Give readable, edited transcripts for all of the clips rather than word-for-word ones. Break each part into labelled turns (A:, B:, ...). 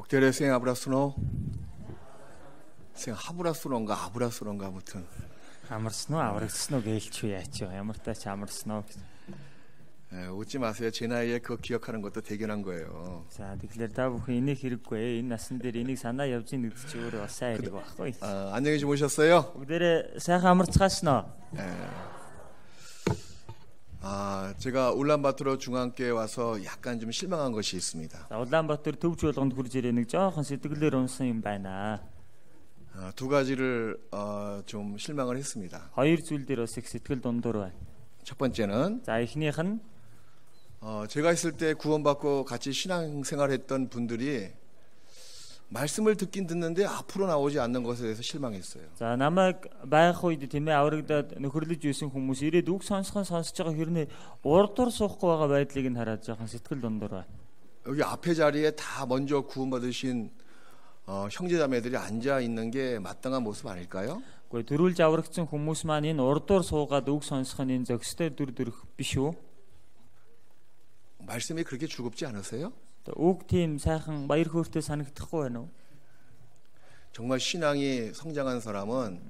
A: 목대래 생 아브라스노 생 하브라스노인가 아브라스노인가 아무튼
B: амарсноо аврагсноо гэлч яач ямар тач амарсноо.
A: 웃지 마세요. 제 나이에 그거 기억하는 것도 대견한 거예요.
B: За тэгэхээр та бүхэн энийг хэрэггүй. Энэ насан дээр энийг санаа явж ийн гэдэг чи өөрөө бас сайн хэрэг байхгүй.
A: 안녕히 주무셨어요?
B: бүгдээрээ сайхан амарцгаашноо.
A: 제가 울란바토르 중앙교회 와서 약간 좀 실망한 것이 있습니다.
B: За Улаанбаатар төвч болгонд хурж ирээ нэг жоохон сэтгэлээр унсан юм байна.
A: 두 가지를 좀 실망을 했습니다.
B: Хоёр зүйл дээр бас их сэтгэл дундуур байна.
A: 첫 번째는
B: За эхнийх нь
A: 제가 있을 때 구원받고 같이 신앙생활했던 분들이 말씀을 듣긴 듣는데 앞으로 나오지 않는 것에 대해서 실망했어요.
B: За намайг байх үед тийм ээ аврагдаад нөхөрлөж байсан хүмүүс ирээд үг сонсож байгаа хэрнээ урдуур суухгүй байгаа байдлыг нь хараад жоохон сэтгэл дундуур байна.
A: 여기 앞에 자리에 다 먼저 구원받으신 형제자매들이 앉아 있는 게 마땅한 모습 아닐까요?
B: Гэхдээ төрүүлж аврагдсан хүмүүс маань энэ урдуур суугаад үг сонсох нь энэ зохистой дүр төрх биш үү?
A: 말씀이 그렇게 즐겁지 않으세요?
B: Үг тийм сайхан баяр хөөртэй санагдахгүй байна уу?
A: 정말 신앙이 성장한 사람은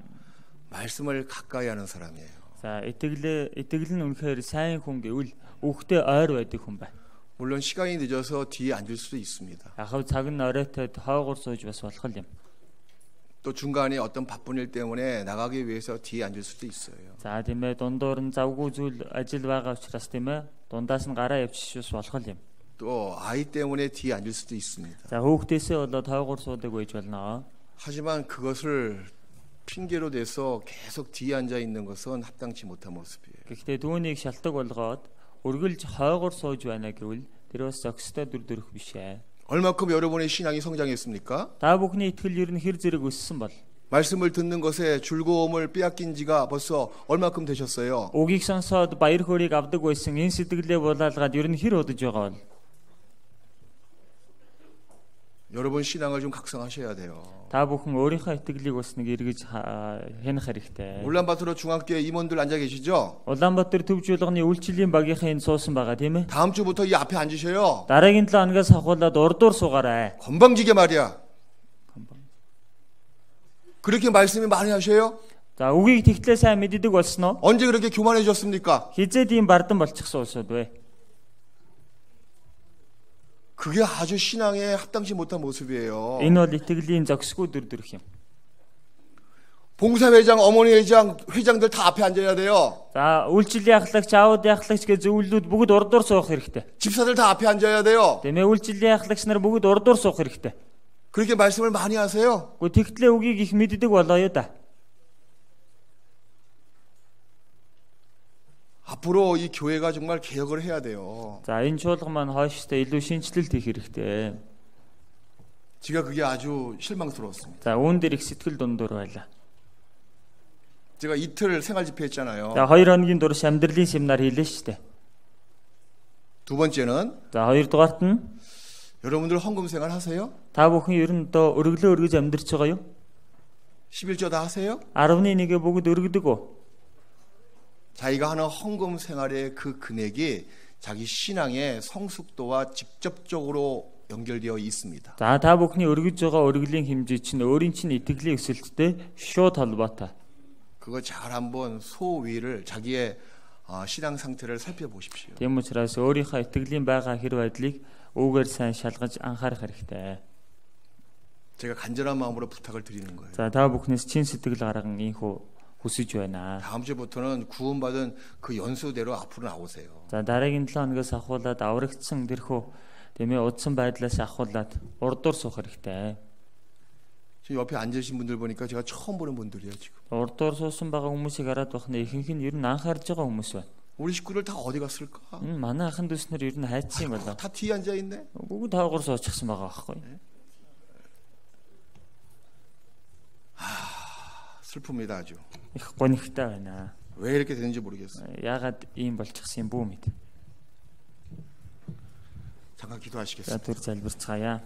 A: 말씀을 가까이 하는 사람이에요.
B: За итгэл нь үнэхээр сайн хүн гэвэл үгтэй ойр байдаг хүн байна.
A: 물론 시간이 늦어서 뒤에 앉을 수도 있습니다.
B: Ахав цаг нь оройтой хойгоор сууж бас болох юм.
A: 또 중간에 어떤 바쁜 일 때문에 나가기 위해서 뒤에 앉을 수도 있어요.
B: За тийм ээ дундуур нь завгүй зүйл ажил байгаа учраас тийм ээ дундаас нь гараа явчихс болох юм.
A: 또 아이 때문에 뒤에 앉을 수도 있습니다.
B: За хүүхдээсээ болоод хойгоор суудаг байж болно.
A: 하지만 그것을 핑계로 대서 계속 뒤에 앉아 있는 것은 합당치 못한 모습이에요.
B: Гэхдээ түүнийг шалтгаан болгоод өргөлж хойгоор сууж байна гэвэл тэр бас зохистой дүр төрх биш ээ.
A: 얼마큼 여러분의 신앙이 성장했습니까?
B: Та бүхний итгэл ер нь хэр зэрэг өссөн бол?
A: 말씀을 듣는 것에 즐거움을 빼앗긴 지가 벌써 얼마큼 되셨어요?
B: Үгийг сонсоод баяр хөөргийг авдаг байсан энэ сэтгэлээ булаалгаад ер нь хэр удаж байгаа бол
A: 여러분 신앙을 좀 각성하셔야 돼요.
B: та бүхэн өөрийнхөө итгэлийг бас нэг эргэж хянах хэрэгтэй.
A: 울란바토르 중앙교회 임원들 앉아 계시죠?
B: Улаанбаатар төв жуулганы үйлчлэлийн багийнхаа энэ суусан байгаа тийм ээ.
A: 다음 주부터 이 앞에 앉으셔요.
B: Дараагийн 7 хоногоос ахуулаад урдуур суугаарай.
A: 건방지게 말이야. 그렇게 말씀이 많이 하셔요?
B: За үгийг тэгтлээ сайн мэддэг болсон уу?
A: 언제 그렇게 교만해졌습니까?
B: Хизээд ийм бардан болчихсон улсууд вэ?
A: 그게 아주 신앙에 합당치 못한 모습이에요.
B: Энэ бол итгэлийн зохисгүй дүрх юм.
A: 봉사회장, 어머니 회장, 회장들 다 앞에 앉아야 돼요.
B: За үйлчлэлийн ахлагч, аауд ахлагч гэх зөвлөлүүд бүгд урдуур суух хэрэгтэй.
A: 집사들 다 앞에 앉아야 돼요.
B: Тэмээ үйлчлэлийн ахлагч нар бүгд урдуур суух хэрэгтэй.
A: 그렇게 말씀을 많이 하세요.
B: Гэхдээ тэгтлээ үгийг их мэддэг болоо да.
A: 앞으로 이 교회가 정말 개혁을 해야 돼요.
B: За энэ чуулга маань хойштой илүү шинжилэлт хийх хэрэгтэй.
A: 제가 그게 아주 실망스러웠습니다.
B: За үүн дээр их сэтгэл дундуур байлаа.
A: 제가 이틀 생활 집회 했잖아요.
B: За 2 хоногийн турш амьдралын семинар хийлээ шүү дээ.
A: 두 번째는
B: За хоёрдугаарт нь
A: 여러분들 헌금 생활 하세요?
B: та бүхэн ер нь одоо өргөлөө өргөж амьдарч байгаа юу?
A: 11조 다 하세요?
B: 10-1-гээ бүгд өргөдөг үү?
A: 자기가 하는 헌금 생활의 그 금액이 자기 신앙의 성숙도와 직접적으로 연결되어 있습니다.
B: За та бүхний өргөж байгаа өргөлийн хэмжээ чинь өөрийн чинь итгэлийн өсөлттэй шууд холбоотой.
A: 그거 잘 한번 소위를 자기의 신앙 상태를 살펴보십시오.
B: Тийм учраас өөрийнхөө итгэлийн байгаа хэр байдлыг үүгээр сайн шалгаж анхаарах хэрэгтэй.
A: 제가 간절한 마음으로 부탁을 드리는 거예요.
B: За та бүхнээс чин сэтгэл гарган ийхүү хүсэж байна.
A: 다음 주부터는 구원받은 그 연수대로 앞으로 나오세요.
B: За дараагийн 7 хоногоос ахуулаад аврагдсан дэрхүү тийм ээ удсан байдлаас ахуулаад урдуур суух хэрэгтэй.
A: 지금 옆에 앉으신 분들 보니까 제가 처음 보는 분들이에요 지금.
B: Урдуур суусан байгаа хүмүүсийг хараад бахна ихэнх нь ер нь анхаарж байгаа хүмүүс байна.
A: 우리 식구들 다 어디 갔을까?
B: Манай ахын дүүснэр ер нь хайцсан юм болоо.
A: 다 뒤에 앉아 있네.
B: Бүгд хаагур суучихсан байгаа байхгүй.
A: 슬픕니다 아주.
B: Их гонигтай байна.
A: 왜 이렇게 되는지 모르겠어요.
B: Яагаад ийм болчихсон юм бүү мэд.
A: 잠깐
B: За
A: 기도하시겠습니다.
B: түр залбирцгаая.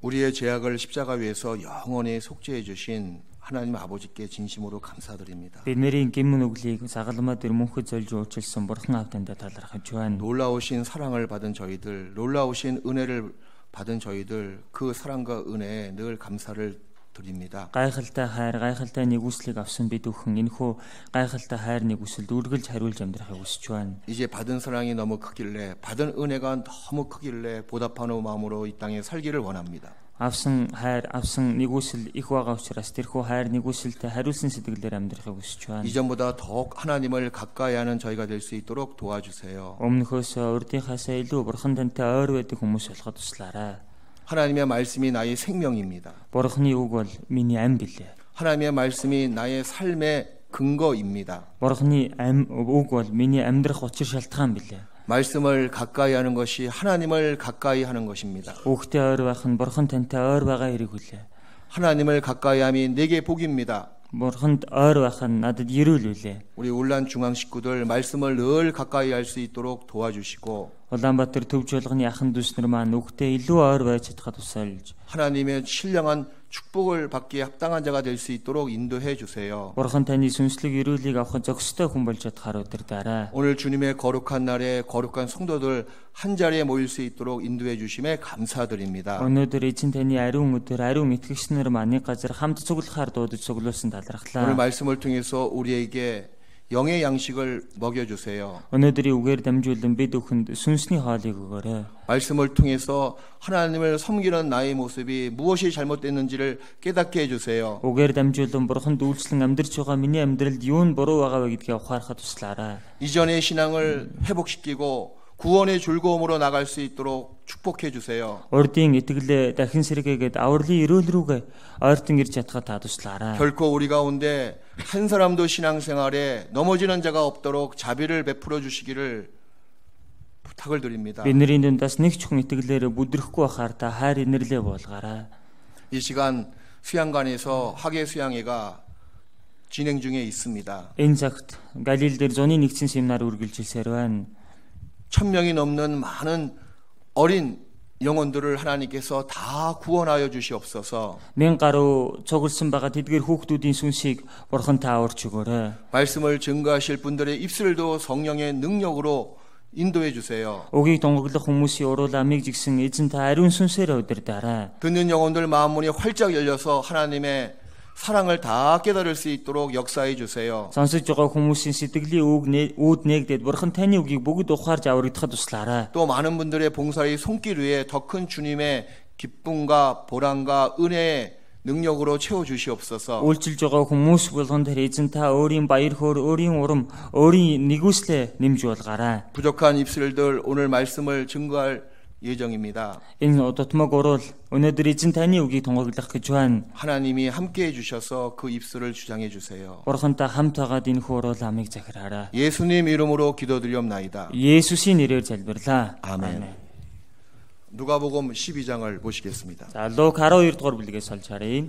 A: 우리의 죄악을 십자가 위에서 영원히 속죄해 주신 하나님 아버지께 진심으로 감사드립니다.
B: Бидний гимн нүглийг загалмаа дөр мөнхөд зольж уучлсан бурхан авдандаа талархаж байна.
A: 놀라우신 사랑을 받은 저희들, 놀라우신 은혜를 받은 저희들 그 사랑과 은혜에 늘 감사를 드립니다.
B: Гайхалтай хайр, гайхалтай нэгүслийг авсан бид бүхэн энэхүү гайхалтай хайр нэгүсэлд үргэлж хариулж амьдрахыг хүсэж байна.
A: 이제 받은 사랑이 너무 크길래, 받은 은혜가 너무 크길래 보답하는 마음으로 이 땅에 살기를 원합니다.
B: Авсан хайр, авсан нэгүсэл их байгаа учраас тэрхүү хайр нэгүсэлтэй хариулсан сэтгэлээр амьдрахыг хүсэж байна.
A: 이전보다 더욱 하나님을 가까이 하는 저희가 될 수 있도록 도와주세요.
B: Өмнөхөөс урдынхаасаа илүү бурхан тантай ойр байдаг хүмүүс болоход туслаарай.
A: 하나님의 말씀이 나의 생명입니다.
B: Бурханы үг бол миний ам билээ.
A: 하나님의 말씀이 나의 삶의 근거입니다.
B: Бурханы үг бол миний амьдрах учир шалтгаан билээ.
A: 말씀을 가까이 하는 것이 하나님을 가까이 하는 것입니다.
B: Үгтэй ойр байх нь бурхан тантай ойр байгаа хэрэг үлээ.
A: 하나님을 가까이 함이 내게 복입니다.
B: Бурханд ойр байх нь надад ерөөл үлээ.
A: 우리 울란 중앙 식구들 말씀을 늘 가까이 할 수 있도록 도와주시고
B: Улаанбаатар төв жуулганы ахын дүүснэр маань үгтэй илүү ойр байж чадхад тусалж
A: 하나님의 신령한 축복을 받기에 합당한 자가 될 수 있도록 인도해 주세요.
B: бурхан таны сүнслэг ерөөлийг авах зохистой хүн болж чадхаар удирдаарай.
A: 오늘 주님의 거룩한 날에 거룩한 성도들 한 자리에 모일 수 있도록 인도해 주심에 감사드립니다.
B: Өнөөдөр эзэн таны ариун өдөр ариун итгэгч нар маань нэг газар хамт цуглахаар дуудаж цуглуулсан
A: 오늘
B: талархлаа.
A: 말씀을 통해서 우리에게 영의 양식을 먹여주세요.
B: Өнөөдрийн үгээр дамжуулан бид бүхэнд сүнсний хоолыг өгөөрэй.
A: 말씀을 통해서 하나님을 섬기는 나의 모습이 무엇이 잘못됐는지를 깨닫게 해주세요.
B: Үгээр дамжуулан бурханд үйлчлэн амьдарч байгаа миний амьдралд юу нь буруу байгаа вэ гэдгийг ухаарахад туслаарай.
A: 이전의 신앙을 회복시키고 구원의 즐거움으로 나갈 수 있도록 축복해 주세요.
B: Урдын итгэлээ дахин сэргээгээд авралын эрүүл рүүгээ ойртон ирж чадхад та туслаарай.
A: 결코 우리 가운데 한 사람도 신앙생활에 넘어지는 자가 없도록 자비를 베풀어 주시기를 부탁을 드립니다.
B: Бидний дундаас нэг ч хүн итгэлээрээ бүдрэхгүй байхаар та хайр инэрлээ болгоорой.
A: 이 시간 수양관에서 학예 수양회가 진행 중에 있습니다.
B: Энэ цагт Галил дээр зуны нэгдсэн семинар үргэлжилсээр байна.
A: 1000명이 넘는 많은 어린 영혼들을 하나님께서 다 구원하여 주시옵소서.
B: 1000 гаруй цугласан байгаа тэдгээр хүүхдүүдийн сүнсийг Бурхан та аварч өгөөрэй.
A: 말씀을 증거하실 분들의 입술도 성령의 능력으로 인도해 주세요.
B: Үгийг тунгаглах хүмүүсийн урууламыг жигсэн эзэн та ариун сүнсээр удирдаарай.
A: 듣는 영혼들 마음문이 활짝 열려서 하나님의 사랑을 다 깨달을 수 있도록 역사해 주세요.
B: Сонсож байгаа хүмүүсийн сэтгэлийн үүд нээгдээд Бурхан таны үгийг бүгд ухаарж аврагдахад туслаарай.
A: 또 많은 분들의 봉사의 손길 위에 더 큰 주님의 기쁨과 보람과 은혜의 능력으로 채워 주시옵소서.
B: Үйлчилж байгаа хүмүүс болгонд эзэн та өөрийн баяр хөөр, өөрийн урам, өөрийн нэгүслээ нэмж болгаарай.
A: 부족한 입술들 오늘 말씀을 증거할 예정입니다.
B: Энэ удатмаг уруул өнөөдөр эзэн таны үгийг тунгаглах гэж байна.
A: 하나님이 함께 해주셔서 그 입술을 주장해 주세요.
B: Бурхантай хамт байгаад энэ урууламыг захираарай.
A: 예수님 이름으로 기도드리옵나이다.
B: Есүсийн нэрээр залбирлаа.
A: 아멘. 누가복음 12장을 보시겠습니다.
B: За Лук 12 дугаар бүлгээс олж харъя.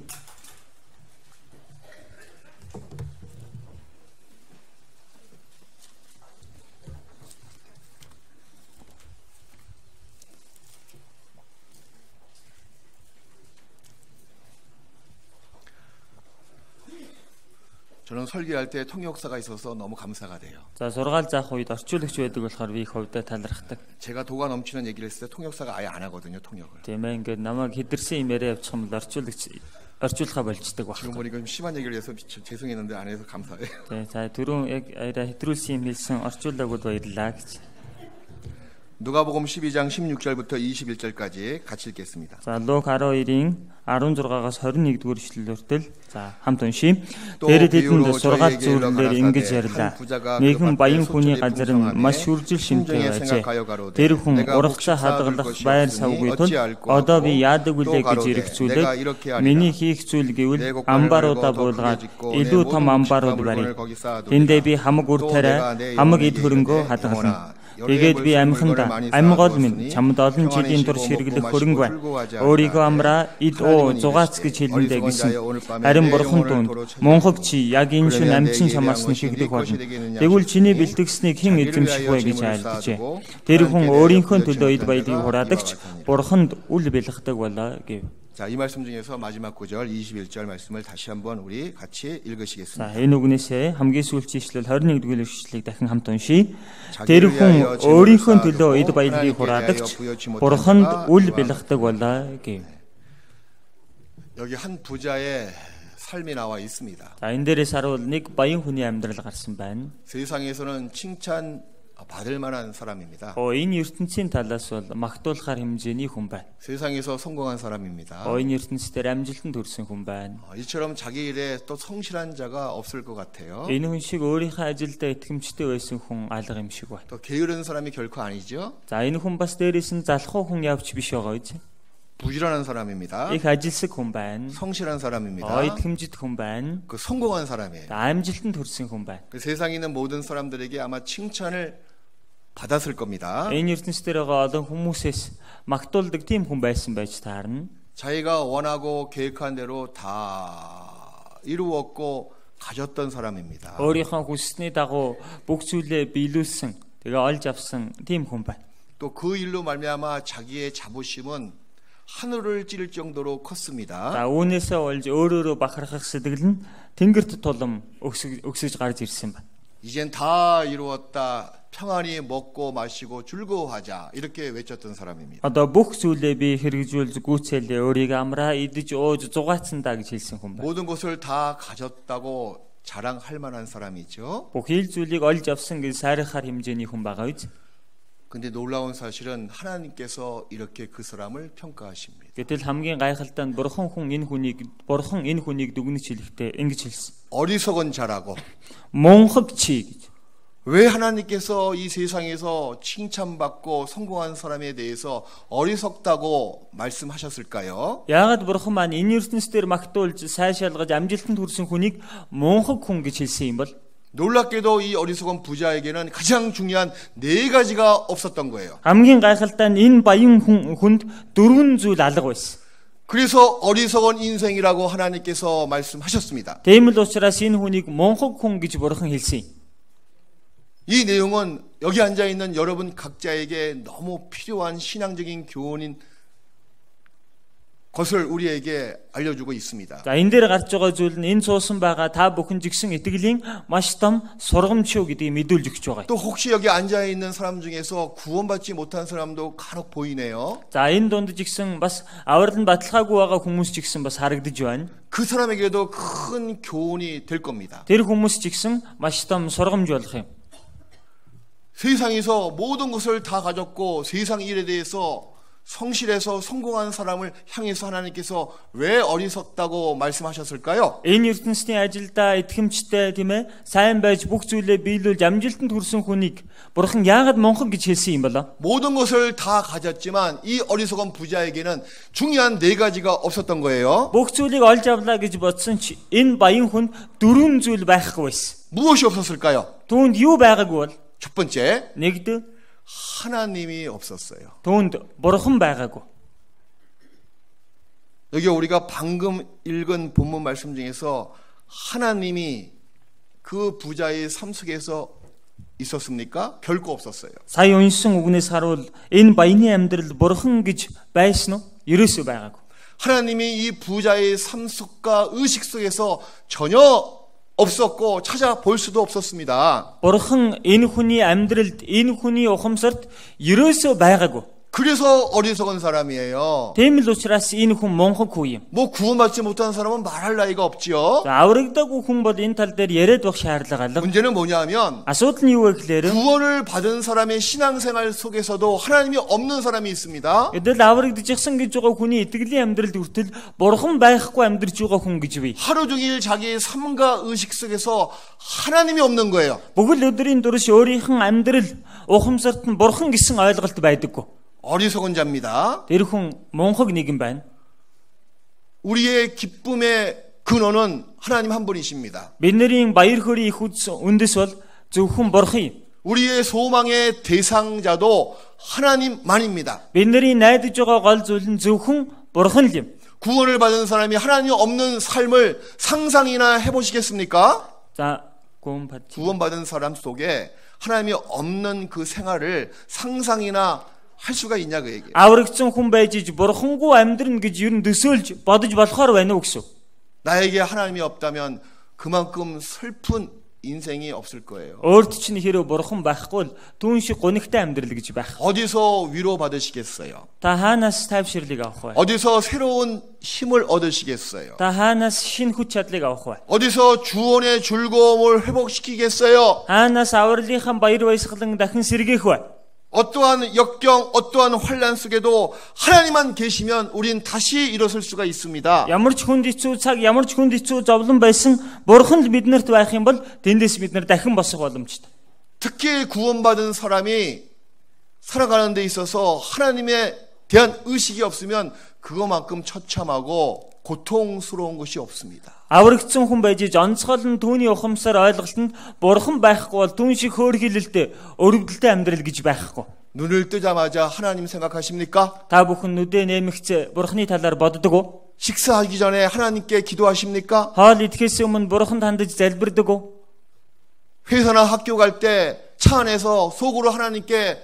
A: 저는 설교할 때 통역사가 있어서 너무 감사가 돼요.
B: За сургаал заах үед орчуулагч байдаг болохоор би их хувьдаа талархдаг.
A: 제가 도가 넘치는 얘기를 했을 때 통역사가 아예 안 하거든요, 통역을.
B: Тийм ээ ингээд намайг хидэрсэн юм яриа явуучих юм бол орчуулахаа болждаг баг.
A: 지금 보니까 좀 심한 얘기를 해서 죄송했는데 안 해서 감사해요.
B: Тийм за түрүүн яг хэтрүүлсэн юм хэлсэн орчуулаагууд баярлаа гэж.
A: 누가복음 12장 16절부터 21절까지 같이 읽겠습니다.
B: За Лук 12-ийн 16-аас 21-р эшлэлөртөл за хамт уншийе. Тэрэд тэдэнд сургаал зүйлээр ингэж ярьлаа. Нэгэн баян хүний газар нь маш үржил шимтэй байжээ. Тэр хүн урагшаа хадгалах байр савгүй тул одоо би яадаг үлээ гэж эргцүүлээд миний хийх зүйл гэвэл амбаруудаа буулгаад илүү том амбарууд барья. Тэндээ би хамаг үр тариа, хамаг эд хөрөнгөө хадгална. Тэгээд би амьхандаа амьгол минь чамд олон жилийн турш хэрэглэх хөрөнгө байна. Өөрийгөө амраа эд зугаац гэж хэлэндэ гэсэн. Харин бурхан түнд мунхаг чи яг энэ шин амьдсан чамаас нь шигдэх болно. Тэгвэл чиний бэлтгэснийг хэн эзэмших вэ гэж айлтжээ. Тэр хүн өөрийнхөө төлөө эд баялыг хураалагч бурханд үл бэлгдэг болоо гэв.
A: 자, 이 말씀 중에서 마지막 구절 21절 말씀을 다시 한번 우리 같이 읽으시겠습니다.
B: За, энэ үгнээсээ хамгийн сүүлчийн ишлэл 21-р ишлэлийг дахин хамт уншийе. Тэр хүн өөрийнхөө төлөө эд баялагийг хураалагч бурханд үл бэлгдэг болоо гэв.
A: 여기 한 부자의 삶이 나와 있습니다.
B: За, энэ дээрээс харуул нэг баян хүний амьдрал гарсан байна.
A: 세상에서는 칭찬 받을 만한 사람입니다.
B: Энэ ертөнцийн талаас бол магтуулахар хэмжээний хүн байна.
A: 세상에서 성공한 사람입니다.
B: Энэ ертөнцийн амжилтанд хүрсэн хүн байна.
A: 이처럼 자기 일에 또 성실한 자가 없을 것 같아요.
B: Энэ хүн шиг өөрийнхөө ажилдаа итгэмжтэй байсан хүн алга юм шиг байна.
A: 또 게으른 사람이 결코 아니죠.
B: За энэ хүн бас дээрээс нь залхуу хүн явж биш байгаа үз.
A: 부지런한 사람입니다.
B: Их ажилсаг хүн байна.
A: 성실한 사람입니다.
B: 이тгэмжит хүн байна.
A: 그 성공한 사람이에요.
B: амжилтанд хүрсэн хүн байна.
A: 그 세상에 있는 모든 사람들에게 아마 칭찬을 받았을 겁니다.
B: Энэ ертөнцийн байгаа олон хүмүүсээс магтуулдаг тийм хүн байсан байж таарна.
A: 자기가 원하고 계획한 대로 다 이루었고 가졌던 사람입니다.
B: өөрийнхөө хүссний дагуу бүх зүйлээ биелүүлсэн, тэгээ олж авсан тийм хүн байна.
A: 또 그 일로 말미암아 자기의 자부심은 하늘을 찌를 정도로 컸습니다.
B: За үүнээсээ болж өөрөөрөө бахархах сэтгэл нь тэнгэрт тулам өксөж гарч ирсэн байна.
A: 이젠 다 이루었다. 평안히 먹고 마시고 즐거워하자 이렇게 외쳤던 사람입니다.
B: Одоо бүх зүйлээ би хэрэгжүүлж гүйцээлээ өөрийгөө амраа идэж ууж зугаацсандаа гэж хэлсэн хүн байна.
A: 모든 것을 다 가졌다고 자랑할 만한 사람이죠.
B: Бүх ил зүйлийг олж авсан гэж сайрахаар хэмжээний хүн байгаа үз.
A: 근데 놀라운 사실은 하나님께서 이렇게 그 사람을 평가하십니다.
B: Гэтэл хамгийн гайхалтай нь бурхан энэ хүнийг дүгнэж хэлэхдээ ингэж хэлсэн.
A: 어리석은 자라고
B: Мунхаг чи гэж.
A: 왜 하나님께서 이 세상에서 칭찬받고 성공한 사람에 대해서 어리석다고 말씀하셨을까요?
B: Яагаад бурхан маань энэ ертөнцийн дээр магтуулж сайшаалгаж амжилтанд хүрсэн хүнийг мунхаг хүн гэж хэлсэн юм бол?
A: 놀랍게도 이 어리석은 부자에게는 가장 중요한 4가지가 없었던 거예요.
B: хамгийн гайхалтай нь энэ баян хүнд 4 зүйл алга байсан.
A: 그래서 어리석은 인생이라고 하나님께서 말씀하셨습니다.
B: Тэгмэл учраас энэ хүнийг монхог хүн гэж бурхан хэлсэн юм.
A: 이 내용은 여기 앉아 있는 여러분 각자에게 너무 필요한 신앙적인 교훈인 것을 우리에게 알려주고 있습니다.
B: За энэ дээр гарч байгаа зүйл нь энэ суусан байгаа та бүхэн жигсэн итгэлийн маш том сургамж шүү гэдгийг мэдүүлж өгч байгаа.
A: 또 혹시 여기 앉아 있는 사람 중에서 구원받지 못한 사람도 간혹 보이네요.
B: За энэ дунд жигсэн бас аврал нь баталгаагүй байгаа хүмүүс жигсэн бас харагдаж байна.
A: 그 사람에게도 큰 교훈이 될 겁니다.
B: Тэр хүмүүс жигсэн маш том сургамж болох юм.
A: 세상에서 모든 것을 다 가졌고 세상 일에 대해서 성실해서 성공한 사람을 향해서 하나님께서 왜 어리석다고 말씀하셨을까요?
B: Энэ ертөнцийн ажилдаа итгэмжтэй тийм ээ сайн байж бүх зүйлээ биелүүлж амжилтанд хүрсэн хүнийг бурхан яагаад монхог гэж хэлсэн юм болоо?
A: 모든 것을 다 가졌지만 이 어리석은 부자에게는 중요한 4가지가 없었던 거예요.
B: Бүх зүйлийг олж авлаа гэж бодсон ч энэ баян хүнд 4 зүйл байхгүй байсан.
A: 무엇이 없었을까요?
B: Түүнд юу байгаагүй бол
A: 첫 번째,
B: нэгд
A: 하나님이 없었어요.
B: түүнд бурхан байгаагүй.
A: 여기 우리가 방금 읽은 본문 말씀 중에서 하나님이 그 부자의 삶 속에서 있었습니까? 결코 없었어요.
B: Сая уншсан үгнээс харуул энэ баяны амьдрал бурхан гэж байсан уу? ерөөсөө байгаагүй.
A: 하나님이 이 부자의 삶 속과 의식 속에서 전혀 없었고 찾아볼 수도 없었습니다.
B: Бурхан энэ хүний амьдралд энэ хүний ухамсарт ерөөсөө байгаагүй.
A: 그래서 어리석은 사람이에요.
B: Тийм л учраас энэ хүн монхог хүн юм.
A: 뭐 구원받지 못한 사람은 말할 나위가 없지요.
B: Аврагдаагүй хүн бол энэ тал дээр яриад байх шаардлага алга.
A: 문제는 뭐냐면
B: Асуудал нь юу вэ гэхээр
A: 구원을 받은 사람의 신앙생활 속에서도 하나님이 없는 사람이 있습니다.
B: эдэл аврагдчихсан гэж байгаа хүний итгэлийн амьдралд хүртэл бурхан байхгүй амьдарч байгаа хүн гэж бий.
A: 하루 종일 자기의 삶과 의식 속에서 하나님이 없는 거예요.
B: Бүгд өдрийн турш өөрийнх нь амьдрал ухамсарт нь бурхан гэсэн ойлголт байдаггүй.
A: 어리석은 자입니다.
B: Тэр хүн монхог нэгэн байна.
A: 우리의 기쁨의 근원은 하나님 한 분이십니다.
B: Бидний баяр хөөрийн их үндэс бол зөвхөн бурхан юм.
A: 우리의 소망의 대상자도 하나님만입니다.
B: Бидний найдаж байгаа гол зүйл нь зөвхөн бурхан л юм.
A: 구원을 받은 사람이 하나님 없는 삶을 상상이나 해보시겠습니까?
B: За
A: 구원받은 사람 속에 하나님이 없는 그 생활을 상상이나 할 수가 있냐 그 얘기예요.
B: Аврагдсан хүн байж иж бурхангүй амьдрна гэж юу н төсөөлж бодож болохоор байна уу гэсэн.
A: 나에게 하나님이 없다면 그만큼 슬픈 인생이 없을 거예요.
B: Өөрт чинь хэрэв бурхан байхгүй л түүн шиг гонигтай амьдрал гэж байх.
A: 어디서 위로 받으시겠어요?
B: Та хаанаас тайвширлыг авах вэ?
A: 어디서 새로운 힘을 얻으시겠어요?
B: Та хаанаас шинэ хүч чадлыг авах вэ?
A: 어디서 주원의 즐거움을 회복시키겠어요?
B: Хаанаас авралынхаа баяр баясгалан дахин сэргээх вэ?
A: 어떠한 역경, 어떠한 환난 속에도 하나님만 계시면 우린 다시 일어설 수가 있습니다.
B: Ямар ч хүнд хэцүү цаг, ямар ч хүнд хэцүү зовлон байсан бурхан л биднэрт байх юм бол тэндээс бид нар дахин босох боломжтой.
A: 특히 구원받은 사람이 살아가는 데 있어서 하나님에 대한 의식이 없으면 그거만큼 처참하고 고통스러운 것이 없습니다.
B: Аврагдсан хүн байж онцгой нь түүний ухамсаар ойлголтод бурхан байхгүй бол түүн шиг хөөрхилэлтэй өрөвдөлтэй амьдрал гэж байхгүй.
A: 눈을 뜨자마자 하나님 생각하십니까?
B: Та бүхэн нүдээ нэмэгцээ бурханы талаар боддог уу?
A: 식사하기 전에 하나님께 기도하십니까?
B: Хоол идэхээс өмнө бурханд хандаж залбирдаг уу?
A: 회사나 학교 갈 때 차 안에서 속으로 하나님께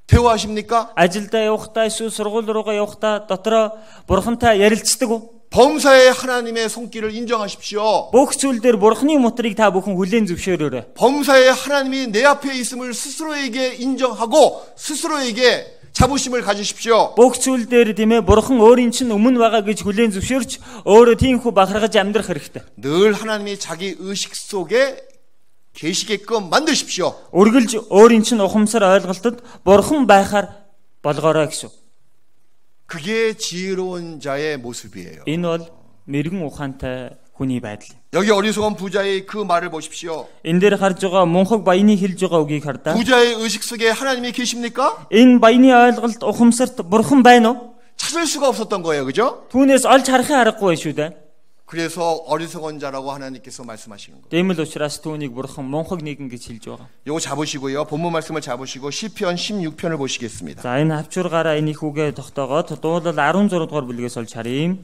A: 대화하십니까?
B: Ажилдаа явахдаа эсвэл сургууль руугаа явахдаа дотроо бурхантай ярилцдаг уу?
A: 범사에 하나님의 손길을 인정하십시오.
B: Бүх зүйл дээр бурханы мутрыг та бүхэн хүлээн зөвшөөрөөрэй.
A: 범사에 하나님이 내 앞에 있음을 스스로에게 인정하고 스스로에게 자부심을 가지십시오.
B: Бүх зүйл дээр тийм ээ бурхан өөрийн чинь өмнө байгаа гэж хүлээн зөвшөөрч өөрөө тиймхүү бахархаж амьдрах хэрэгтэй.
A: 늘 하나님이 자기 의식 속에 계시게끔 만드십시오.
B: Үргэлж өөрийн чинь ухамсар ойлголтод бурхан байхаар болгоорой гэсэн.
A: 그게 지혜로운 자의 모습이에요.
B: Энэ бол мэрэгэн ухаантай хүний байдал.
A: 여기 어리석은 부자의 그 말을 보십시오.
B: Энэ дээр харж байгаа монхог баяны хэлж байгаа үгийг хардаа.
A: 부자의 의식 속에 하나님이 계십니까?
B: Энэ баяны ойлголт ухамсарт бурхан байна уу?
A: 찾을 수가 없었던 거예요. 그죠?
B: Түүнээс олж харахын аргагүй шүү дээ.
A: 그래서 어리석은 자라고 하나님께서 말씀하시는 거예요.
B: Дэмэл учраас түүнийг бурхан мунхаг нэгэн гэж хэлж байгаа.
A: 요거 잡으시고요. 본문 말씀을 잡으시고 시편 16편을 보시겠습니다.
B: За энэ хавчургаараа энэ их үгээ тогтоогоод дуулал 16 дугаар бүлгээс олж харъя.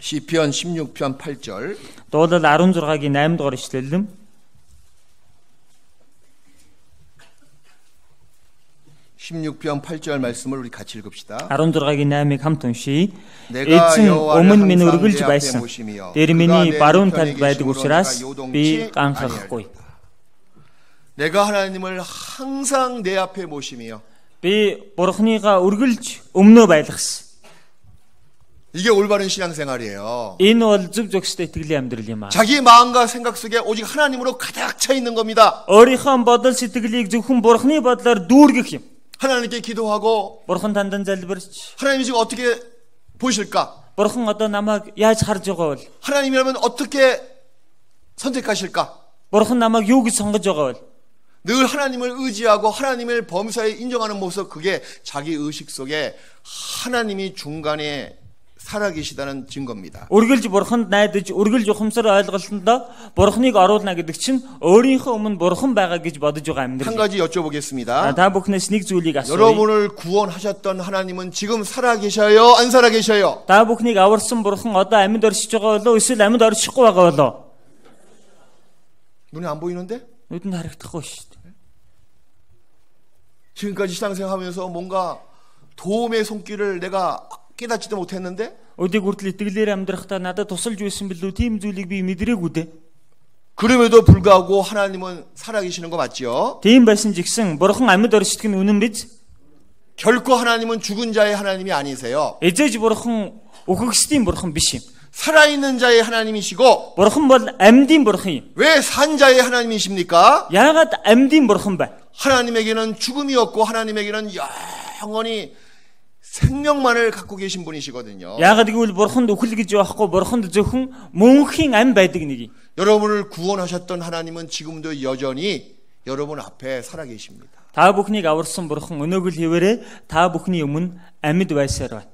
A: 시편 16편 8절.
B: Дуулал 16-гийн 8 дугаар ишлэл.
A: 16편 8절 말씀을 우리 같이 읽읍시다.
B: 16-гийн 8-ыг хамт уншийе. Эзэн өмнө минь үргэлж байсан. Тэр миний баруун талд байдаг учраас би ганхахгүй.
A: 내가 하나님을 항상 내 앞에 모시며
B: Би бурхныгаа үргэлж өмнөө байлгасан.
A: 이게 올바른 신앙생활이에요.
B: Энэ бол зөв зөвхөстэй итгэлийн амьдрал юм аа.
A: 자기 마음과 생각 속에 오직 하나님으로 가득 차 있는 겁니다.
B: Өөрийнхөө бодол сэтгэлийг зөвхөн бурхны бодлоор дүүргэх юм.
A: 하나님께 기도하고
B: Бурхан тандан залбирч,
A: 하나님이 지금 어떻게 보실까?
B: бурхан одоо намайг яаж харж байгаа бол?
A: 하나님이라면 어떻게 선택하실까?
B: Бурхан намайг юу гэж сонгож байгаа бол?
A: 늘 하나님을 의지하고 하나님을 범사에 인정하는 모습, 그게 자기 의식 속에 하나님이 중간에 살아계시다는 증거입니다.
B: Үргэлж бурханд найдаж, үргэлж ухамсар ойлголтондоо бурхныг оруулна гэдэг чинь өөрийнхөө өмнө бурхан байгаа гэж бодож байгаа
A: 한
B: амьдрал.
A: 가지 여쭤보겠습니다.
B: Та бүхнээс нэг зүйлийг асууя.
A: 여러분을 구원하셨던 하나님은 지금 살아계셔요? 안 살아계셔요?
B: Та бүхнийг аварсан бурхан одоо амьд оршиж байгаа болоо эсвэл амьд оршихгүй байгаа болоо?
A: 눈에 안 보이는데?
B: Нүдэнд харагдахгүй шүү дээ.
A: 지금까지 신앙생활하면서 뭔가 도움의 손길을 내가 깨닫지도 못했는데
B: Өдийг хүртэл итгэлээр амьдрахдаа надад тусалж байсан билүү? Тийм зүйлийг би мэдрээгүй дээ.
A: 그럼에도 불구하고 하나님은 살아계시는 거 맞죠?
B: Тийм байсан ч гэсэн бурхан амьд оршдог нь үнэн биз?
A: 결코 하나님은 죽은 자의 하나님이 아니세요.
B: Эзэж бурхан үхэгсдийн бурхан биш юм.
A: 살아있는 자의 하나님이시고
B: Бурхан бол амьдын бурхан юм.
A: 왜 산 자의 하나님이십니까?
B: Яагаад амьдын бурхан бэ?
A: 하나님에게는 죽음이 없고 하나님에게는 영원히 생명만을 갖고 계신 분이시거든요.
B: Яагаад гэвэл бурханд үхэл гэж байхгүй, бурханд зөвхөн мөнхийн ам байдаг нэг юм.
A: 여러분을 구원하셨던 하나님은 지금도 여전히 여러분 앞에 살아계십니다.
B: Та бүхнийг аварсан бурхан өнөөгөл хэвээрээ та бүхний өмнө амьд байсаар байна.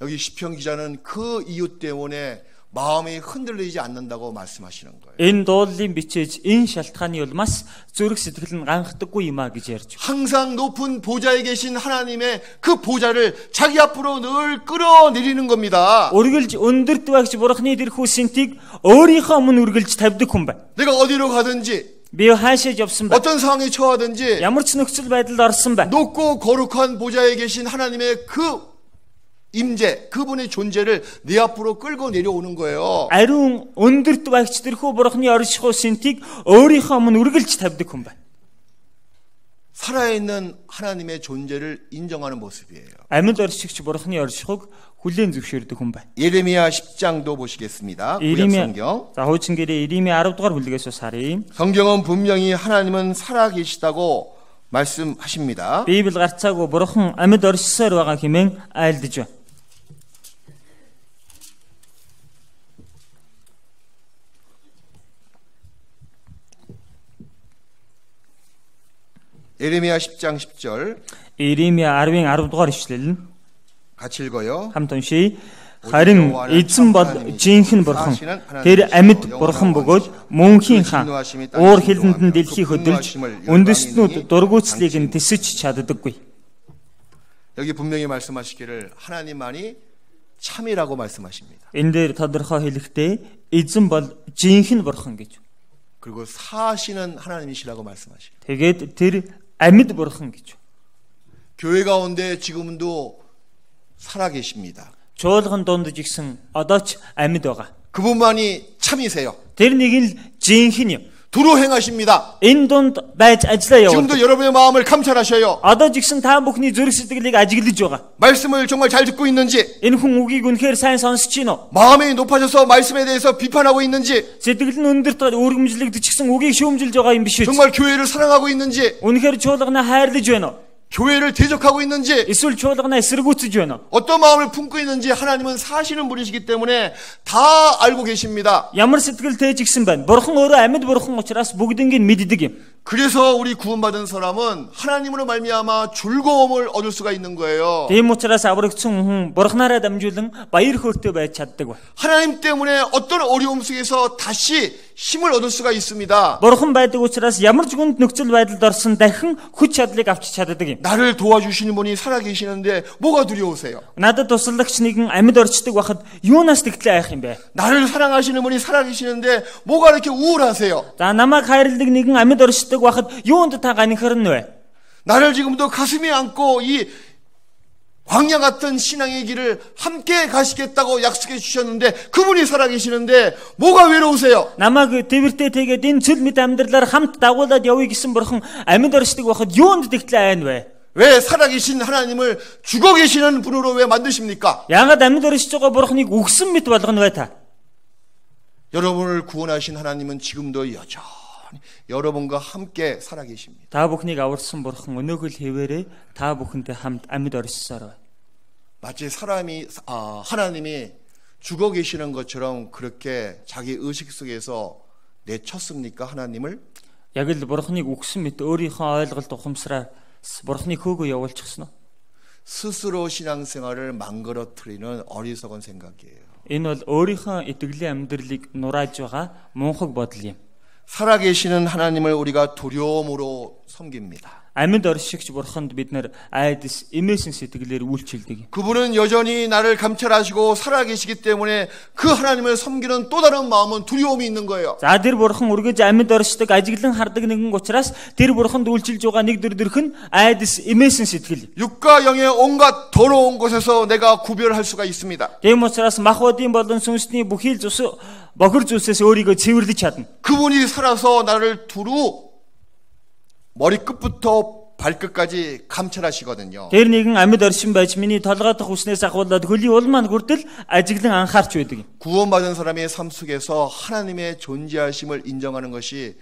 A: 여기 시편 기자는 그 이유 때문에 마음이 흔들리지 않는다고 말씀하시는 거예요.
B: Энэ дуулалын бичээж энэ шалтгааны улмаас зүрх сэтгэл нь ганхдаггүй юм а гэж ярьж байна.
A: 항상 높은 보좌에 계신 하나님의 그 보좌를 자기 앞으로 늘 끌어내리는 겁니다.
B: Үргэлж өндөрт байгч бурханы тэр хүсэнтийг өөрийнхөө өмнө үргэлж тавьдаг хүн байна.
A: 내가 어디로 가든지
B: Би хаашаа явсан бэ?
A: 어떤 상황에 처하든지
B: Ямар ч нөхцөл байдалд орсон бэ?
A: 높고 거룩한 보좌에 계신 하나님의 그 임재, 그분의 존재를 내 앞으로 끌고 내려오는 거예요.
B: Ариун өндөрт байгч тэрхүү бурханы орших хүсэнтийг өөрийнхөө өмнө үргэлж тавьдаг хүн байна.
A: 살아있는 하나님의 존재를 인정하는 모습이에요.
B: Амьд оршигч бурханы оршихыг хүлээн зөвшөөрдөг хүн байна.
A: 예레미야 10장도 보시겠습니다. 구약 성경.
B: За хуучин гэрээ Иеремия 10 дугаар бүлгээс харъя.
A: 성경은 분명히 하나님은 살아계시다고 말씀하십니다.
B: Библи гарцаагүй бурхан амьд оршисоор байгаа хэмээн айлдаж байна.
A: 예레미야 10장 10절.
B: Иеремия 10-ын 10 дугаар ишлэл
A: 같이 읽어요.
B: хамт уншийе. Харин эзэн бол жинхэнэ бурхан. Тэр амьд бурхан бөгөөд мөнхийн хаан. Уур хилэнд нь дэлхий хөдөлж үндэстнүүд дургуутслыг нь тэсэж чаддаггүй.
A: 여기 분명히 말씀하시기를 하나님만이 참이라고 말씀하십니다.
B: Энэ дээр тодорхой хэлэхдээ эзэн бол жинхэнэ бурхан гэж.
A: 그리고 사시는 하나님이시라고 말씀하십니다.
B: Тэгээд тэр амьд бурхан гэж.
A: 교회 가운데 지금도 살아 계십니다.
B: Чуулган дундж игсэн одоо ч амьд байгаа.
A: 그분만이 참이세요.
B: Тэр нэг нь жинхэнэ юм.
A: 두루 행하십니다.
B: Энэ дунд байж ажиллаа явуулдаг.
A: 지금도 여러분의 마음을 감찰하셔요.
B: Одоо ч гэсэн та бүхний зүрх сэтгэлийг ажиглаж байгаа.
A: 말씀을 정말 잘 듣고 있는지,
B: Энэ хүн үгийг үнэхээр сайн сонсож байна уу?
A: 마음이 높아져서 말씀에 대해서 비판하고 있는지,
B: Сэтгэл нь өндөрт өргөмжлөгдөж гисэн үгийг шүүмжилж байгаа юм биш үү?
A: 정말 교회를 사랑하고 있는지,
B: Үнэхээр чуулганаа хайрлаж байна уу?
A: 교회를 대적하고 있는지,
B: Эсвэл чуулганаа эсэргүүцэж байна уу?
A: 어떤 마음을 품고 있는지 하나님은 사시는 분이시기 때문에 다 알고 계십니다.
B: Ямар сэтгэл тээж гисэн байна? Бурхан өөрөө амьд бурхан учраас бүгднийг мэддэг юм.
A: 그래서 우리 구원받은 사람은 하나님으로 말미암아 즐거움을 얻을 수가 있는 거예요.
B: Тийм учраас аврагдсан хүн бурхнаараа дамжуулан баяр хөөртэй байж чаддаг.
A: 하나님 때문에 어떤 어려움 속에서 다시 힘을 얻을 수가 있습니다.
B: Бурхан байдаг учраас ямар ч хүнд нөхцөл байдалд орсон дахин хүч чадлыг авчиж чаддаг юм.
A: 나를 도와주시는 분이 살아계시는데 뭐가 두려우세요?
B: Надад тусаллагч нэгэн амьд орчдөг байхад юунаас тэгтлээ айх юм бэ?
A: 나를 사랑하시는 분이 살아계시는데 뭐가 이렇게 우울하세요?
B: За намайг хайрладаг нэгэн амьд орчдөг байхад юунд та ганихарна вэ?
A: 나를 지금도 가슴에 안고 이 광야 같은 신앙의 길을 함께 가시겠다고 약속해 주셨는데 그분이 살아계시는데 뭐가 외로우세요?
B: Намайг тэрвэртэй тэгээд энэ цөл мэд амьдралаар хамт дагуулад явъя гэсэн бурхан амьд орчдөг байхад юунд тэгтлээ айн вэ?
A: 왜 살아계신 하나님을 죽어 계시는 분으로 왜 만드십니까?
B: Яагаад амьд орчж байгаа бурханыг үгсэн мэт болгоно вэ та?
A: 여러분을 구원하신 하나님은 지금도 여전히 여러분과 함께 살아계십니다.
B: Та бүхнийг аварсан бурхан өнөөгөл хэвээрээ та бүхэнтэй хамт амьд оршсоор байна.
A: 마치 하나님이 죽어 계시는 것처럼 그렇게 자기 의식 속에서 내쳤습니까? 하나님을?
B: Яг л бурханыг үгсэн мэт өөрийнхөө ойлголт ухамсараар бурханыг хөөгөө явуулчихсан уу?
A: 스스로 신앙생활을 망가뜨리는 어리석은 생각이에요.
B: Энэ бол өөрийнхөө итгэлийн амьдралыг нурааж байгаа мунхаг бодол юм.
A: 살아계시는 하나님을 우리가 두려움으로 섬깁니다.
B: Амьд оршигч бурханд бид нар айдас эмээсэн сэтгэлээр үйлчлдэг.
A: 그분은 여전히 나를 감찰하시고 살아계시기 때문에 그 하나님을 섬기는 또 다른 마음은 두려움이 있는 거예요.
B: За тэр бурхан үргэж амьд оршдог, ажиглан хардаг нэгэн учраас тэр бурханд үйлчилж байгаа нэг дөрдөрх нь айдас эмээсэн сэтгэл.
A: 육과 영의 온갖 더러운 것에서 내가 구별할 수가 있습니다.
B: Тийм учраас махбодын болон сүнсний бүхий л зүс бохир зүйлсээс өөрийгөө цэвэрлэж чадна.
A: 그분이 살아서 나를 두루 머리끝부터 발끝까지 감찰하시거든요.
B: Тэр нэгэн амьд оршин байж миний толгойдох үснээс ахуулаад хөлийн ул маань хүртэл ажиглан анхаарч байдаг.
A: 구원받은 사람의 삶 속에서 하나님의 존재하심을 인정하는 것이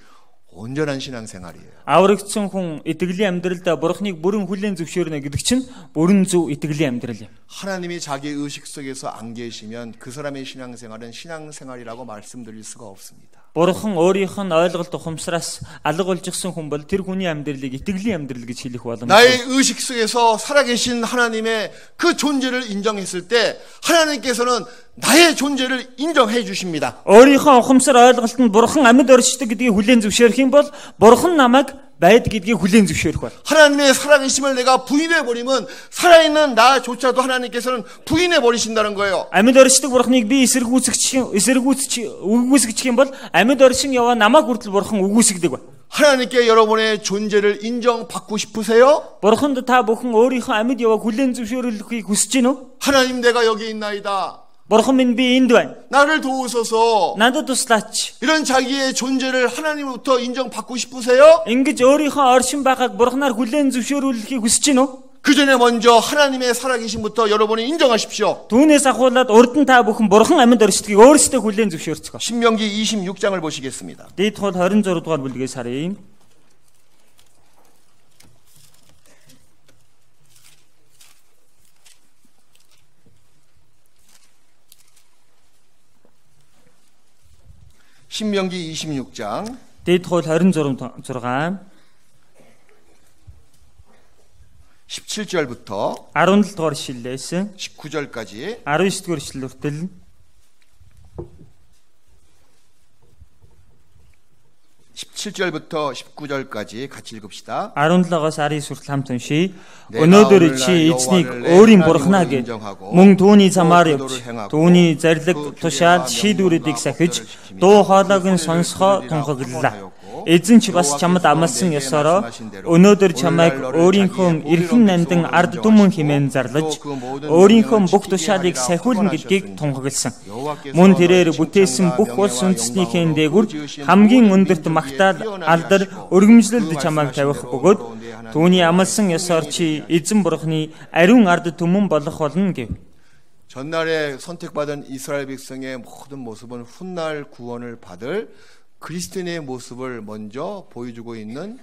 A: 온전한 신앙생활이에요.
B: Аврагдсан хүн итгэлийн амьдралдаа бурхныг бүрэн хүлээн зөвшөөрнө гэдэг чинь бүрэн зөв итгэлийн амьдрал юм.
A: 하나님이 자기 의식 속에서 안 계시면 그 사람의 신앙생활은 신앙생활이라고 말씀드릴 수가 없습니다.
B: Бурхан өөрийнх нь ойлголт ухамсараас алга болжсэн хүн бол тэр хүний амьдралыг итгэлийн амьдрал гэж хэлэх боломжтой.
A: 나의 의식 속에서 살아계신 하나님의 그 존재를 인정했을 때 하나님께서는 나의 존재를 인정해 주십니다.
B: өөрийнхөө ухамсар ойлголтод бурхан амьд оршдог гэдгийг хүлээн зөвшөөрөх юм бол бурхан намайг байд гэдгийг хүлээн зөвшөөрөх байна.
A: 하나님의 살아계심을 내가 부인해 버리면 살아있는 나조차도 하나님께서는 부인해 버리신다는 거예요.
B: Амьд оршдог бурханыг би үгүйсгэж юм бол амьд оршин яваа намайг хүртэл бурхан үгүйсгдэг байна.
A: 하나님께 여러분의 존재를 인정받고 싶으세요?
B: Бурханд та бүхэн өөрийнхөө амьд яваа хүлээн зөвшөөрөхийг хүсэж байна уу?
A: 하나님 내가 여기 있나이다.
B: Бурхан минь би энд байна.
A: 나를 도우소서.
B: Надад туслаач.
A: 이런 자기의 존재를 하나님으로부터 인정받고 싶으세요?
B: Ингэж өөрийнхөө оршин байгааг бурханаар хүлээн зөвшөөрүүлэхийг хүсэж байна уу?
A: 그 전에 먼저 하나님의 살아계심부터 여러분이 인정하십시오.
B: Түүнээс ахуулаад урд нь та бүхэн бурхан амьд оршдгийг өөрсдөө хүлээн зөвшөөрцгөө.
A: 신명기 26장을 보시겠습니다.
B: Дэд хол 26 дугаар бүлгээс харъя.
A: 신명기 26장
B: Дэд хол 26
A: 17절부터
B: 17 дугаар ишлэлээс
A: 19절까지
B: 19 дугаар ишлэл хүртэл
A: 17절부터 19절까지 같이 읽읍시다.
B: 17-аас 19 хүртэл хамт уншийе. Өнөөдөр чи эзнийг өөрийн бурхнаа гэж мөн түүний замаар явж түүний зарлиг тушаал шийдвэрүүдийг сахиж дуу хоолойг нь сонсохоо тунхаглалаа. Эзэн ч бас чамд амласан ёсороо өнөөдөр чамайг өөрийнхөө эрхэм нандин ард түмэн хэмээн зарлаж өөрийнхөө бүх тушаалыг сахиулна гэдгийг тунхагласан. Мөн тэрээр бүтээсэн бүх улс үндэстнийхээ дээгүр хамгийн өндөрт магтаал алдар өргөмжлөлд чамайг тавих бөгөөд түүний амласан ёсоор чи эзэн бурхны ариун ард түмэн болох болно гэв.
A: 전날에 선택받은 이스라엘 백성의 모든 모습은 훗날 구원을 받을 그리스도인의 모습을 먼저 보여주고 있는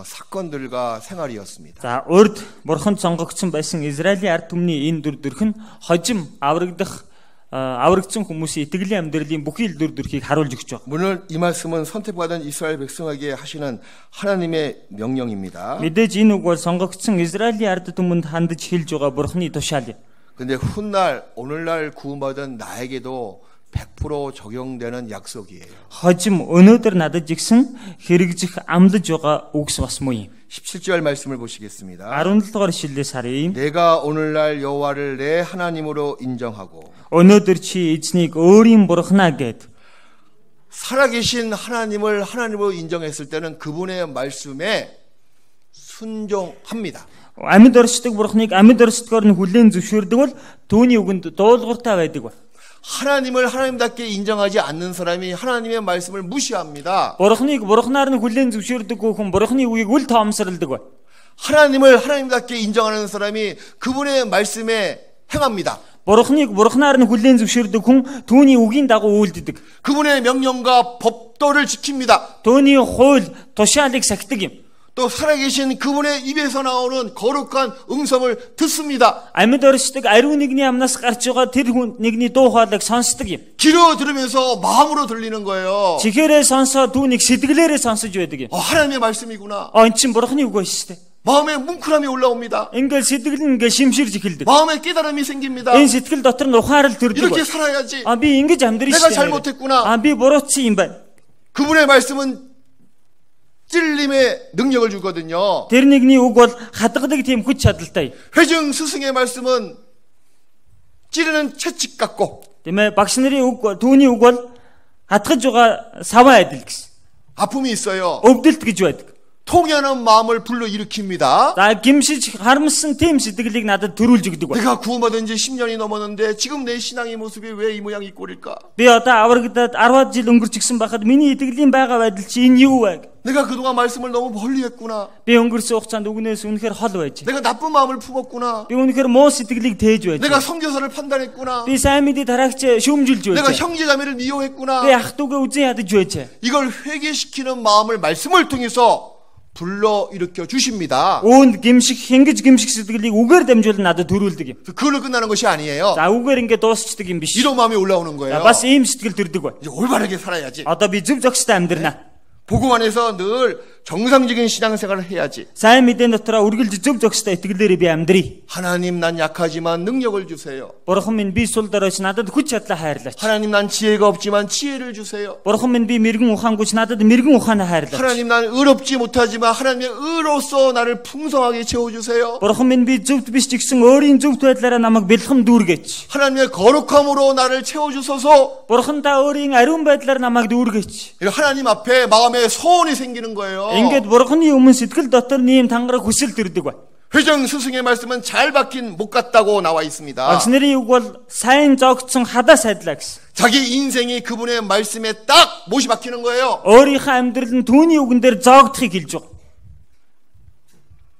A: 사건들과 생활이었습니다.
B: За урд бурханд сонгогдсон байсан Израилийн ард түмний энэ дүр төрх нь хожим аврагдах аврагдсан хүмүүсийн итгэлийн амьдралын бүхий л дүр төрхийг харуулж өгч байгаа.
A: 물론 이 말씀은 선택받은 이스라엘 백성에게 하시는 하나님의 명령입니다.
B: мэдээж энэ үг бол сонгогдсон Израилийн ард түмэнд хандаж хэлж байгаа Бурхны тушаал юм.
A: 근데 훗날 오늘날 구원받은 나에게도 100% 적용되는 약속이에요.
B: Хожим өнөөдөр надад жигсэн хэрэгжих амлаж байгаа үгс бас муу юм.
A: 17절 말씀을 보시겠습니다.
B: 17-р ишлэлээс харъя.
A: 내가 오늘날 여호와를 내 하나님으로 인정하고
B: Өнөөдөр чи эзнийг өөрийн бурхнаа гэд
A: 살아계신 하나님을 하나님으로 인정했을 때는 그분의 말씀에 순종합니다.
B: амьд оршдог бурхныг амьд оршдгоор нь хүлээн зөвшөөрдөг бол түүний үгэнд дуулууртай байдаг ба.
A: 하나님을 하나님답게 인정하지 않는 사람이 하나님의 말씀을 무시합니다.
B: Бурхныг бурхнаар нь хүлээн зөвшөөрдөггүй хүн бурхны үгийг үл тоомсорладаг ба.
A: 하나님을 하나님답게 인정하는 사람이 그분의 말씀에 행합니다.
B: Бурхныг бурхнаар нь хүлээн зөвшөөрдөг хүн түүний үгийн дагуу үйлддэг.
A: 그분의 명령과 법도를 지킵니다.
B: Түүний хууль тушаалыг сахидаг юм.
A: 또 살아계신 그분의 입에서 나오는 거룩한 음성을 듣습니다.
B: Амьд оршдог ариун нэгний амнаас гарч байгаа тэр хүн нэгний дуу хоолойг сонсдог юм.
A: 귀로 들으면서 마음으로 들리는 거예요.
B: Чихээрээ сонсоо түүнийг сэтгэлээрээ сонсож байдаг юм.
A: 하나님의 말씀이구나.
B: Энэ чинь бурхны үг байсан шүү дээ.
A: 마음에 뭉클함이 올라옵니다.
B: Ингээл сэтгэл нь ингээл шимширж эхэлдэг.
A: 마음에 깨달음이 생깁니다.
B: Энэ сэтгэл дотор нь ухаарл төрдөг.
A: 이렇게 살아야지.
B: Би ингэж амьдрын
A: 내가
B: шүү дээ.
A: 잘못했구나.
B: Би бурууцсан юм байна.
A: 그분의 말씀은 찔림의 능력을 주거든요.
B: Тэр нэгний үг бол хадгадаг тийм хүч чадалтай.
A: 회중 스승의 말씀은 찌르는 채찍 같고
B: Тийм ээ багш нарын үг түүний үг бол хадгаж байгаа саваа адил гэсэн.
A: 아픔이 있어요.
B: Өвдөлт гэж байдаг.
A: 통연한 마음을 불러일으킵니다.
B: За гимшиж харамссан тийм сэтгэлийг надад төрүүлж өгдөг ба.
A: 내가 구원받은 지 10년이 넘었는데 지금 내 신앙의 모습이 왜 이 모양 이 꼴일까?
B: Би одоо аврагдаад 10-аад жил өнгөрчихсөн байхад миний итгэлийн байгаа байдал чи энэ юу вэ?
A: 내가 그동안 말씀을 너무 멀리했구나.
B: Би өнгөрсөн хугацаанд үгнээс үнэхээр хол байж.
A: 내가 나쁜 마음을 품었구나.
B: Би үнэхээр муу сэтгэлийг тээж байж.
A: 내가 선교사를 판단했구나.
B: Би сайн мэдээ тараагч шүүмжилж
A: 내가
B: байж.
A: 형제자매를
B: Би
A: 미워했구나.
B: ах トゥ гээ үзэн ядаж байж.
A: 이걸 회개시키는 마음을 말씀을 통해서 불러일으켜 주십니다.
B: Үүнд гимших хэнгэж гимших сэтгэлийг үгээр дамжуулан надад төрүүлдэг юм.
A: 그걸로 끝나는 것이 아니에요.
B: За үгээр ингэ дуусчдаг юм биш.
A: 이런 마음이 올라오는 거예요.
B: Бас ийм сэтгэл төрдөг бай.
A: 이제 올바르게 살아야지.
B: Одоо би зөв зохистой амьдрнаа.
A: 복음 안에서 늘 정상적인 신앙생활을 해야지.
B: Сайн мэдээ дотроо үргэлж зөв зохистой итгэлээрээ би амьдрий.
A: 하나님 난 약하지만 능력을 주세요.
B: Бурхан минь би сул дороос надад хүч чадлаа хайрлаач.
A: 하나님 난 지혜가 없지만 지혜를 주세요.
B: Бурхан минь би мэрэгэн ухаангүйч надад мэрэгэн ухаанаа хайрлаач.
A: 하나님 난 의롭지 못하지만 하나님의 의로서 나를 풍성하게 채워주세요.
B: Бурхан минь би зөвд биш ч гэсэн өөрийн зөвд байдлаараа намайг бэлхэм дүүргээч.
A: 하나님의 거룩함으로 나를 채워주소서.
B: Бурхан та өөрийн ариун байдлаар намайг дүүргээч.
A: 하나님 앞에 마음에 소원이 생기는 거예요.
B: Ингээд Бурханы өмнө сэтгэл дотор нэм тангараг хүсэл төрдөг бай.
A: 회장 스승의 말씀은 잘 박힌 못 같다고 나와 있습니다.
B: Багш нарын үг бол сайн зогцсон хадаа сайдлаа гэсэн.
A: 자기 인생이 그분의 말씀에 딱 못이 박히는 거예요.
B: Өөрийнхөө амьдрал нь түүний үгэн дээр зогдохыг хэлж байгаа.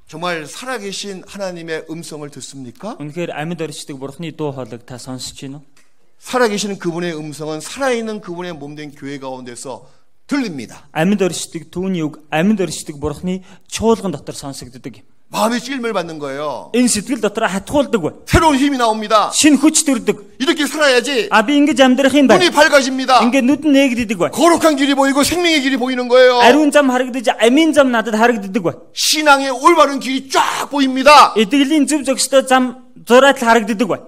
A: 정말 살아계신 하나님의 음성을 듣습니까?
B: Үнэхээр амьд оршдог Бурханы дуу хоолойг та сонсож байна уу?
A: 살아계시는 그분의 음성은 살아있는 그분의 몸된 교회 가운데서 들립니다.
B: Амьд оршдог түүний үг амьд оршдог Бурханы чуулган дотор сонсогддог юм.
A: 마음의 찔림을 받는 거예요.
B: Энэ сэтгэл дотор хатгуулдаг бай.
A: 새로운 힘이 나옵니다.
B: Шинэ хүч төрдөг.
A: 이렇게 살아야지.
B: Би ингэж амьдрах юм байна.
A: 눈이 밝아집니다.
B: Ингээд нүд нь нээгддэг бай.
A: 거룩한 길이 보이고 생명의 길이 보이는 거예요.
B: Ариун зам харагдаж амийн зам надад харагддаг бай.
A: 신앙의 올바른 길이 쫙 보입니다.
B: Итгэлийн зөв зохистой зам зураад харагддаг бай.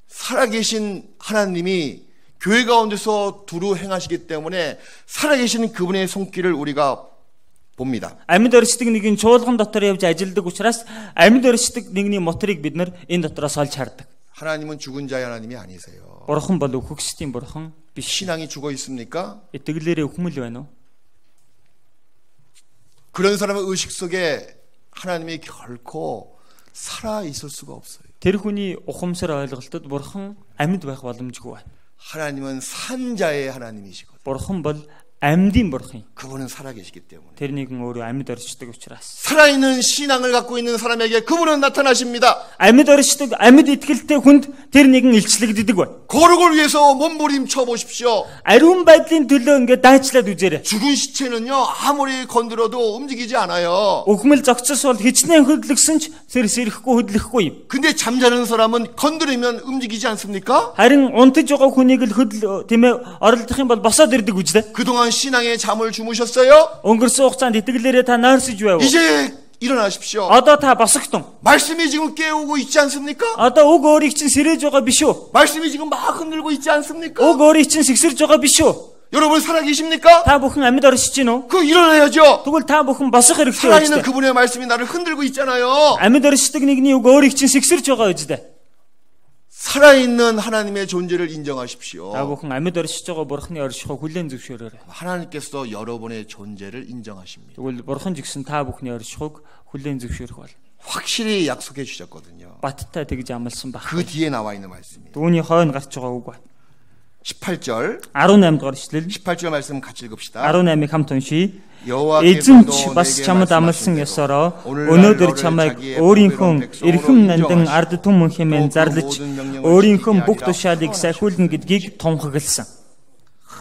A: 살아계신 하나님이 교회 가운데서 두루 행하시기 때문에 살아계신 그분의 손길을 우리가 봅니다.
B: Амьд оршдог нэгэн чуулган дотор явж ажилдаг учраас амьд оршдог нэгний моторыг бид нар энэ дотроос олж хардаг.
A: 하나님은 죽은 자의 하나님이 아니세요.
B: Бурхан бол үхэгсдийн бурхан биш.
A: 신앙이 죽어 있습니까?
B: Итгэлээрээ үхмэл байна уу?
A: 그런 사람의 의식 속에 하나님이 결코 살아 있을 수가 없어요.
B: Тэр хүний ухамсар ойлголтод бурхан амьд байх боломжгүй байна.
A: 하나님은 산자의 하나님이시거든요.
B: Бурхан бол амьдын бурхан.
A: 그분은 살아계시기 때문에.
B: Тэр нэгэн өөрөө амьд оршдог учраас.
A: 살아있는 신앙을 갖고 있는 사람에게 그분은 나타나십니다.
B: Амьд оршдог, амьд итгэлтэй хүнд тэр нэгэн илчлэгддэг бай.
A: 거룩을 위해서 몸부림쳐 보십시오.
B: Ариун байдлын төлөө ингээд дайчлаад үзээрэй.
A: 죽은 시체는요 아무리 건드려도 움직이지 않아요.
B: Өхмөл зогцос бол хичнээн хөдлөгсөн ч тэр сэрэхгүй хөдлөхгүй юм.
A: 근데 잠자는 사람은 건드리면 움직이지 않습니까?
B: Харин унтаж байгаа хүнийг л хөдөл тийм ээ оролдох юм бол босоод ирдэг үстэй.
A: 그동안 신앙의 잠을 주무셨어요?
B: Өнгөрсөн хугацаанд итгэлээрээ та нойрсож байв.
A: 이제 일어나십시오.
B: Одоо та босогтон.
A: 말씀이 지금 깨우고 있지 않습니까?
B: Одоо уг өөрийг чинь сэрэж байгаа биш үү?
A: 말씀이 지금 막 흔들고 있지 않습니까?
B: Уг өөрийг чинь сэгсэрж байгаа биш үү?
A: 여러분 살아계십니까?
B: Та бүхэн амьд оршиж гин үү?
A: 그 일어나야죠.
B: Тэгвэл та бүхэн босох хэрэгтэй
A: 살아있는
B: үстэй.
A: 그분의 말씀이 나를 흔들고 있잖아요.
B: Амьд оршдог нэгний уг өөрийг чинь сэгсэрж байгаа үстэй.
A: 살아있는 하나님의 존재를 인정하십시오.
B: Та бүхэн амьд оршиж байгаа бурхны оршихыг хүлээн зөвшөөрөөрэй.
A: 하나님께서 여러분의 존재를 인정하십니다.
B: Тэгвэл бурхан ч гэсэн та бүхний оршихыг хүлээн зөвшөөрөх бол.
A: 확실히 약속해 주셨거든요.
B: Баттай тэгж амласан баг.
A: 그 뒤에 나와 있는 말씀입니다.
B: Түүний хойно гарч байгаа үг байна.
A: 18절
B: 18 дугаар ишлэл.
A: 18절 말씀 같이 읽읍시다.
B: 18-ыг хамт уншийе.
A: 여호와께서도
B: бас чамд амласан ёсороо
A: өнөөдөр
B: өнөөдөр чамайг өөрийнхөө эрхэм нандин ард түмэн хэмээн зарлаж өөрийнхөө бүх тушаалыг сайхуулна гэдгийг тунхагласан.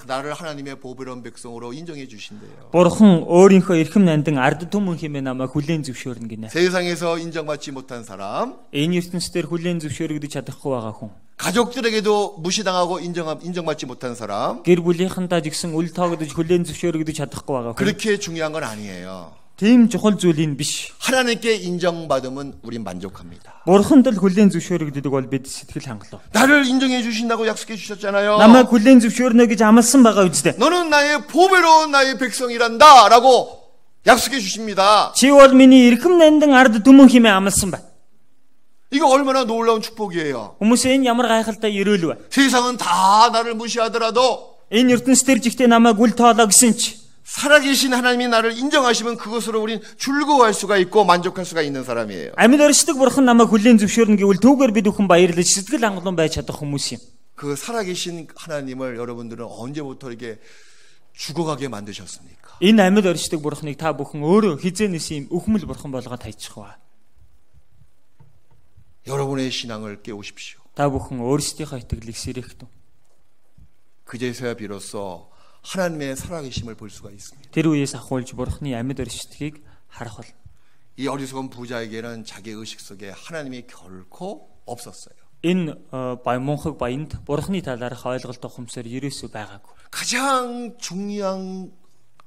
A: 나를 하나님의 보배로운 백성으로 인정해 주신대요.
B: Бурхан өөрийнхөө эрхэм нандин ард түмэн хэмээн намайг хүлээн зөвшөөрнө гинэ.
A: 세상에서 인정받지 못한 사람,
B: Энэ ертөнцийн хүлээн зөвшөөрөгдөж чадахгүй байгаа хүн.
A: 가족들에게도 무시당하고 인정받지 못한 사람,
B: Гэр бүлийнхэнтэй ч гэсэн үл тоогдож хүлээн зөвшөөрөгдөж чадахгүй байгаа хүн.
A: 그렇게 중요한 건 아니에요.
B: Тийм чухал зүйл энэ биш.
A: 하나님께 인정받으면 우린 만족합니다.
B: Бурханд л хүлээн зөвшөөрөгдөг бол бид сэтгэл хангалуун.
A: 나를 인정해 주신다고 약속해 주셨잖아요.
B: Намайг хүлээн зөвшөөрнө гэж амласан байгаа үстэй.
A: 너는 나의 보배로운 나의 백성이란다 라고 약속해 주십니다.
B: Чи бол миний эрхэм нандин ард түмэн хэмээн амласан байна.
A: 이거 얼마나 놀라운 축복이에요.
B: Хүмүүс энэ ямар гайхалтай ерөөл вэ?
A: 세상은 다 나를 무시하더라도
B: Энэ ертөнцийн жигтэй намайг үл тоолоо гэсэн чи
A: 살아계신 하나님이 나를 인정하시면 그것으로 우린 즐거워할 수가 있고 만족할 수가 있는 사람이에요.
B: амьд оршдог бурхан намайг хүлээн зөвшөөрнө гэвэл түүгээр бид бүхэн баярлаж сэтгэл хангалуун байж чадах хүмүүс юм.
A: 그 살아계신 하나님을 여러분들은 언제부터 이렇게 죽어가게 만드셨습니까?
B: Энэ амьд оршдог бурханыг та бүхэн өөрөө хизээнээс юм өхмөл бурхан болгоод хайчих ба.
A: 여러분의 신앙을 깨우십시오.
B: Та бүхэн өөрсдийнхөө итгэлийг сэрээхтэн.
A: 그제서야 비로소 하나님의 살아계심을 볼 수가 있습니다.
B: Тэр үеэс ахуулж бурханы амьд оршдгийг харах бол.
A: 이 어리석은 부자에게는 자기 의식 속에 하나님이 결코 없었어요.
B: Энэ мунхаг баянд бурханы талаарх ойлголт ухамсар ерөөсөө байгаагүй.
A: 가장 중요한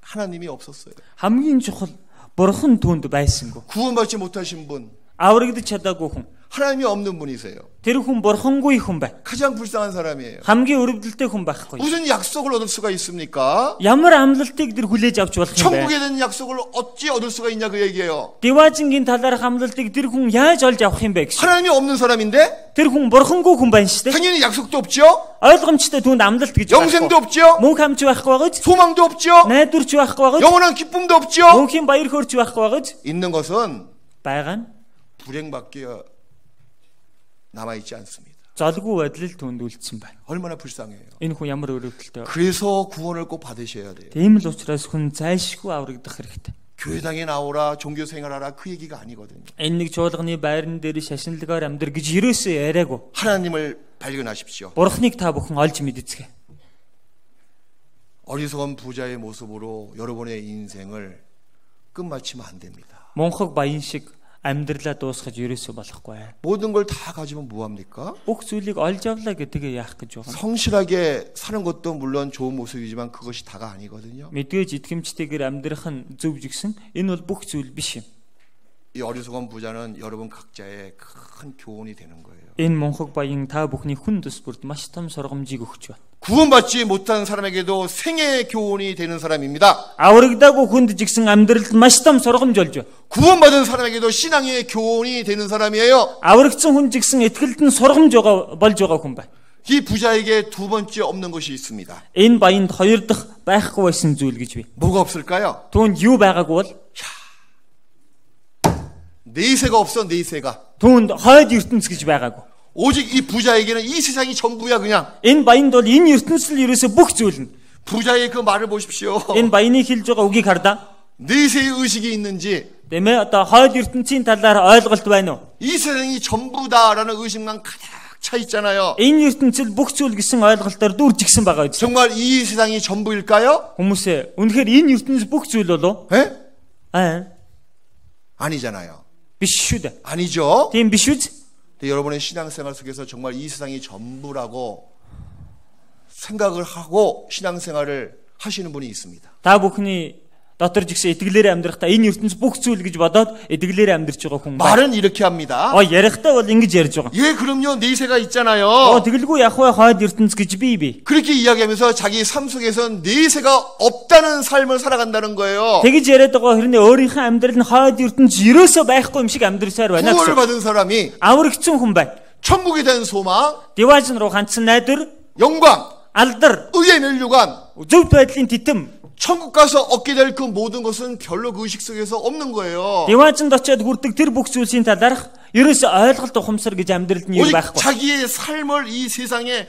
A: 하나님이 없었어요.
B: Хамгийн чухал бурхан түүнд байсангүй.
A: 구원받지 못하신 분,
B: Аврагдаж чадаагүй хүн.
A: 하나님이 없는 분이세요.
B: Тэр хүн бурхангүй хүн бай.
A: 가장 불쌍한 사람이에요.
B: Хамгийн өрөвдөлтэй хүн байхгүй.
A: 무슨 약속을 얻을 수가 있습니까?
B: Ямар амлалтыг тэр хүлээж авч болох юм бэ?
A: 천국에 대한 약속을 어찌 얻을 수가 있냐 그 얘기예요.
B: Диважингийн талаарх амлалтыг тэр хүн яаж олж авах юм бэ гэж.
A: 하나님이 없는 사람인데
B: Тэр хүн бурхангүй хүн байна шүү дээ.
A: 당연히 약속도 없죠.
B: Ойлгомжтой түүнд амлалт гэж
A: 영생도 없죠.
B: мөнх амч байхгүй байгаж,
A: 소망도 없죠.
B: найдварч байхгүй байгаж,
A: 영원한 기쁨도 없죠.
B: мөнхийн баяр хөөрч байхгүй байгаж,
A: 있는 것은
B: байгаа нь
A: 불행밖에 남아있지 않습니다.
B: золгүй байдлал түүнд үлдсэн байна.
A: 얼마나 불쌍해요.
B: Энэ хүн ямар өрөвдөлтэй.
A: 그래서 구원을 꼭 받으셔야 돼요.
B: Тийм л учраас хүн зайлшгүй аврагдах хэрэгтэй.
A: 교회당에 나오라 종교 생활하라 그 얘기가 아니거든요.
B: Энэ нэг чуулганы байран дээр шашинлагаар амьдр гэж ерөөсөө яриаггүй.
A: 하나님을 발견하십시오.
B: Бурхныг та бүхэн олж мэдцгээе.
A: 어리석은 부자의 모습으로 여러분의 인생을 끝마치면 안 됩니다.
B: Мунхаг баян шиг амьдралаа дуусгаж ерөөсөө болохгүй.
A: 모든 걸 다 가지면 뭐합니까?
B: Бүх зүйлийг олж авлаа гэдгээ яах гэж байгаа.
A: 성실하게 사는 것도 물론 좋은 모습이지만 그것이 다가 아니거든요.
B: Мэдээж итгэмжтэйгээр амьдрах нь зөв жигсэн энэ бол бүх зүйл биш юм.
A: 이 어리석은 부자는 여러분 각자의 큰 교훈이 되는 거예요.
B: Энэ мунхаг баян та бүхний хүн төс бүрд маш том сургамжийг өгч байна.
A: 구원받지 못한 사람에게도 생애의 교훈이 되는 사람입니다.
B: Аврагдаагүй хүнд жигсэн амьдралд маш том сургамж болж байна.
A: 구원받은 사람에게도 신앙의 교훈이 되는 사람이에요.
B: Аврагдсан хүн жигсэн итгэлд нь сургамж болж байгаа хүн байна.
A: 이 부자에게 두 번째 없는 것이 있습니다.
B: Энэ баянд хоёр дахь байхгүй байсан зүйл гэж бий.
A: 뭐가 없을까요?
B: Түүнд юу байгаагүй бол
A: 내세가 없어, 내세가.
B: түүнд хойд ертөнц гэж байгаагүй.
A: 오직 이 부자에게는 이 세상이 전부야 그냥.
B: Энэ баянд бол энэ ертөнцийн ерөөсөө бүх зүйл нь.
A: 부자의 그 말을 보십시오.
B: Энэ баяны хэлж байгаа үгийг хардаа.
A: 내세의 의식이 있는지,
B: Тэмээ одоо хойд ертөнцийн талаар ойлголт байна уу?
A: 이 세상이 전부다라는 의식만 가득 차 있잖아요.
B: Энэ ертөнцид бүх зүйл гэсэн ойлголтоор дүржигсэн байгаа үст.
A: 정말 이 세상이 전부일까요?
B: Хүмүүсээ үнэхээр энэ ертөнц бүх зүйл болов уу?
A: 예?
B: Биш
A: 아니잖아요.
B: шүү дээ.
A: 아니죠.
B: Тийм биш үү?
A: 근데 여러분의 신앙생활 속에서 정말 이 세상이 전부라고 생각을 하고 신앙생활을 하시는 분이 있습니다.
B: Та бүхний дотор жигсэн итгэлээр амьдрахдаа энэ ертөнц бүх зүйл гэж бодоод итгэлээр амьдрч байгаа хүн байна.
A: 말은 이렇게 합니다.
B: Ярихдаа бол ингэж ярьж байгаа.
A: 예, 그럼요. 내세가 있잖아요.
B: Тэгэлгүй яг вэ хойд ертөнц гэж бий.
A: 그렇게 이야기하면서 자기 삶 속에서 내세가 없다는 삶을 살아간다는 거예요.
B: Тэгэж яриад байгаа хэрнээ өөрийнхөө амьдрал нь хойд ертөнц ерөөсөө байхгүй юм шиг амьдрсаар байна
A: 구원을
B: гэсэн.
A: 받은 사람이
B: Аврагдсан хүн байна.
A: 천국에 대한 소망,
B: Диваажн руу ганцхан найдвар,
A: 영광,
B: алдар,
A: 의의 멸류관,
B: зөв байдлын титэм.
A: 천국 가서 얻게 될 그 모든 것은 별로 그 의식 속에서 없는 거예요.
B: Диваажнд очиод хүрдэг тэр бүх зүйлсийн талаарх ерөөсөө ойлголт ухамсар гэж амьдралд нь юу
A: 오직
B: байхгүй.
A: 자기의 삶을 이 세상에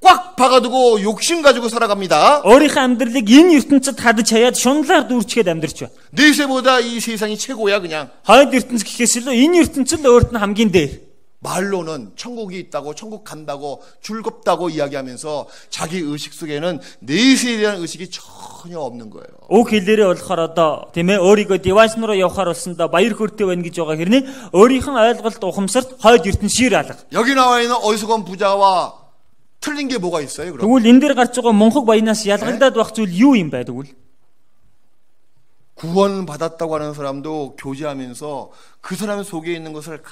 A: 꽉 박아두고 욕심 가지고 살아갑니다.
B: Өөрийнхөө амьдралыг энэ ертөнцид хадаж хаяад шунлаар дүүрчгээд амьдрч байна.
A: 내세보다 이 세상이 최고야 그냥.
B: Хойд ертөнц гэхээс илүү энэ ертөнцид л өөрт нь хамгийн дээр.
A: 말로는 천국이 있다고 천국 간다고 즐겁다고 이야기하면서 자기 의식 속에는 내세에 대한 의식이 전혀 없는 거예요.
B: Үг хэлээрээ болохоор одоо тийм ээ өөрийгөө диваажн руу явахаар болсондоо баяр хөөртэй байна гэж байгаа хэрнээ өөрийнх нь ойлголт ухамсарт хойд ертөнцийн алга.
A: 여기 나와 있는 어리석은 부자와 틀린 게 뭐가 있어요? 그럼
B: Тэгвэл энэ дээр гарч байгаа мунхаг баянаас ялгагдаад байх зүйл юу юм бэ тэгвэл?
A: 구원 받았다고 하는 사람도 교제하면서 그 사람 속에 있는 것을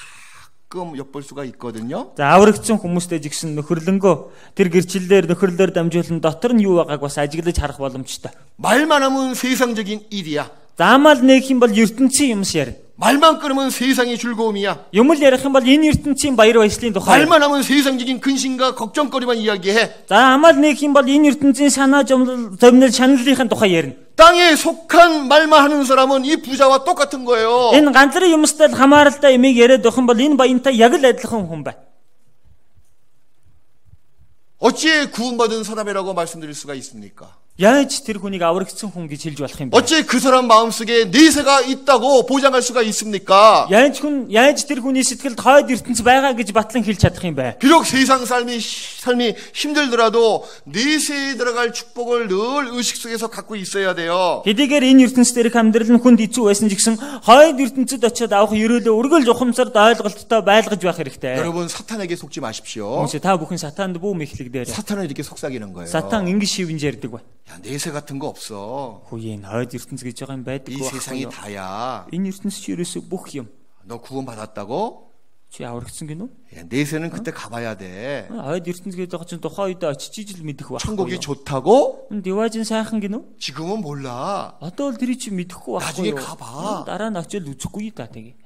A: 가끔 엿볼 수가 있거든요.
B: За аврагдсан хүмүүстэй жигсэн нөхөрлөнгөө тэр гэрчлэлээр нөхөрлөөр дамжуулан дотор нь юу байгааг бас ажиглаж харах боломжтой.
A: 말만 하면 세상적인 일이야.
B: Заамал нээх юм бол ертөнцийн юмс ярина.
A: 말만 끊으면 세상의 즐거움이야.
B: Юм л ярих юм бол энэ ертөнцийн баяр баясгалын тухай.
A: 말만 하면 세상적인 근심과 걱정거리만 이야기해.
B: За амал нээх юм бол энэ ертөнцийн санаа зовнил шаналлын тухай ярина.
A: 땅에 속한 말만 하는 사람은 이 부자와 똑같은 거예요.
B: Энэ ганцрын юмстай хамааралтай ямиг яриад байх юм бол энэ баянтай яг л адилхан хүн байна.
A: 어찌 구원받은 사람이라고 말씀드릴 수가 있습니까?
B: Яаж тэр хүнийг аврагдсан хүн гэж хэлж болох юм бэ?
A: 어찌 그 사람 마음속에 내세가 있다고 보장할 수가 있습니까?
B: Яаж тэр хүний сэтгэлд хойд ертөнц байгаа гэж батлан хэлж чадах юм бэ?
A: 비록 세상 삶이 힘들더라도 내세에 들어갈 축복을 늘 의식 속에서 갖고 있어야 돼요.
B: Хэдийгээр энэ ертөнц дээрх амьдрал нь хүнд хэцүү байсан ч гэсэн хойд ертөнцид очиод авах ерөөлөө үргэлж ухамсарт ойлголттой байлгаж байх хэрэгтэй.
A: 여러분 사탄에게 속지 마십시오.
B: Хүмүүсээ та бүхэн сатаанд бүү мэхлэгдээр.
A: 사탄은 이렇게 속삭이는 거예요.
B: Сатан ингэж шивнж ярьдаг бай.
A: 야, 내세 같은 거 없어.
B: Хөөе энэ хойд ертөнц гэж байгаа юм байдаг
A: 이 세상이
B: байхгүй.
A: 다야.
B: Энэ ертөнц чи ерөөсөө бүх юм.
A: 너 구원 받았다고?
B: Чи аврагдсан гинөө?
A: 야, 내세는 그때 가봐야 돼.
B: Хойд ертөнц гэдэг чинь тухайн үед очиж ижил мэдэх
A: 천국이
B: байхгүй.
A: 좋다고?
B: Диваажин сайхан гинөө?
A: 지금은 몰라.
B: Одоо л тэрий чи мэдэхгүй
A: 나중에
B: байхгүй.
A: 가봐.
B: Дараа нь очил үзэхгүй та тэгээ.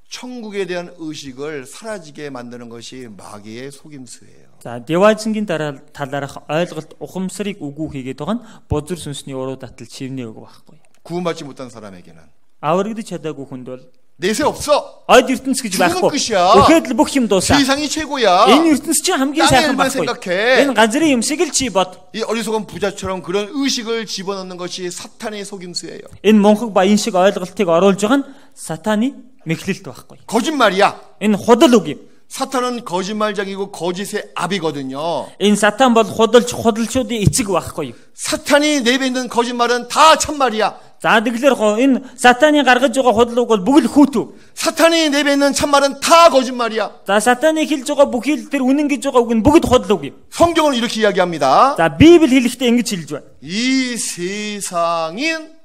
A: 천국에 대한 의식을 사라지게 만드는 것이 마귀의 속임수예요.
B: За диваажингийн талаарх ойлголт ухамсарыг үгүй хийгээд байгаа нь бузар сүнсний уруу татал чивнээ өгөх байхгүй.
A: 구원받지 못한 사람에게는
B: Аврагдаж чадаагүй хүнд бол
A: 내세 없어.
B: ойд ертөнц гэж байхгүй. Өгөөд л бүх юм дуусаа.
A: 세상이 최고야.
B: Энэ ертөнц чинь хамгийн сайхан
A: 땅의 일만
B: байхгүй.
A: 생각해.
B: Энэ газрын юмсыг л чи бод.
A: 이 어리석은 부자처럼 그런 의식을 집어넣는 것이 사탄의 속임수예요.
B: Энэ мунхаг баян шиг ойлголтыг оруулж байгаа нь сатаны мэхлэлт байхгүй.
A: 거짓말이야.
B: Энэ худал үг юм.
A: 사탄은 거짓말장이고 거짓의 압이거든요.
B: Энэ сатан бол худалчуудын эцэг байхгүй.
A: 사탄이 내뱉는 거짓말은 다 참말이야.
B: За тэгэлэр энэ сатаны гаргаж байгаа худал үг бол бүгд хүүтүү.
A: 사탄이 내뱉는 참말은 다 거짓말이야.
B: За сатаны хэлж байгаа бүх хэл тэр үнэн гэж байгаа үг нь бүгд худал үг юм.
A: 성경은 이렇게 이야기합니다.
B: За Библи хэлэхдээ ингэж хэлж байна.
A: 이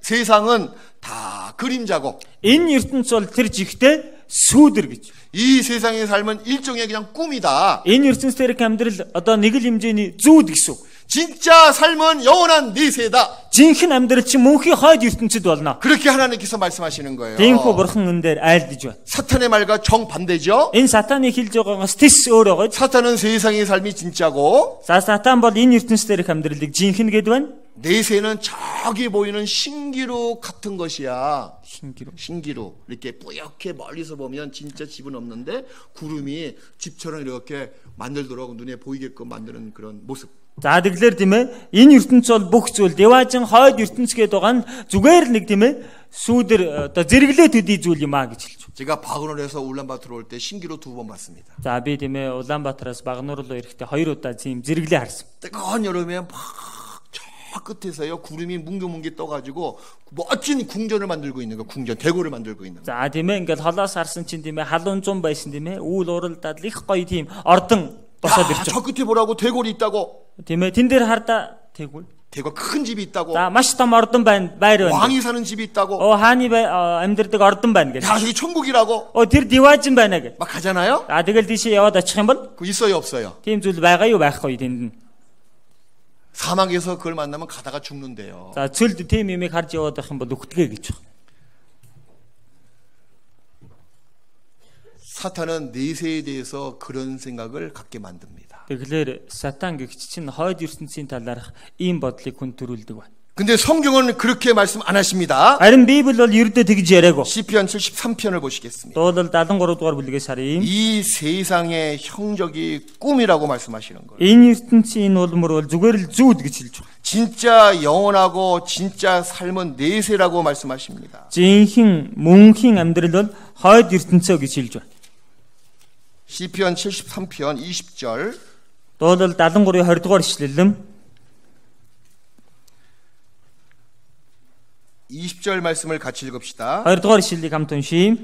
A: 세상은 다 그림자고
B: Энэ ертөнц бол тэр жигтэй сүүдэр гэж.
A: 이 세상의 삶은 일종의 그냥 꿈이다.
B: Энэ ертөнц дээрх амьдрал одоо нэг л хэмжээний зүүд гэсэн.
A: 진짜 삶은 영원한 내세다.
B: Жинхэнэ амьдрал чинь мөнхийн хойд ертөнцид болно.
A: 그렇게 하나님께서 말씀하시는 거예요.
B: Тэнхүү бурхан энэ дээр айлдж байна.
A: 사탄의 말과 정반대죠.
B: Энэ сатаны хэлж байгаагаас тэс өөр байгаа.
A: 사탄은 세상의 삶이 진짜고
B: За сатан бол энэ ертөнц дээрх амьдралыг жинхэнэ гэдэг байна.
A: 내세는 저기 보이는 신기루 같은 것이야. 신기루. 이렇게 뿌옇게 멀리서 보면 진짜 집은 없는데 구름이 집처럼 이렇게 만들도록 눈에 보이게끔 만드는 그런 모습.
B: За тэгэхээр тийм ээ энэ ертөнц бол бүх зүйл Деважин хойд ертөнц гэдэг байгаа нь зүгээр нэг тийм ээ сүүдэр одоо зэрэглээ төдий зүйл юм а гэж хэлж байна.
A: 제가 바그널에서 울란바토르 올 때 신기루 2번 봤습니다.
B: За би тийм ээ Улаанбаатараас Багнуур руу ирэхдээ 2 удаа тийм зэрэглээ харсан.
A: 뜨거운 여름에 막 저 끝에서요 구름이 뭉게뭉게 떠가지고 멋진 궁전을 만들고 있는 거, 궁전 대고를 만들고 있는 거.
B: За тийм ээ ингээд холоос харсан чинь тийм ээ халуун зун байсан тийм ээ үүл уралдаад их гоё тийм ордон босоод ирж
A: 저 끝에 보라고 대골이 있다고.
B: тийм ээ тэн дээр хардаа тэгвэл
A: 대가 큰 집이 있다고.
B: За маш том ордон байна, байр байна.
A: 왕이 사는 집이 있다고.
B: хааны амьдардаг ордон байна гэж.
A: 야, 저기 천국이라고.
B: тэр Деважин байна гэж.
A: 막 가잖아요.
B: тэгэл тийшээ яваад очих юм бол
A: 그 있어요, 없어요?
B: тийм зүйл байгаа юу байхгүй тэнд нь.
A: 사막에서 그걸 만나면 가다가 죽는데요.
B: За цөлд тийм юмыг харж яваад байх юм бол үхтгэ гэж байна.
A: 사탄은 내세에 대해서 그런 생각을 갖게 만듭니다.
B: Тэгэхээр сатан гэгч чинь хойд ертөнцийн талаарх ийм бодлыг хүн төрүүлдэг байна.
A: 근데 성경은 그렇게 말씀 안 하십니다.
B: Харин Библи бол ердөө тэгж яриагүй.
A: 시편 73편을 보시겠습니다.
B: Дуулал 73 дугаар бүлгээс харъя.
A: 이 세상의 형적이 꿈이라고 말씀하시는 거예요.
B: Энэ ертөнцийн улмөр бол зүгээр л зүүд гэж хэлж байна.
A: 진짜 영원하고 진짜 삶은 내세라고 말씀하십니다.
B: Жинхэнэ мөнхийн амьдрал бол хойд ертөнцөө гэж хэлж байна.
A: 시편 73편 20절.
B: Дуулал 73-ийн 20 дугаар ишлэлэм
A: 20절 말씀을 같이 읽읍시다.
B: 20 дугаар ишлэлийг хамт уншийе.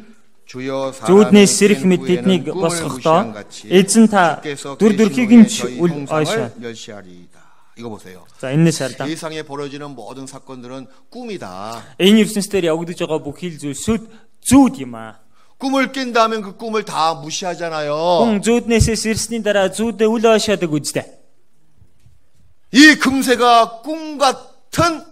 A: 주여
B: Зүуднээс сэрэх мэд тэднийг босгохдоо эзэн та дүр төрхийг нь ч үл ойшоо.
A: 이거 보세요.
B: За энэс хараа.
A: 세상에 벌어지는 모든 사건들은 꿈이다.
B: Энэ ертөнцийн явагдаж байгаа бүх хил зүйлсүүд зүүд юм аа.
A: 꿈을 깬 다음에 그 꿈을 다 무시하잖아요.
B: Хүн зүуднээсээс ирсний дараа зүудээ үл ойшоодаг үстэй.
A: 이 금세가 꿈 같은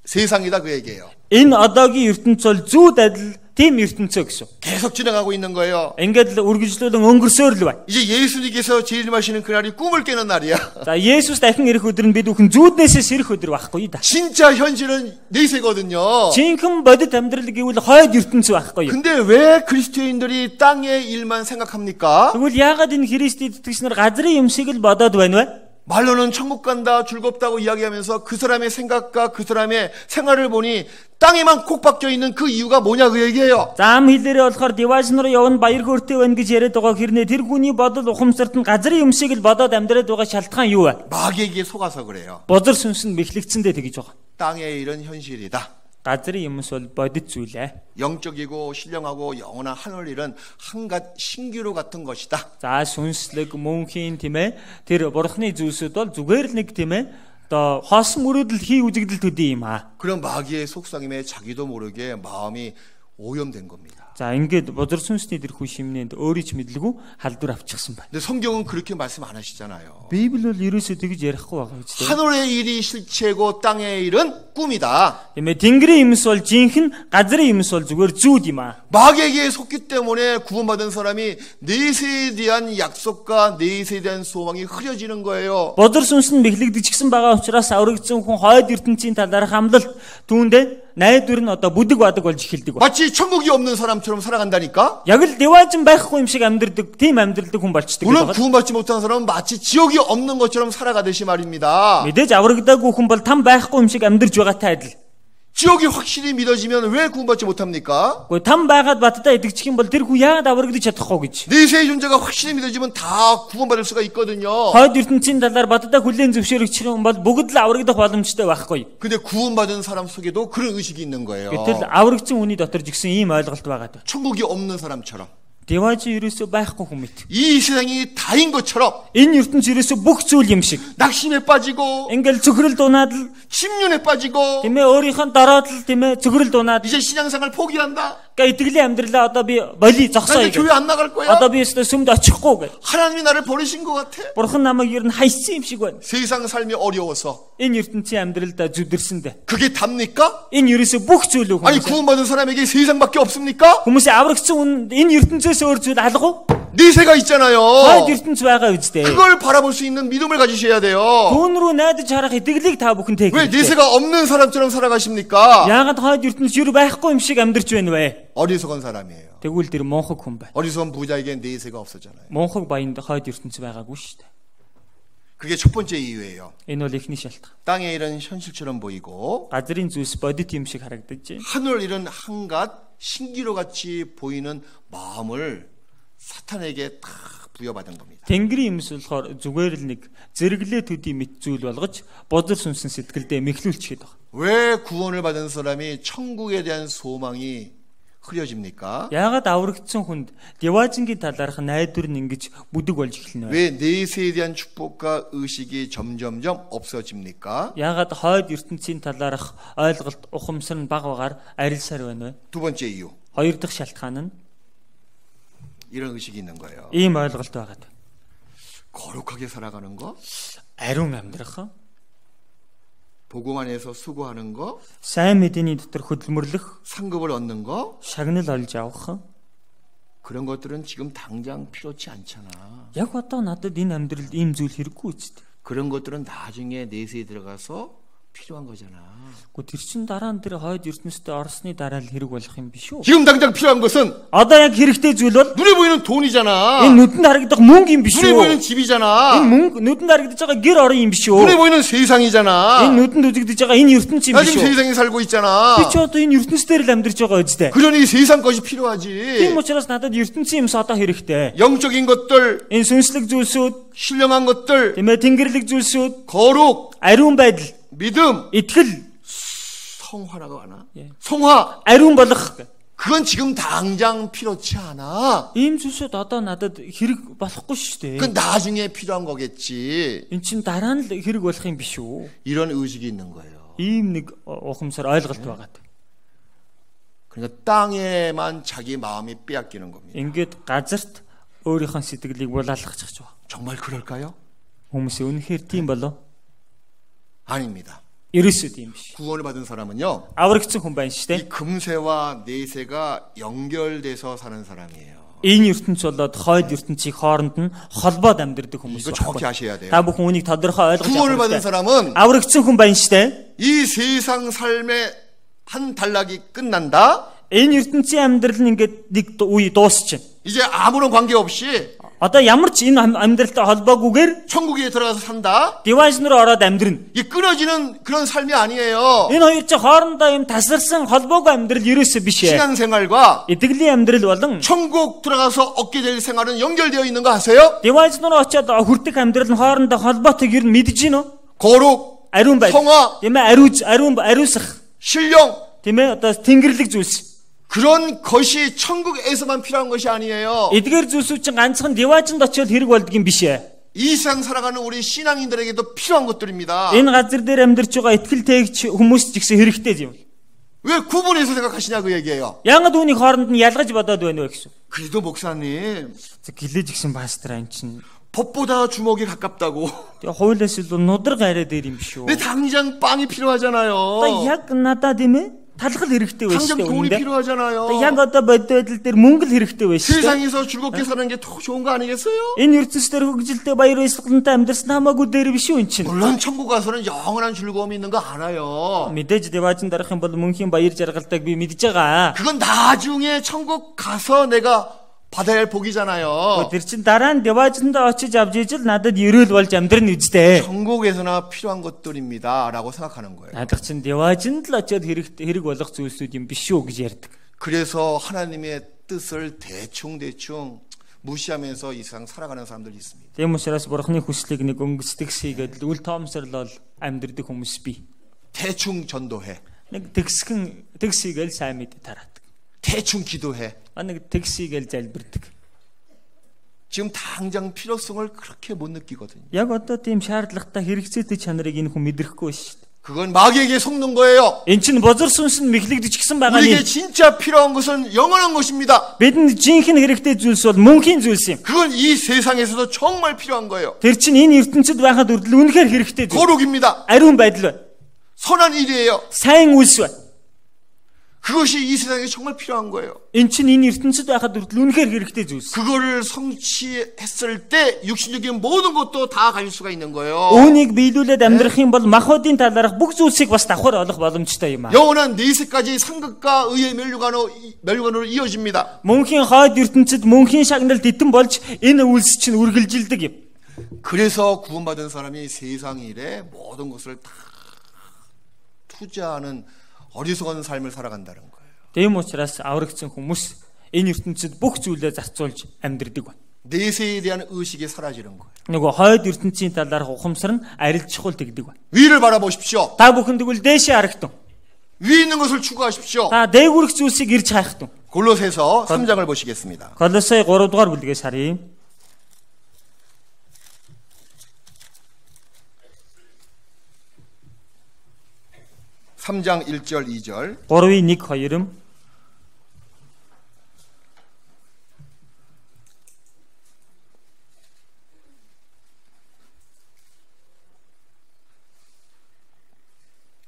A: 세상이다 그 얘기예요.
B: Энэ одоогийн ертөнц бол зүүд адил тийм ертөнцөө гэсэн.
A: 계속 지나가고 있는 거예요.
B: Ингээд л үргэлжлүүлэн өнгөрсөөр л байна.
A: 이제 예수님께서 재림하시는 그날이 꿈을 깨는 날이야.
B: За Есүс дахин ирэх өдөр нь бид бүхэн зүуднээсээс ирэх өдөр байхгүй да.
A: 진짜 현실은 내세거든요.
B: Жинхэнэ бодит амьдрал гэвэл хойд ертөнц байхгүй.
A: 근데 왜 그리스도인들이 땅의 일만 생각합니까?
B: Тэгвэл яагаад энэ Христэд итгэгч нар газрын юмшиг л бодоод байна вэ?
A: 말로는 천국 간다 즐겁다고 이야기하면서 그 사람의 생각과 그 사람의 생활을 보니 땅에만 콕 박혀 있는 그 이유가 뭐냐 그 얘기예요.
B: За ам хэлээрээ болохоор Деважин руу явна баяр хөөртэй байна гэж яриад байгаа хэрнээ тэр хүний бодол ухамсарт нь газрын юмшиг л бодоод амьдраад байгаа шалтгаан юу вэ?
A: 마귀에게 속아서 그래요.
B: Бозор сүнс нь мэхлэгцэндээ тэгж байгаа.
A: 땅의 일은 현실이다.
B: газрын юмс бол бодит зүйл ээ.
A: 영적이고 신령하고 영원한 하늘 일은 한갓 신기루 같은 것이다.
B: За сүнслэг мөнхийн тийм ээ тэр бурхны зүйлсүүд бол зүгээр л нэг тийм ээ одоо хоосон мөрөөдөл хий үзэгдэл төдий юм аа.
A: 그런 마귀의 속삭임에 자기도 모르게 마음이 오염된 겁니다.
B: За ингээд бозор сүнсний тэр хүн шимнэнд өөрийн ч мэдлгүй халдвар авчихсан байна.
A: 근데 성경은 그렇게 말씀 안 하시잖아요.
B: Библи бол ерөөсөө тэгж ярихгүй байгаа гэж тийм.
A: 하늘의 일이 실체고 땅의 일은 꿈이다.
B: Тийм ээ тэнгэрийн юмс бол жинхэнэ, газрын юмс бол зүгээр зүүд юм аа.
A: 마귀에게 속기 때문에 구원받은 사람이 내세에 대한 약속과 내세에 대한 소망이 흐려지는 거예요.
B: Бозор сүнс нь мэхлэгдчихсэн байгаа учраас аврагдсан хүн хойд ертөнцийн талаарх амлалт түүндээ найдвар нь одоо бүдэг бадаг болж эхэлдэг.
A: 마치 천국이 없는 사람처럼 살아간다니까?
B: Яг л Деважин байхгүй юм шиг амьдрдаг, тийм амьдрдаг хүн болчдөг
A: 물론 구원받지 못한 사람은 마치 지옥이 없는 것처럼 살아가듯이 말입니다.
B: мэдээж аврагдаагүй хүн бол там байхгүй юм шиг амьдарч байгаатай адил.
A: 지옥이 확실히 믿어지면 왜 구원받지 못합니까?
B: Гэхдээ там байгаад баттаа идэгчих юм бол тэр хүн яагаад аврагдаж чадахгүй гэж.
A: 내세의 존재가 확실히 믿어지면 다 구원받을 수가 있거든요.
B: Хойд ертөнцийн талаар баттаа хүлээн зөвшөөрөгчих юм бол бүгд л аврагдах боломжтой байхгүй.
A: 근데 구원받은 사람 속에도 그런 의식이 있는 거예요.
B: Гэтэл аврагдсан хүний дотор ч гэсэн ийм ойлголт байгаа.
A: 천국이 없는 사람처럼.
B: Деважин ерөөсөө байхгүй хүн мэт.
A: 이 세상이 다인 것처럼.
B: Энэ ертөнц ерөөсөө бүх зүйл юм шиг.
A: 낙심에 빠지고.
B: Ингээл цөхрөл дунаад л
A: 침륜에 빠지고.
B: тийм ээ өөрийнхөө дороод л тийм ээ цөхрөл дунаад.
A: 이제 신앙생활 포기한다.
B: Гэ итгэлийн амьдралаа одоо би болий зогсоё.
A: 교회 안 나갈 거야.
B: Одоо би өстө сүмд очихгүй гэж.
A: 하나님이 나를 버리신 것 같아.
B: Бурхан намайг ер нь хайсан юм шиг байна.
A: 세상 삶이 어려워서.
B: Энэ ертөнцийн амьдралдаа зүдэрсэндээ.
A: 그게 답니까?
B: Энэ ерөөсөө бүх зүйл үү
A: 아니
B: хүмүүс.
A: 구원받은 사람에게 세상밖에 없습니까?
B: Хүмүүсийн аврагдсан хүн энэ ертөнцөөс өөр зүйл алга уу?
A: 내세가 있잖아요.
B: хойд ертөнц байгаа үстэй.
A: 그걸 바라볼 수 있는 믿음을 가지셔야 돼요.
B: Түүн рүү найдаж харах итгэлийг та бүхэнтэй
A: 왜
B: хэрэгтэй.
A: 내세가 없는 사람처럼 살아가십니까?
B: Яагаад хойд ертөнц юу байхгүй юм шиг амьдарч байна вэ?
A: 어리석은 사람이에요.
B: Тэгвэл тэр монхог хүн байна.
A: 어리석은 부자에게 내세가 없었잖아요.
B: Монхог баянд хойд ертөнц байгаагүй шүү дээ.
A: 그게 첫 번째 이유예요.
B: Энэ бол эхний шалтгаан.
A: 땅의 일은 현실처럼 보이고
B: Газрын зүйлс бодит юм шиг харагдаж.
A: 하늘 일은 한갓 신기로 같이 보이는 마음을 사탄에게 다 부여받은 겁니다.
B: Тэнгэрийн юмс болохоор зүгээр л нэг зэрэглээ төдий мэт зүйл болгож бозор сүнсэн сэтгэлдээ мэхлүүлчихэд байна.
A: 왜 구원을 받은 사람이 천국에 대한 소망이 흐려집니까?
B: Яагаад аврагдсан хүнд Деважингийн талаарх найдвар нь ингэж бүдэг болж эхэлнэ вэ?
A: 왜 내세에 대한 축복과 의식이 점점점 없어집니까?
B: Яагаад хойд ертөнцийн талаарх ойлголт ухамсар нь бага багаар арилсаар байна вэ?
A: 두 번째 이유.
B: Хоёр дахь шалтгаан нь
A: 이런 의식이 있는 거예요.
B: ийм ойлголт байгаа.
A: 거룩하게 살아가는 거,
B: Ариун амьдрах,
A: 복음 안에서 수고하는 거,
B: сайн мэдээний дотор хөдөлмөрлөх,
A: 상급을 얻는 거,
B: шагнал олж авах.
A: 그런 것들은 지금 당장 필요치 않잖아.
B: Яг одоо надад энэ амьдралд ийм зүйл хэрэггүй үст.
A: 그런 것들은 나중에 내세에 들어가서 필요한 거잖아.
B: Гэхдээ тэр чин дараа нь тэр хойд ертөнцид орсны дараа л хэрэг болох юм биш үү?
A: 지금 당장 필요한 것은
B: Одоо яг хэрэгтэй зүйл бол
A: 눈에 보이는 돈이잖아.
B: энэ нүдэнд харагдах мөнгө юм биш
A: 눈에
B: үү?
A: 보이는 집이잖아.
B: Энэ мөнгө нүдэнд харагдаж байгаа гэр орон юм биш
A: 눈에
B: үү?
A: 보이는 세상이잖아.
B: Энэ нүдэнд үзэгдэж байгаа энэ ертөнц юм
A: 나
B: биш
A: 지금
B: үү?
A: 세상에 살고 있잖아.
B: Би ч одоо энэ ертөнцээр л амьдарч байгаа үстэй.
A: 그러니 세상 것이
B: Тийм
A: 필요하지.
B: учраас надад ертөнцийн юмс одоо хэрэгтэй.
A: 영적인 것들,
B: Энэ сүнслэг зүйлсүүд,
A: 신령한 것들,
B: тийм ээ тэнгэрлэг зүйлсүүд,
A: 거룩,
B: ариун байдал,
A: 믿음,
B: итгэл,
A: 성화라고 하나?
B: 예.
A: 성화.
B: ариун болох.
A: 그건 지금 당장 필요치 않아.
B: Ийм зүйлсүүд одоо надад хэрэг болохгүй шүү дээ.
A: 그건 나중에 필요한 거겠지.
B: Эн чин дараа нь л хэрэг болох юм биш үү?
A: 이런 의식이 있는 거예요.
B: Ийм нэг ухамсар ойлголт байгаа.
A: 그러니까 땅에만 자기 마음이 빼앗기는 겁니다.
B: Ингээд газарт өөрийнхөө сэтгэлийг булаалгачих байгаа.
A: 정말 그럴까요?
B: Хүмүүс үнэхээр тийм болов?
A: 아닙니다.
B: Ерөөсөө тийм биш.
A: 구원을 받은 사람은요,
B: Аврагдсан хүн байна шүү дээ.
A: 이 금세와 내세가 연결돼서 사는 사람이에요.
B: Энэ ертөнц болоод хойд ертөнцийн хооронд нь холбоод амьдардаг хүмүүс
A: 이거 정확히
B: байна.
A: 아셔야 돼요.
B: Та бүхэн үнийг тодорхой ойлгож
A: 구원을 받은
B: авах хэрэгтэй.
A: 사람은
B: Аврагдсан хүн байна шүү дээ.
A: 이 세상 삶의 한 단락이 끝난다.
B: Энэ ертөнцийн амьдрал нь ингээд нэг үе дуусчихна.
A: 이제 아무런 관계 없이
B: Одоо ямар ч энэ амьдралтай холбоогүйгээр
A: 천국에 들어가서 산다.
B: Деваж руу ороод амьдрна.
A: 이 끊어지는 그런 삶이 아니에요.
B: Энэ хоёр чинь хоорондоо юм тасарсан холбоогүй амьдрал ерөөсөө биш ээ.
A: 신앙생활과
B: Итгэлийн амьдрал болон
A: 천국 들어가서 얻게 될 생활은 연결되어 있는 거 아세요?
B: Деваж руу очиод хүртэх амьдрал нь хоорондоо холбоотойг ер нь мэдэж гин үү?
A: 거룩,
B: Ариун байдал.
A: 성화,
B: Тийм ээ, ариусах.
A: 신령,
B: Тийм ээ, одоо тэнгэрлэг зүйлс.
A: 그런 것이 천국에서만 필요한 것이 아니에요.
B: Эдгээр зүйлсүүд чинь ганцхан Деважинд очиод хэрэг болдго юм биш ээ.
A: 이 세상 살아가는 우리 신앙인들에게도 필요한 것들입니다.
B: Энэ газар дээр амьдарч байгаа итгэл тээгч хүмүүст ч гэсэн хэрэгтэй юм.
A: 왜 구분해서 생각하시냐 그 얘기예요.
B: Янгад үүнийг хооронд нь ялгаж бодоод байна вэ гэсэн.
A: 그래도 목사님,
B: Гэлээж гисэн пастор ань чинь
A: 법보다 주먹이 가깝다고.
B: тэгээ хуйлаас илүү нудар гараа дээр юм биш үү?
A: 왜 당장 빵이 필요하잖아요.
B: Одоо яг надад юм ээ? Талхал хэрэгтэй байж
A: 당장
B: тээ
A: 돈이
B: үнэндээ.
A: 필요하잖아요.
B: Яг одоо бодит байдал дээр мөнгө л хэрэгтэй байж тээ.
A: 세상에서 즐겁게 사는 게 더 좋은 거 아니겠어요?
B: Энэ ертөнц дээр хөгжилтэй баяр баясгалантай амьдарсан хамаагүй дээр биш үү эн чинь.
A: 물론 천국 가서는 영원한 즐거움이 있는 거 알아요.
B: Мэдээж Деважинд дарах юм бол мөнхийн баяр жаргалтай би мэдж байгаа.
A: 그건 나중에 천국 가서 내가 받아야 할 복이잖아요.
B: Тэр чин дараа нь Деважинд очиж авч ижил надад ерөөл болж амьдрын үстэй.
A: 천국에서나 필요한 것들입니다라고 생각하는 거예요.
B: Надад чин Деважинд л очиод хэрэг болох зүйлсүүд юм биш үү гэж ярьдаг.
A: 그래서 하나님의 뜻을 대충 무시하면서 이 세상 살아가는 사람들이 있습니다.
B: Тийм учраас бурхны хүслийг нэг өнгөцдөгсөйгээд үл тоомсорлол амьдрэх хүмүүс бий.
A: 대충 전도해.
B: Нэг тэгсийгээл сайн мэдээ тараадаг.
A: 대충 기도해.
B: Нэг тэгсийгээл залбирдаг.
A: 지금 당장 필요성을 그렇게 못 느끼거든요.
B: Яг одоо тийм шаардлагатай хэрэгцээтэй чанарыг энэ хүн мэдрэхгүй шүү дээ.
A: 그건 마귀에게 속는 거예요.
B: Эн чинь бозор сүнс нь мэхлэгдчихсэн байгаа
A: 우리에게
B: нь.
A: 진짜 필요한 것은 영원한 것입니다.
B: Бидэнд жинхэнэ хэрэгтэй зүйлс бол мөнхийн зүйлс юм.
A: 그건 이 세상에서도 정말 필요한 거예요.
B: Тэр чинь энэ ертөнцид байхад үрдэл үнэхээр хэрэгтэй зүйл.
A: 거룩입니다.
B: Ариун байдал байна.
A: 선한 일이에요.
B: Сайн үйлс байна.
A: 그것이 이 세상에 정말 필요한 거예요.
B: эн чинь энэ ертөнцид байхад хүртэл үнэхээр хэрэгтэй зүйлс.
A: 그거를 성취했을 때 육신적인 모든 것도 다 가질 수가 있는 거예요.
B: Үүнийг биелүүлээд амьдрах юм бол махбодын талаарх бүх зүйлсийг бас давхар олох боломжтой юм аа.
A: 영원한 내세까지 상급과 의의 멸류관으로 이어집니다.
B: Мөнхийн хойд ертөнцид мөнхийн шагналд итэн болж энэ үйлс чинь үргэлжилдэг юм.
A: 그래서 구원받은 사람이 세상 일에 모든 것을 다 투자하는 어리석은 삶을 살아간다는 거예요.
B: Тийм учраас аврагдсан хүмүүс энэ ертөнцид бүх зүйлээ зарцуулж амьдрдаг байна.
A: 내세에 대한 의식이 사라지는 거예요.
B: Нөгөө хойд ертөнцийн талаарх ухамсар нь арилж чухал тэгдэг байна.
A: 위를 바라보십시오.
B: Та бүхэн тэгвэл дээшээ харагтун.
A: 위에 있는 것을 추구하십시오.
B: Та дээгүрх зүйлсийг ирж хайхтун.
A: 골로새서 3장을 보시겠습니다.
B: Колосей 3 дугаар бүлгээс харъя.
A: 3장 1절 2절
B: 3-ийн 1-2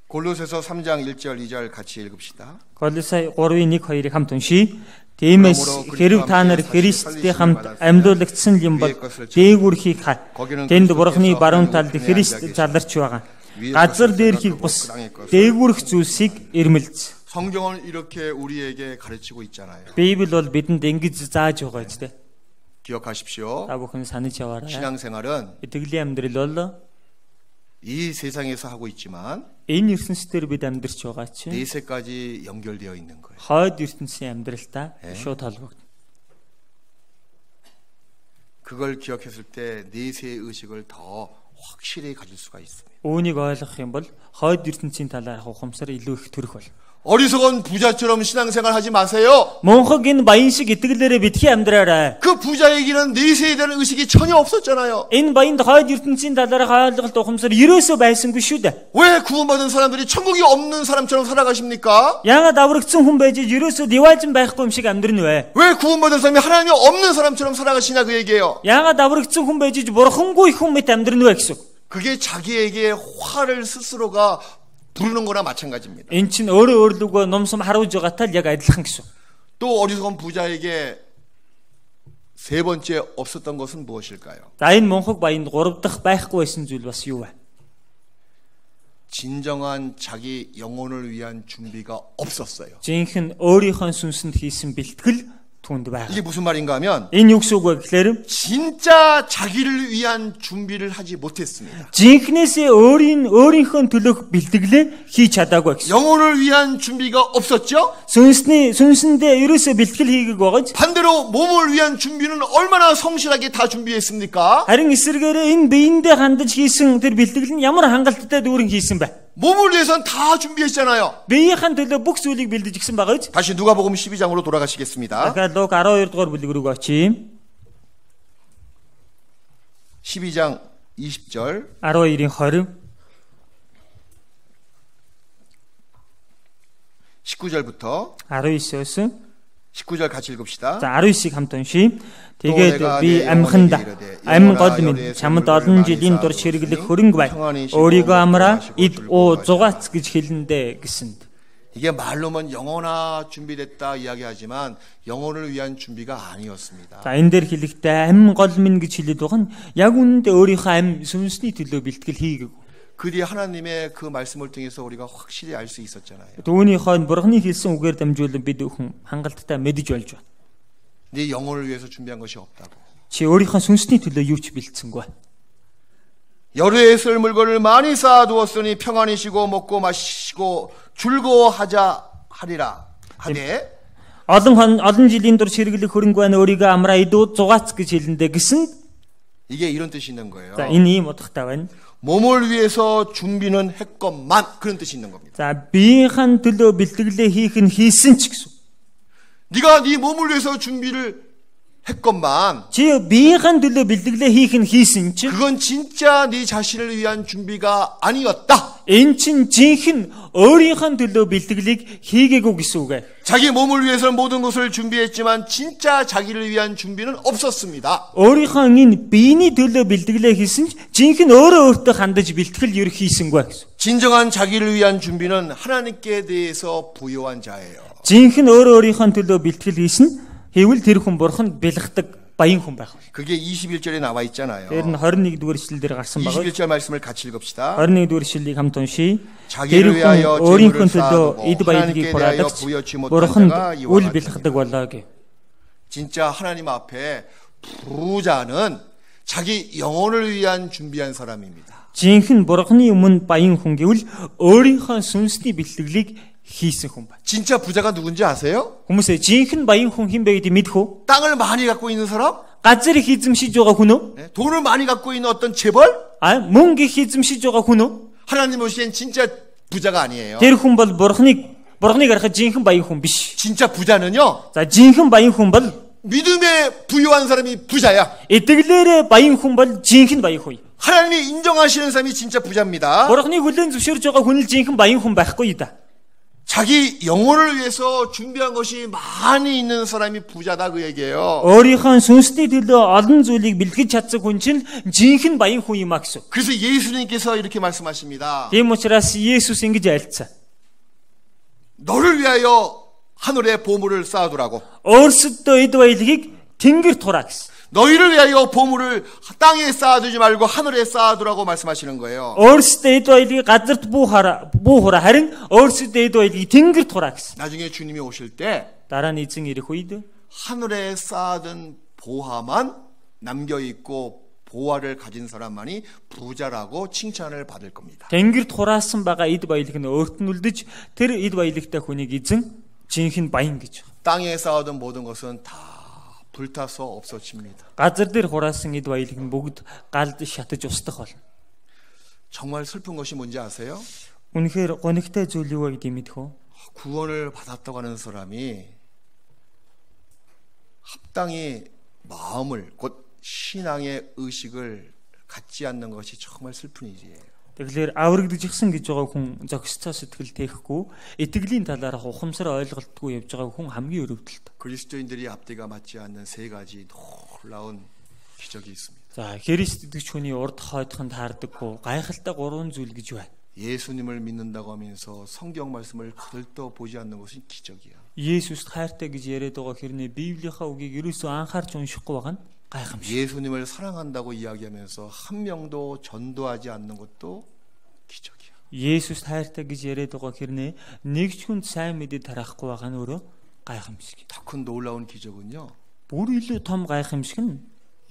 A: 골로새서 3장 1절 2절 같이 읽읍시다.
B: Колосей 3-ийн 1-2-ыг хамт уншийе. Тиймээс хэрв та нар Христтэй хамт амьдуулагдсан юм бол дээгүрхийг хай. Тэнд Бурхны баруун талд Христ заларч байгаа. газар дээрхийг бус дээгүрх зүйлсийг ирмэлз.
A: 성경은 이렇게 우리에게 가르치고 있잖아요.
B: Библи бол бидэнд ингэж зааж байгаа ч тийм.
A: 기억하십시오.
B: Та бүхэн санаж яваарай.
A: 신앙생활은
B: итгэлийн амьдрал бол
A: 이 세상에서 하고 있지만
B: энэ ертөнцийн бид амьдарч байгаа чинь
A: 내세까지 연결되어 있는 거예요.
B: хойд ертөнцийн амьдралтай шууд холбогдно.
A: 그걸 기억했을 때 내세의 의식을 더 확실히 가질 수가 있습니다.
B: Үүнийг ойлгох юм бол хойд ертөнцийн талаарх ухамсар илүү их төрөх бол.
A: 어리석은 부자처럼 신앙생활 하지 마세요.
B: Монхог энэ баян шиг итгэлээрээ битгий амьдраарай.
A: 그 부자에게는 내세에 대한 의식이 전혀 없었잖아요.
B: Энэ баянд хойд ертөнцийн талаарх ойлголт ухамсар ерөөсөө байсангүй шүү дээ.
A: 왜 구원받은 사람들이 천국이 없는 사람처럼 살아가십니까?
B: Яагаад аврагдсан хүн байж ерөөсөө diwaalжин байхгүй юм шиг амьдрна вэ?
A: 왜 구원받은 사람이 하나님이 없는 사람처럼 살아가시냐 그 얘기예요.
B: Яагаад аврагдсан хүн байж бурхангүй хүн мэт амьдрна вэ гэсэн.
A: 그게 자기에게 화를 스스로가 부르는 거나 마찬가지입니다.
B: эн чинь өөрөө өөрлөгөө номсом харуулж байгаатай л яг адилхан гэсэн.
A: 또 어리석은 부자에게 세 번째 없었던 것은 무엇일까요?
B: За энэ монхог баянд 3 дахь байхгүй байсан зүйл бас юу вэ?
A: 진정한 자기 영혼을 위한 준비가 없었어요.
B: Жинхэнэ өөрийнхөө сүнсэнд хийсэн бэлтгэл түнд байна.
A: 이게 무슨 말인가 하면
B: Энэ юу гэсэн үг вэ гэхээр
A: 진짜 자기를 위한 준비를 하지 못했습니다.
B: жинхнээсээ өөрийнхөө төлөөх бэлтгэлээ хийж чадаагүй гэсэн.
A: 영혼을 위한 준비가 없었죠?
B: сүнсэндээ ерөөсөө бэлтгэл хийгээг байгаа ч
A: 반대로 몸을 위한 준비는 얼마나 성실하게 다 준비했습니까?
B: харин эсвэргээрээ энэ биендээ хандаж хийсэн тэр бэлтгэл нь ямар хангалттай дүүрэн хийсэн бэ?
A: 몸을 위해서는 다 준비했잖아요.
B: Биеийн төлөө бүх зүйлийг бэлдэж гисэн байгаа ч.
A: 다시 누가복음 12장으로 돌아가시겠습니다.
B: дахиад Лук 12 дугаар бүлэг рүү очие.
A: 12장 20절
B: 12-ийн 20
A: 19절부터
B: 19-өөс
A: 19절 같이 읽읍시다.
B: за 19-ийг хамт уншийе. Тэгээд би амьханд амин гол минь чамд олон жилийн дур ширгэлэх хөрөнгө бай. өөрийгөө амраа ид уу зугаац гэж хэлэндэ гэсэнд.
A: 이게 말로만 영혼아 준비됐다 이야기하지만 영혼을 위한 준비가 아니었습니다.
B: За энэ дээр хэлэхдээ амин гол минь гэж хэлээд байгаа нь яг үнэндээ өөрийнхөө ам сүнсний төлөө бэлтгэл хийгээгүй.
A: 그 뒤에 하나님의 그 말씀을 통해서 우리가 확실히 알 수 있었잖아요.
B: Түүнийхөө бурхны хэлсэн үгээр дамжуулан бид өхөн хангалттай мэдэж болж байна.
A: 네 영혼을 위해서 준비한 것이 없다고.
B: Чи өөрийнхөө сүнсний төлөө юу ч бэлдсэнгүй.
A: 열흘에 쓸 물건을 많이 쌓아두었으니 평안히 쉬고 먹고 마시고 즐거워하자 하리라 하되
B: олон жилийн дур ширгэлэх хөрөнгө байна өөрийгөө амраа идүү зугаац гэж хэлэндэ гэсэн.
A: 이게 이런 뜻이 있는 거예요.
B: За энэ ийм утгатай байна.
A: 몸을 위해서 준비는 했건만 그런 뜻이 있는 겁니다.
B: За биеийн төлөө бэлтгэлээ хийх нь хийсэн ч гэсэн.
A: 네가 네 몸을 위해서 준비를 했건만
B: чи биеийн төлөө бэлтгэлээ хийх нь хийсэн ч
A: 그건 진짜 네 자신을 위한 준비가 아니었다.
B: Энэ чин жинхэнэ өөрийнхөө төлөө бэлтгэлийг хийгээгүй гэсэн үг ээ.
A: 자기 몸을 위해서 모든 것을 준비했지만 진짜 자기를 위한 준비는 없었습니다.
B: өөрийнхөө энэ биений төлөө бэлтгэлээ хийсэн ч жинхэнэ өөртөө хандаж бэлтгэл ер хийсэнгүй гэсэн.
A: 진정한 자기를 위한 준비는 하나님께 대해서 부여한 자예요.
B: Жинхэнэ өөрийнхөө төлөө бэлтгэл хийсэн хэвэл тэр хүн бурханд бэлгдэг баян хүн байх.
A: 그게 21절에 나와 있잖아요.
B: Тэр нь 21-р эшлэл дээр гарсан байгаа.
A: 21절 말씀을 같이 읽읍시다.
B: 21-р эшлэлийг хамт уншийе.
A: 자기를 위하여
B: өөрийнхөө
A: 재물을
B: төлөө эд
A: 쌓아두고
B: баялагийг
A: 하나님께 대하여
B: хураадаг
A: 부여치 못한
B: бурханд
A: 자가
B: үл
A: 이와
B: бэлгдэг болоо гэв.
A: 진짜 하나님 앞에 부자는 자기 영혼을 위한 준비한 사람입니다.
B: Жинхэнэ бурханы өмнө баян хүн гэвэл өөрийнхөө сүнсний бэлтгэлийг хийсэн хүн байна.
A: 진짜 부자가 누군지 아세요?
B: Хүмүүсээ жинхэнэ баян хүн хэн бэ гэдгийг мэдэх үү?
A: 땅을 많이 갖고 있는 사람?
B: Газар их эзэмшиж байгаа хүн үү?
A: 네, 돈을 많이 갖고 있는 어떤 재벌?
B: Мөнгө их эзэмшиж байгаа хүн үү?
A: 하나님 보시기엔 진짜 부자가 아니에요.
B: Тэр хүн бол бурханыг харахад жинхэнэ баян хүн биш.
A: 진짜 부자는요.
B: За жинхэнэ баян хүн бол
A: 믿음에 부유한 사람이 부자야.
B: итгэлээрээ баян хүн бол жинхэнэ баян хүн.
A: 하나님이 인정하시는 사람이 진짜 부자입니다.
B: Бурханыг хүлээн зөвшөөрж байгаа хүн л жинхэнэ баян хүн байхгүй да.
A: 자기 영혼을 위해서 준비한 것이 많이 있는 사람이 부자다 그 얘기예요.
B: өөрийнхөө сүнсний төлөө олон зүйлийг бэлтгэж чадсан хүн чинь жинхэнэ баян хүн юм а гэсэн.
A: 그래서 예수님께서 이렇게 말씀하십니다.
B: Тийм учраас Есүс ингэж альцсан.
A: 너를 위하여 하늘에 보물을 쌓아두라고.
B: Өөрсөдөө эд баялагийг тэнгэр тураа гэсэн.
A: 너희를 위하여 보물을 땅에 쌓아두지 말고 하늘에 쌓아두라고 말씀하시는 거예요.
B: Өөрсдөө эд баялагийг газарт буухаараа харин өөрсдөө эд баялагийг тэнгэр тураа гэсэн.
A: 나중에 주님이 오실 때
B: Дараа нь эзэн ирэх үед
A: 하늘에 쌓아둔 보화만 남겨 있고 보화를 가진 사람만이 부자라고 칭찬을 받을 겁니다.
B: тэнгэрт хураасан байгаа эд баялаг нь өөрт нь үлдэж тэр эд баялагтай хүнийг эзэн жинхэнэ баян гэж.
A: 땅에 쌓아둔 모든 것은 다 불타서 없어집니다.
B: Газар дээр хураасан эд баялаг нь бүгд галд шатаж устдах болно.
A: 정말 슬픈 것이 뭔지 아세요?
B: Үнэхээр гонигтай зүйл юу вэ гэдгийг мэдэх үү?
A: 구원을 받았다고 하는 사람이 합당히 마음을 곧 신앙의 의식을 갖지 않는 것이 정말 슬픈 일이에요.
B: Тэгэхээр аврагдчихсан гэж байгаа хүн зохистой сэтгэл тэхгүй, итгэлийн талаарх ухамсар ойлголтгүй явж байгаа хүн хамгийн өрөвдөлт.
A: 그리스도인들이 앞뒤가 맞지 않는 세 가지 놀라운 기적이 있습니다.
B: За, Христ итгэж хүний урд хойдохын таардаггүй гайхалтай гурван зүйл гэж байна.
A: 예수님을 믿는다고 하면서 성경 말씀을 들떠 보지 않는 것은 기적이야.
B: Есүст хайртай гэж яриад байгаа хэрнээ Библийнхаа үгийг ерөөсөө анхаарч уншихгүй байгаа нь гайхамшиг.
A: 예수님을 사랑한다고 이야기하면서 한 명도 전도하지 않는 것도 기적이야.
B: Есүст хайртай гэж яриад байгаа хэрнээ нэг ч хүнд сайн мэдээ тараахгүй байгаа нь өөрөө гайхамшиг.
A: 더 큰 놀라운 기적은요.
B: Бүр илүү том гайхамшиг нь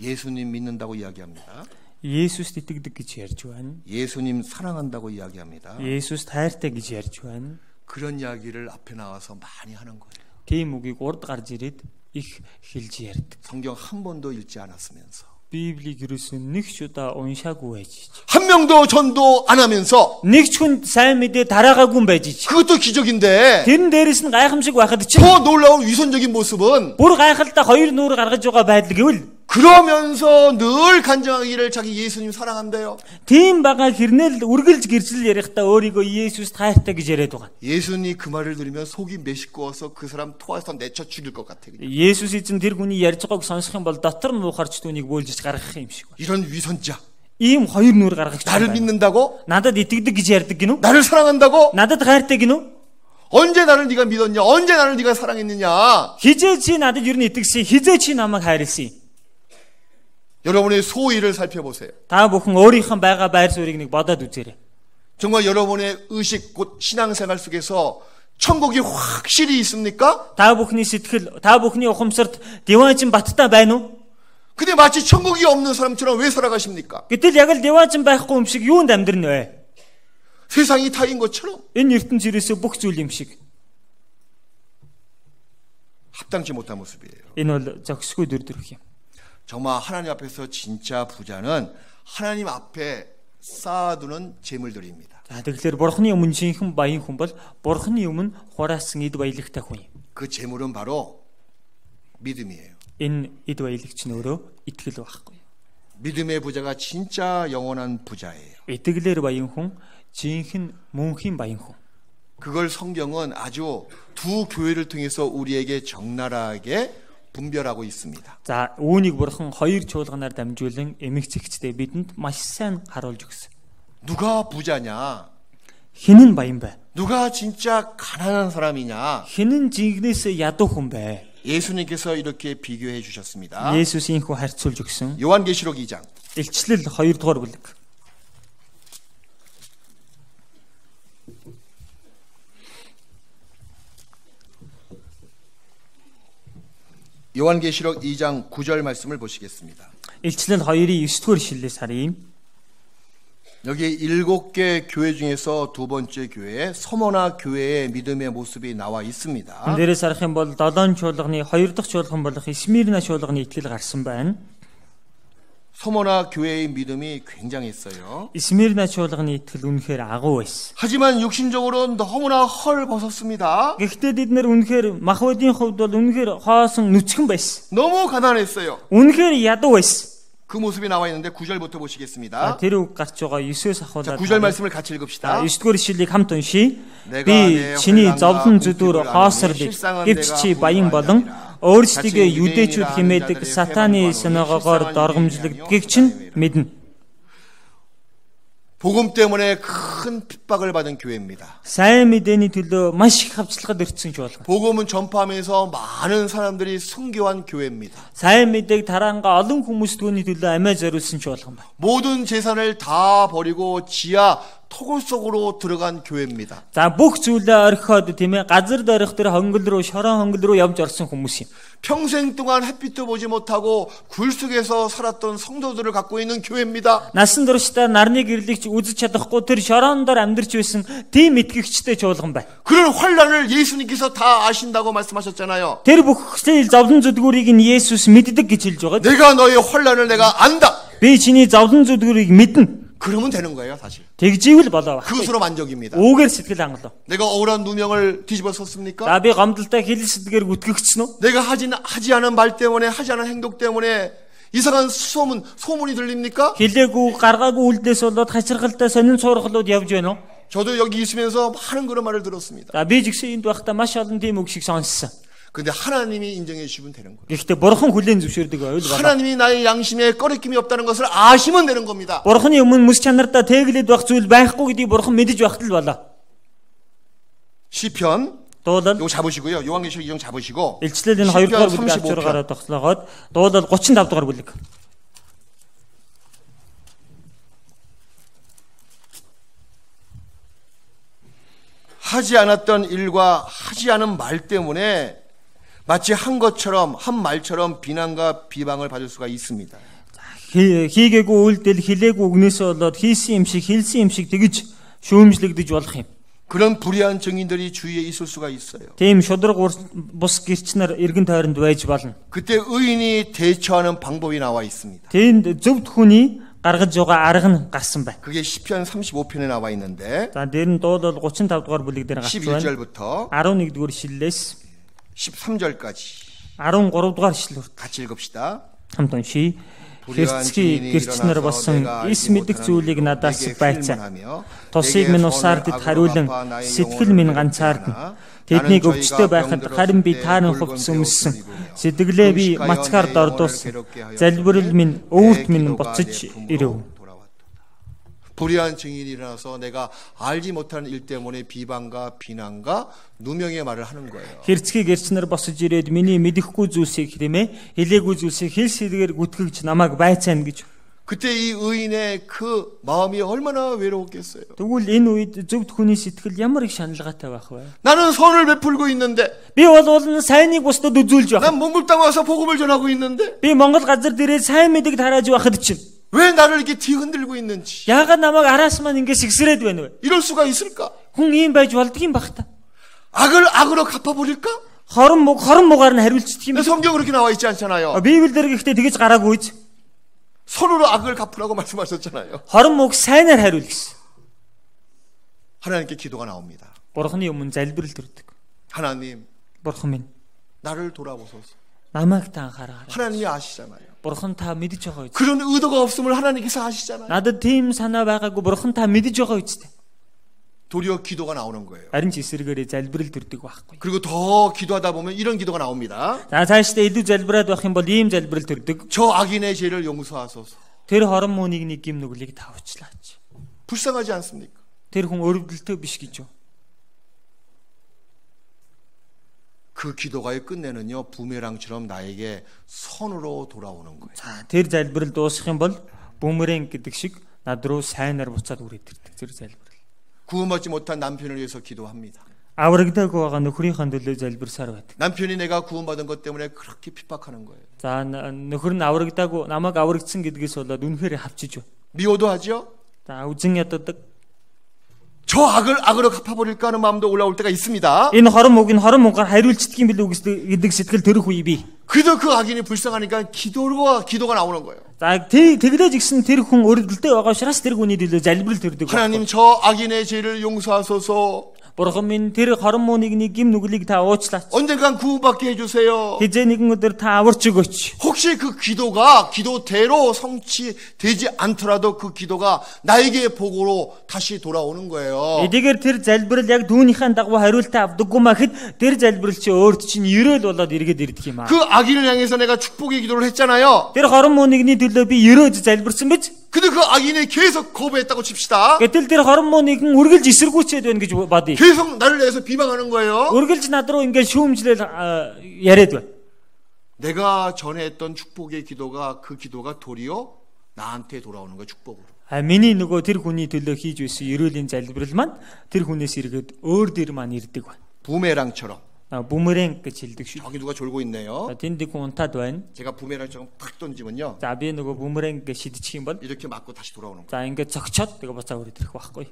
A: 예수님 믿는다고 이야기합니다.
B: Есүст итгэдэг гэж ярьж байна.
A: 예수님 사랑한다고 이야기합니다.
B: Есүст хайртай гэж ярьж байна.
A: 그런 이야기를 앞에 나와서 많이 하는 거예요.
B: Тийм үгийг урд гарч ирээд их хэлж ярьдаг.
A: 성경 한 번도 읽지 않았으면서
B: Библийг ерөөсөө нэг ч удаа уншаагүй байж.
A: 한 명도 전도 안 하면서
B: Нэг ч хүнд сайн мэдээ тараагаагүй байж.
A: 그것도 기적인데
B: Тэрэн дээрээс нь гайхамшиг байхад чи
A: 더 놀라운 위선적인 모습은
B: бүр гайхалтай хоёр нүур гаргаж байгаа байдал гэвэл
A: 그러면서 늘 간증하기를 자기 예수님 사랑한대요.
B: тийм байгаа хэрнээл үргэлж гэржил ярихдаа өөрийгөө Есүст хайртай гэж яриад байгаа.
A: 예수님이 그 말을 들으면 속이 메시꺼워서 그 사람 토해서 내쳐 죽일 것 같아. 그냥.
B: Есүс эзэн тэр хүний ярьж байгааг сонсох юм бол дотор нь муухарч түүнийг бөөлжиж гаргах юм шиг байна.
A: 이런 위선자.
B: Ийм хоёр нүур гаргагч
A: 나를 믿는다고?
B: надад итгэдэг гэж ярьдаг гинүү?
A: 나를 사랑한다고?
B: Надад хайртай гинүү?
A: 언제 나를 네가 믿었냐? 언제 나를 네가 사랑했느냐?
B: Хизээ чи надад юу н итгэсэн? Хизээ чи намайг хайрлсан?
A: 여러분의 소위를 살펴보세요.
B: Та бүхэн өөрийнхөө байгаа байр суурийг нэг бодоод үзээрэй.
A: 정말 여러분의 의식 곧 신앙생활 속에서 천국이 확실히 있습니까?
B: Та бүхний сэтгэл, та бүхний ухамсарт Диваажин баттай байна уу?
A: 근데 마치 천국이 없는 사람처럼 왜 살아가십니까?
B: Гэтэл яг л Диваажин байхгүй юм шиг юунд амьдрна вэ?
A: 세상이 타인 것처럼
B: Энэ ертөнц ерөөсөө бүх зүйл юм шиг.
A: 합당치 못한 모습이에요.
B: Энэ бол зохисгүй дүр төрх юм.
A: 정말 하나님 앞에서 진짜 부자는 하나님 앞에 쌓아두는 재물들입니다.
B: За тэгэхээр Бурхны өмнө жинхэнэ баян хүн бол Бурхны өмнө хураасан эд баялагтай хүн юм.
A: 그 재물은 바로 믿음이에요.
B: Энэ эд баялагч нь өөрөө итгэл байхгүй.
A: 믿음의 부자가 진짜 영원한 부자예요.
B: Итгэлээр баян хүн жинхэнэ мөнхийн баян хүн.
A: 그걸 성경은 아주 두 교회를 통해서 우리에게 적나라하게 분별하고 있습니다.
B: За үүнийг бурхан хоёр чуулганаар дамжуулан эмэгцэгчдээ бидэнд маш сайн харуулж өгсөн.
A: 누가 부자냐?
B: Хэн нь баян бэ?
A: 누가 진짜 가난한 사람이냐?
B: Хэн нь жинхнээс ядуу хүн бэ?
A: 예수님께서 이렇게 비교해 주셨습니다.
B: Есүс ийхүү харьцуулж өгсөн.
A: 요한계시록 2장.
B: Илчлэл 2 дугаар бүлэг.
A: 요한계시록 2장 9절 말씀을 보시겠습니다.
B: Илчлэл 2-ийн 9 дугаар ишлэлээс харъя.
A: 여기 7개 교회 중에서 두 번째 교회 서머나 교회의 믿음의 모습이 나와 있습니다.
B: Дээрээс харах юм бол 7 чуулганы 2 дахь чуулган болох Смирна чуулганы итгэл гарсан байна.
A: 서머나 교회의 믿음이 굉장했어요.
B: Смирна чуулганы итгэл үнэхээр агуу байсан.
A: 하지만 육신적으로 너무나 헐벗었습니다.
B: Гэхдээ бид нэр үнэхээр махбодийн хувьд бол үнэхээр хоосон нүцгэн байсан.
A: 너무 가난했어요.
B: үнэхээр ядуу байсан.
A: 그 모습이 나와 있는데 9절부터 보시겠습니다.
B: Тэр үг гарч байгаа 9-өөс ахуулаад
A: 9절 말씀을 같이 읽읍시다.
B: 9-р ишлэлийг хамт уншийе. Би чиний зовлон зүдүүр хоосрлыг гэвч чи баян болон өөрсдийгөө юдэчүүд хэмээдэг сатаны синагогоор доргомжлогдгийг чинь мэднэ.
A: 복음 때문에 큰 핍박을 받은 교회입니다.
B: сайн мэдээний төлөө маш их хавцлагад өртсөн чуулган.
A: 복음은 전파하면서 많은 사람들이 순교한 교회입니다.
B: сайн мэдээг тараанга олон хүмүүс түүний төлөө амиа зориулсан чуулган байна.
A: 모든 재산을 다 버리고 지하 토굴 속으로 들어간 교회입니다.
B: За бүх зүйлээ орхиод тийм ээ газар дөрөх тэр хонгол руу шорон хонгол руу явж орсон хүмүүс юм.
A: 평생 동안 햇빛도 보지 못하고 굴 속에서 살았던 성도들을 갖고 있는 교회입니다.
B: Насан туршдаа нарны гэрлэгч үзэж чадахгүй тэр шорон дор амьдарч байсан тийм итгэгчтэй чуулган байна.
A: 그런 환란을 예수님께서 다 아신다고 말씀하셨잖아요.
B: Тэр бүхэл зовлон зүдгүүрийг нь Есүс мэддэг гэж хэлж байгаа.
A: 내가 너의 환란을 내가 안다.
B: Би чиний зовлон зүдгүүрийг мэднэ.
A: 그러면 되는 거예요, 사실.
B: тэгживэл болоо.
A: 그것으로 만족입니다.
B: Үгээр сэтгэл хангалав.
A: 내가 억울한 누명을 뒤집어 썼습니까?
B: За би гомдолтой хэлсэдгээр үтгэгдсэн үү?
A: 내가 하지 않은 말 때문에 하지 않은 행동 때문에 이상한 소문이 들립니까?
B: хэлээгүй гаргаагүй үлдээс болоод хачиргалтай сонин суурхлууд явж байна уу?
A: 저도 여기 있으면서 많은 그런 말을 들었습니다.
B: За би жигсэн энд байхдаа маш олон тийм үг шиг сонссон.
A: 근데 하나님이 인정해 주시면 되는 거예요.
B: Гэхдээ бурхан хүлээн зөвшөөрдөг байвал болоо.
A: 하나님이 나의 양심에 꺼리낌이 없다는 것을 아시면 되는 겁니다.
B: Бурханы өмнө мэс чанартаа тэглээд байх зүйл байхгүй гэдгийг бурхан мэдэж байхад л болоо.
A: 시편
B: дуулал
A: 이거 잡으시고요. 요한계시록 2장 잡으시고
B: илчлэлийн 2 дугаар бүлэг авч байгаараа тогтлоогоод дуулал 35 дугаар бүлэг.
A: 하지 않았던 일과 하지 않은 말 때문에 마치 한 것처럼 한 말처럼 비난과 비방을 받을 수가 있습니다.
B: хийгээгүй үйлдэл хэлээгүй үгнээс болоод хийсэн юм шиг хэлсэн юм шиг тэгж шүүмжлэгдэж болох юм.
A: 그런 불의한 증인들이 주위에 있을 수가 있어요.
B: Тийм шудраг бус гэрч нар эргэн тойронд байж болно.
A: 그때 의인이 대처하는 방법이 나와 있습니다.
B: Тэнд зөвхт хүний гаргаж байгаа арга нь гарсан байна.
A: 그게 시편 35편에 나와 있는데.
B: За дээр нь дуулал 35 дугаар бүлэг дээр гарсан байна.
A: 11절부터
B: 11 дугаар ишлэлээс
A: 13절까지
B: 13 дугаар ишлэл
A: 같이 읽읍시다.
B: хамт уншийе. Хэрцгий гэрч нар болсон эс мэдэх зүйлийг надаас байцаа. Тусыг минь усаардад хариулан сэтгэл минь ганцаардна. Тэднийг өвчтөй байхад харин би тааран хувцс өмссөн. Сэтгэлээ би мацгаар дордуулсан. Залбирал минь өвөлт минь буцаж ирэв.
A: 불의한 증인이 일어나서 내가 알지 못하는 일 때문에 비방과 비난과 누명의 말을 하는 거예요.
B: Хэрцгий гэрч нар босож ирээд миний мэдэхгүй зүйлсийг хэмээ хэлээгүй зүйлсийг хэл сэлгээр гүтгэж намайг байцаана гэж.
A: 그때 이 의인의 그 마음이 얼마나 외로웠겠어요.
B: Тэгвэл энэ үед зөвхт хүний сэтгэл ямар их шаналгаатай байх вэ?
A: 나는 선을 베풀고 있는데
B: би бол сайныг бусдад үзүүлж
A: 난
B: байна.
A: 몽골 땅 와서 복음을 전하고 있는데
B: би Монгол газар дээрээ сайн мэдээг тарааж байхад чинь
A: 왜 나를 이렇게 뒤흔들고 있는지.
B: яагаад намайг араас маань ингэ сэгсрээд байна вэ?
A: 이럴 수가 있을까?
B: хүн ийм байж болдгийм бах та.
A: 악을 악으로 갚아버릴까?
B: хорон муугаар нь хариулцдаг юм.
A: 성경 그렇게 나와 있지 않잖아요.
B: Библиэлд гэхдээ тэгэж гараагүй ч.
A: 서로로 악을 갚으라고 말씀하셨잖아요.
B: хорон мууг сайнаар хариул гэсэн.
A: 하나님께 기도가 나옵니다.
B: Бурханы өмнө залбирал төрдөг.
A: 하나님,
B: бурхан минь
A: 나를 돌아보소서.
B: намайг та анхаараарай.
A: 하나님이 아시잖아요.
B: бурхан та мэдэж байгаа үү?
A: 그런 의도가 없음을 하나님께서 아시잖아요.
B: надад тийм санаа байгаагүй бурхан та мэдэж байгаа үстэй.
A: 도리어 기도가 나오는 거예요.
B: харин ч эсрэгээрээ залбирал төрдөг байхгүй.
A: 그리고 더 기도하다 보면 이런 기도가 나옵니다.
B: За цаашдаа илүү залбираад байх юм бол ийм залбирал төрдөг.
A: 저 악인의 죄를 용서하소서.
B: Тэр хорон муунийг нэг гим нүглийг таавчлаач.
A: 불쌍하지 않습니까?
B: Тэр хүн өрөвдөлтөө биш гэж юу?
A: 그 기도가의 끝내는요 부메랑처럼 나에게 선으로 돌아오는 거예요.
B: За тэр залбирал дуусах юм бол бүүмерэнг гэдэг шиг над руу сайнаар буцаад үрээд ирдэг. Тэр залбирал.
A: 구원받지 못한 남편을 위해서 기도합니다.
B: аврагдаагүй байгаа нөхрийнхээ төлөө залбирсаар байдаг.
A: 남편이 내가 구원받은 것 때문에 그렇게 핍박하는 거예요.
B: За нөхөр нь аврагдаагүй намайг аврагдсан гэдгээс болоод үнэхээр хавчиж байна.
A: 미워도 하죠.
B: За үзэн яддаг.
A: 저 악으로 갚아버릴까 하는 마음도 올라올 때가 있습니다.
B: Энэ хорон муугаар хариулцдаг юм билүү гэдэг сэтгэл төрөх үе бий.
A: 그래도 그 악인이 불쌍하니까 기도가 나오는 거예요.
B: За тэглэж игсэн тэр хүн өрөвдөлтөй байгаа учраас тэр хүний төлөө залбирал төрдөг.
A: 하나님 저 악인의 죄를 용서하소서.
B: Бурхан минь тэр хорон муунийг нэг гим нүглийг та уучлаач.
A: 언젠간 구원받게 해주세요.
B: Хизээ нэгэн өдөр та аварч өгөөч.
A: 혹시 그 기도가 기도대로 성취되지 않더라도 그 기도가 나에게 복으로 다시 돌아오는 거예요.
B: Эдгээр тэр залбирал яг түүнийхэн дагуу хариултаа авдаггүй махад тэр залбирал чи өөрт чинь ерөөл болоод эргээд ирдэг юм аа.
A: 그 악인을 향해서 내가 축복의 기도를 했잖아요.
B: Тэр хорон мууникны төлөө би ерөөж залбирсан биз?
A: 근데 그 악인이 계속 거부했다고 칩시다.
B: Гэтэл тэр хорон мууникэн үргэлж эсэргүүцээд байна гэж бодъё.
A: 계속 나를 내서 비방하는 거예요.
B: үргэлж над руу ингээд шүүмжлэл яриад байна.
A: 내가 전에 했던 축복의 기도가 그 기도가 도리어 나한테 돌아오는 거예요. 축복으로.
B: Миний нөгөө тэр хүний төлөө хийж байсан ерөөлийн залбирал маань тэр хүнээс эргээд өөр дөр маань ирдэг байна.
A: 부메랑처럼.
B: 부메랑 гэж хэлдэг шүү.
A: 저기 누가 졸고 있네요.
B: Тэнд их унтаад байна.
A: 제가 부메랑처럼 탁 던지면요.
B: За би нөгөө 부메랑 гэж шидчих юм бол
A: 이렇게 맞고 다시 돌아오는 거예요.
B: за ингээд цогчоод тэгээ буцаа өрөөд ирэх байхгүй.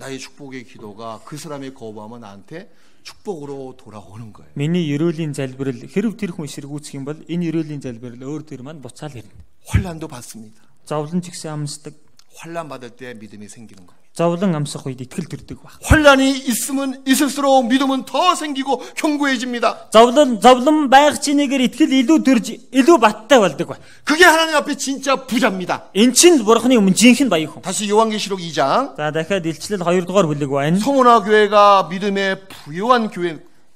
A: 나의 축복의 기도가 그 사람이 거부하면 나한테 축복으로 돌아오는 거예요.
B: Миний ерөөлийн залбирал хэрв тэр хүн эсэргүүцэх юм бол энэ ерөөлийн залбирал өөр дөр маань буцаал ирнэ.
A: 환난도 받습니다.
B: Зовлон ч гэсэн амсдаг.
A: 환난 받을 때 믿음이 생기는 겁니다.
B: Зовлон амсах үед итгэл төрдөг баг.
A: 환난이 있으면 있을수록 믿음은 더 생기고 견고해집니다.
B: Зовлон байх чинээгээр итгэл илүү төрж илүү баттай болдог ба.
A: 그게 하나님 앞에 진짜 부자입니다.
B: Эн чинь бурхны өмнө жинхэнэ баян хүн.
A: 다시 요한계시록 2장.
B: За дахиад илчлэл 2 дугаар бүлэг байна.
A: 소모나 교회가 믿음의 부요한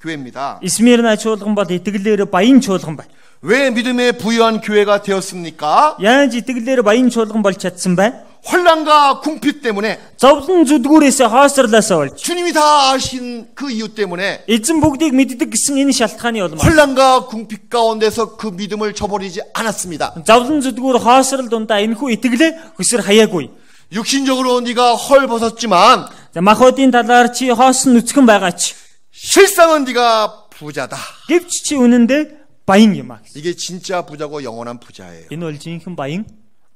A: 교회입니다.
B: Исмирна чуулган бол итгэлээр баян чуулган байна.
A: 왜 믿음의 부요한 교회가 되었습니까?
B: Яаж итгэлээр баян чуулган болж чадсан бэ?
A: 환난과 궁핍 때문에
B: Зовлон зүдгүүрээс хаосрлаасаа болж.
A: 주님이 다 아신 그 이유 때문에
B: Эзэн бүгдийг мэддэг гэсэн энэ шалтгааны улмаар.
A: 환난과 궁핍 가운데서 그 믿음을 저버리지 않았습니다.
B: Зовлон зүдгүүр хаосрал дундаа энэхүү итгэлээ хөсөр хаяагүй.
A: 육신적으로 네가 헐 벗었지만
B: За махбодын талаар чи хоосон нүцгэн байгаа ч
A: 실상은 네가 부자다.
B: гэвч чи үнэндээ баян юм аа.
A: 이게 진짜 부자고 영원한 부자예요.
B: Энэ бол жинхэнэ баян,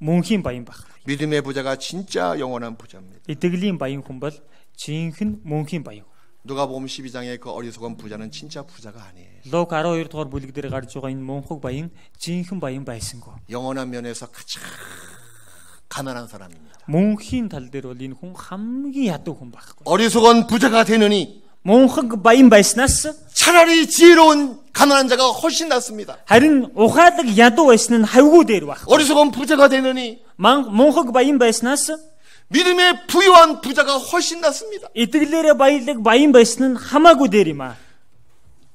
B: мөнхийн баян баг.
A: 믿음의 부자가 진짜 영원한 부자입니다.
B: Итгэлийн баян хүн бол жинхэнэ мөнхийн баян.
A: 누가복음 12장의 그 어리석은 부자는 진짜 부자가 아니에요.
B: Лук 12 дугаар бүлэг дээр гарч байгаа энэ мөнхөг баян жинхэнэ баян байсангүй.
A: 영원한 면에서 가장 가난한 사람입니다.
B: Мөнхийн тал дээр бол энэ хүн хамгийн ядуу хүн байхгүй.
A: 어리석은 부자가 되느니
B: Мөнхөг баян байснаас
A: 차라리 지혜로운 가난한 자가 훨씬 낫습니다.
B: харин ухаалаг ядуу байсан нь хавгүй дээр баг.
A: 어리석은 부자가 되느니
B: Мөнхөг баян байснаас
A: 믿음의 부유한 부자가 훨씬 낫습니다.
B: итгэлээрээ баялаг баян байсан нь хамаагүй дээр юм аа.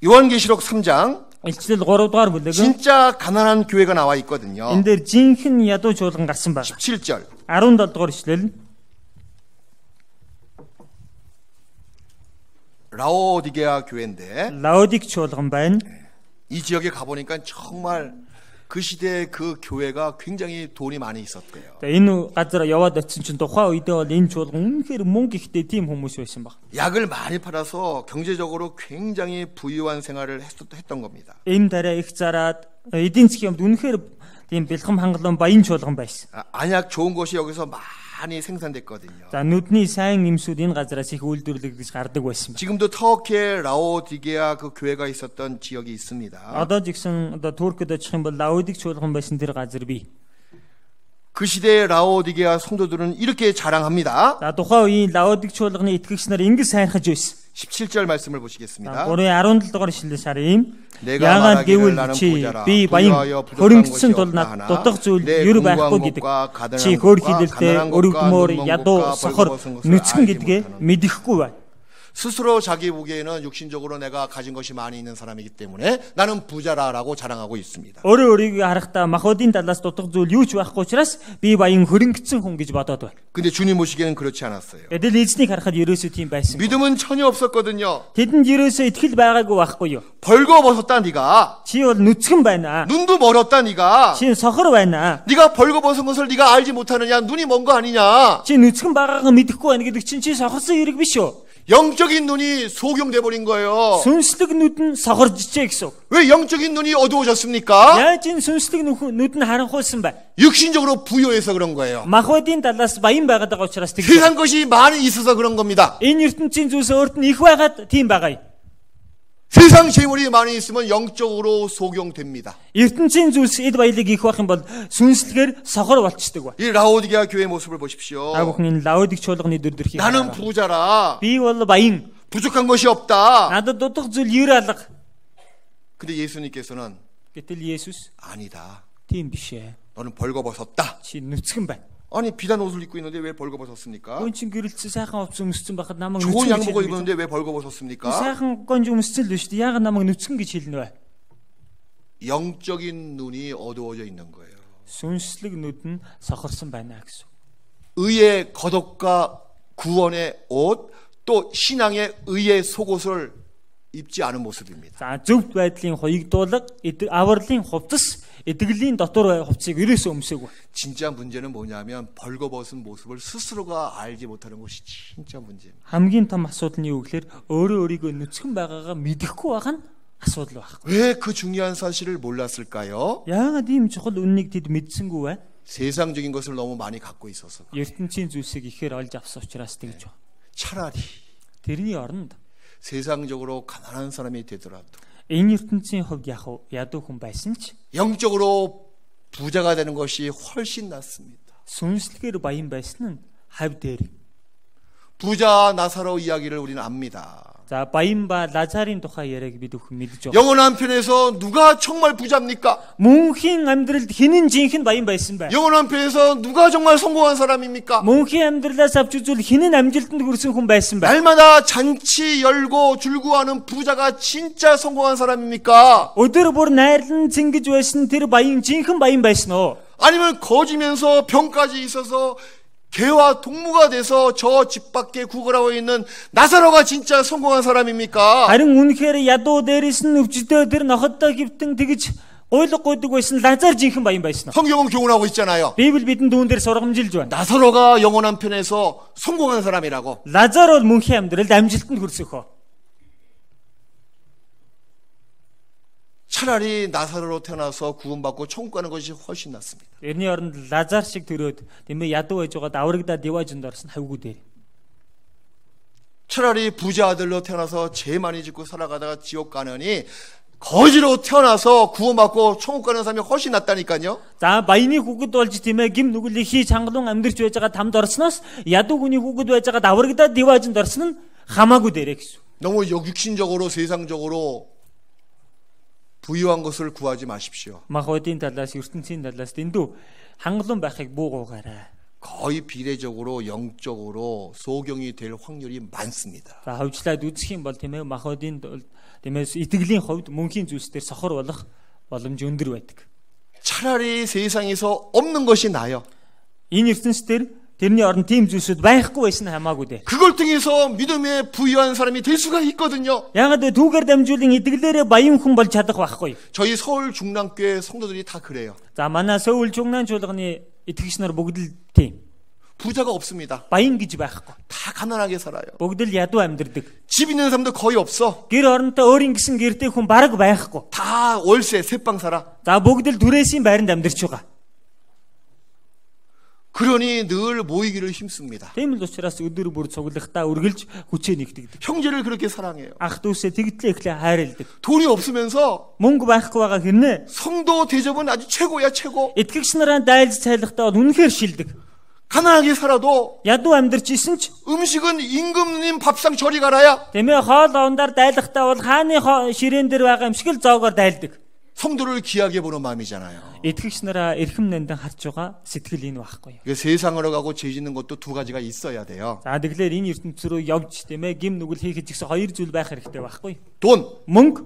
A: 요한계시록 3장
B: Илчлэл 3 дугаар бүлэг.
A: 진짜 가난한 교회가 나와 있거든요.
B: Энэ дээр жинхэнэ ядуу чуулган гарсан байна.
A: 17절
B: 17 дугаар ишлэл.
A: 라오디게아 교회인데
B: Лаодик чуулган байна.
A: 이 지역에 가보니까 정말 그 시대에 그 교회가 굉장히 돈이 많이 있었대요.
B: За энэ газар яваад очсон чинь тухайн үедээ бол энэ чуулган үнэхээр мөнгө ихтэй тийм хүмүүс байсан баг.
A: 약을 많이 팔아서 경제적으로 굉장히 부유한 생활을 했던 겁니다.
B: Энэ дараа их зараад эдийн засгийн юмд үнэхээр тийм бэлхэм хангалуун баян чуулган байсан.
A: 안약 좋은 것이 여기서 많이 생산됐거든요.
B: За нүдний сайн нэмсүүд энэ газараас их үйлдвэрлэгдэж гардаг байсан.
A: 지금도 터키에 라오디게아 그 교회가 있었던 지역이 있습니다.
B: Одоо жигсэн одоо Туркид очих юм бол Лаодик чуулган байсан тэр газар бий.
A: 그 시대의 라오디게아 성도들은 이렇게 자랑합니다.
B: За тухайн үеийн Лаодик чуулганы итгэгч нар ингэж сайнхаж байсан.
A: 17절 말씀을 보시겠습니다.
B: 올해 17-р шүлээс харъя.
A: 내가 말하기를 나는 부자라 부유하여 부족한 것이 없다 하나 내 궁구한 것과 가난한 것과 눈먼 것과 벌거벗은 것을 알지 못하노라. 스스로 자기 보기에는 육신적으로 내가 가진 것이 많이 있는 사람이기 때문에 나는 부자라라고 자랑하고 있습니다.
B: Өөрөө өөрийгөө харахтаа махбодын талаас дутах зүйл юу ч байхгүй учраас би баян хөрөнгөцсөн хүн гэж бодоод байна.
A: 근데 주님 보시기에는 그렇지 않았어요.
B: Эдэл эзнийг харахад ерөөсөө тийм байсан.
A: 믿음은 전혀 없었거든요.
B: Тэдэнд ерөөсөө итгэл байгаагүй байхгүй юу?
A: 벌거벗었다 네가.
B: Чи бол нүцгэн байна.
A: 눈도 멀었다 네가.
B: Чи сохор байна.
A: 네가 벌거벗은 것을 네가 알지 못하느냐? 눈이 먼 거 아니냐?
B: Чи нүцгэн байгаагаа мэдэхгүй байна гэдэг чинь чи сохорсон хэрэг биш үү?
A: 영적인 눈이 소경돼 버린 거예요.
B: Сүнслэг нүд нь сохоржжээ гэсэн.
A: 왜 영적인 눈이 어두워졌습니까?
B: Яаж энэ сүнслэг нүд нь харанхуйсан бэ?
A: 육신적으로 부요해서 그런 거예요.
B: Махбодын талаас баян байгаад байгаа учраас тийм.
A: 세상 것이 많이 있어서 그런 겁니다.
B: Энэ ертөнцийн зүйлс өөрт нь их байгаад тийм байгаа юм.
A: 세상 재물이 많이 있으면 영적으로 소경됩니다.
B: ертөнцийн зүйлс эд баялаг их байх юм бол сүнслэгээр сохор болчдөг ба.
A: 이 라오디게아 교회 모습을 보십시오.
B: Та бүхэн Лаодик чуулганы дүр төрхийг
A: 나는 부자라.
B: би бол баян.
A: 부족한 것이 없다.
B: Надад дутах зүйл ер алга.
A: 근데 예수님께서는
B: гэтэл Есүс
A: 아니다.
B: тийм биш ээ.
A: 너는 벌거벗었다.
B: Чи нүцгэн байна.
A: 아니 비단 옷을 입고 있는데 왜 벌거벗었습니까?
B: Өн чин гэрэлцсэн сайхан овц өмссөн байхад намайг
A: 좋은
B: нүцгэн
A: 양복을 입었는데 왜 벌거벗었습니까?
B: сайхан гонж өмссөн л биш үү? Яагаад намайг нүцгэн гэж хэлнэ вэ?
A: 영적인 눈이 어두워져 있는 거예요.
B: Сүнслэг нүд нь сохорсон байна гэсэн.
A: 의의 겉옷과 구원의 옷, 또 신앙의 의의 속옷을 입지 않은 모습입니다.
B: За зөвхт байдлын хоёрдуулга, авралын хувцас, эдгэлийн дотор хувцсыг ерөөсөө өмсөөгүй.
A: 진짜 문제는 뭐냐면 벌거벗은 모습을 스스로가 알지 못하는 것이 진짜 문제입니다.
B: хамгийн том асуудал нь юу гэхээр өөрөө өөрийгөө нүцгэн байгаагаа мэдэхгүй байгаа нь асуудал байна.
A: 왜 그 중요한 사실을 몰랐을까요?
B: Яагаад ийм чухал үннийг тэд мэдсэнгүй вэ?
A: 세상적인 것을 너무 많이 갖고 있어서.
B: ертөнцийн зүйлсийг ихээр олж авсан учраас тэгж байна.
A: 차라리
B: тэрний оронд
A: 세상적으로 가난한 사람이 되더라도
B: энэ ертөнцийн хувьд ядуу хүн байсан ч
A: 영적으로 부자가 되는 것이 훨씬 낫습니다.
B: сүнслэгээр баян байсан нь хав дээр.
A: 부자 나사로 이야기를 우리는 압니다.
B: За баян ба Лазарын тухай яриаг бид бүхэн мэдж байгаа.
A: 영원한 편에서 누가 정말 부자입니까?
B: Мөнхийн амьдралд хинэн жинхэнэ баян байсан бай.
A: 영원한 편에서 누가 정말 성공한 사람입니까?
B: Мөнхийн амьдралаас авч үзвэл хинэн амжилтанд хүрсэн хүн байсан бай.
A: 날마다 잔치 열고 줄구하는 부자가 진짜 성공한 사람입니까?
B: Өдөр бүр найрлан цэнгэж байсан тэр баян жинхэнэ баян байсан уу?
A: 아니면 거지면서 병까지 있어서 개와 동무가 돼서 저 집 밖에 구걸하고 있는 나사로가 진짜 성공한 사람입니까?
B: Харин үнэхээр ядуу дээрээс нь өвчтөө тэр нохоттой хөвтөн тэгж гойлго гойдог байсан Лазар жинхэнэ баян байсан.
A: 성경은 교훈하고 있잖아요.
B: Библи бидэнд үүн дээр сургамжилж байна.
A: 나사로가 영원한 편에서 성공한 사람이라고.
B: Лазар бол мөнхийн амьдралд амжилтанд хүрсөхөө.
A: 차라리 나사로로 태어나서 구원받고 천국 가는 것이 훨씬 낫습니다.
B: Эрний оронд Лазар шиг төрөөд тэмээ ядуу байж байгаа даврагдаа диважинд орсон хавгүй дээр.
A: 차라리 부자 아들로 태어나서 죄 많이 짓고 살아가다가 지옥 가느니 거지로 태어나서 구원받고 천국 가는 사람이 훨씬 낫다니까요.
B: За баяны хүүхэд болж тэмээ гим нүгэлийг хий чангалуун амьдарч байж байгаа тамд орсноос ядуу хүний хүүхэд байж байгаа даврагдаа диважинд орсон нь хамаагүй дээрээ гэсэн.
A: 너무 육신적으로 세상적으로 부유한 것을 구하지 마십시오.
B: Махбодын талаас ертөнцийн талаас дэндүү хангалуун байхыг буугаарай.
A: 거의 비례적으로 영적으로 소경이 될 확률이 많습니다.
B: За хөвчлээд үзэх юм бол тийм ээ махбодын тиймээс итгэлийн хувьд мөнхийн зүйлсээр сохор болох боломж өндөр байдаг.
A: 차라리 세상에서 없는 것이 나아요.
B: Энэ ертөнцийн тэрний оронд тийм зүйлсүүд байхгүй байсан хамаагүй дээ.
A: 그걸 통해서 믿음에 부유한 사람이 될 수가 있거든요.
B: Яагаад вэ? Түүгээр дамжуулан итгэлээрээ баян хүн болж чадах байхгүй.
A: 저희 서울 중랑교회 성도들이 다 그래요.
B: За манай Сөүл Чунгнан чуулганы итгэгч нар бүгд л тийм.
A: 부자가 없습니다.
B: Баян гэж байхгүй.
A: 다 가난하게 살아요.
B: Бүгд л ядуу амьдардаг.
A: 집 있는 사람도 거의 없어.
B: Гэр оронтой өөрийн гисэн гэртэй хүн бараг байхгүй.
A: 다 월세 새빵 살아.
B: За бүгд л түрээсийн байранд амьдарч байгаа.
A: 그러니 늘 모이기를 힘씁니다.
B: Тийм л учраас өдөр бүр цуглахтаа үргэлж хүчээ нэгтгэдэг.
A: 형제를 그렇게 사랑해요.
B: Ах дүүсээ тэгтлээ ихлэ хайрладаг.
A: 돈이 없으면서
B: Мөнгө байхгүй байгаа хэрнээ
A: 성도 대접은 아주 최고야 최고.
B: итгэгч нараа дайлж цайлахтаа бол үнэхээр шилдэг.
A: 가난하게 살아도
B: ядуу амьдарч исэн ч
A: 음식은 임금님 밥상 저리 가라야.
B: тэмээ хоол ундаар дайлахтаа бол хааны ширээн дээр байгаа юм шиг л зоогоор дайлдаг.
A: 성도를 귀하게 보는 마음이잖아요.
B: Итгэгч нараа эрхэм нандин харж байгаа сэтгэл энэ байхгүй.
A: 세상으로 가고 죄 짓는 것도 두 가지가 있어야 돼요.
B: За тэгэхээр энэ ертөнц рүү явж тэмээ гим нүгэл хийхэд гэсэн хоёр зүйл байх хэрэгтэй байхгүй.
A: 돈.
B: Мөнгө.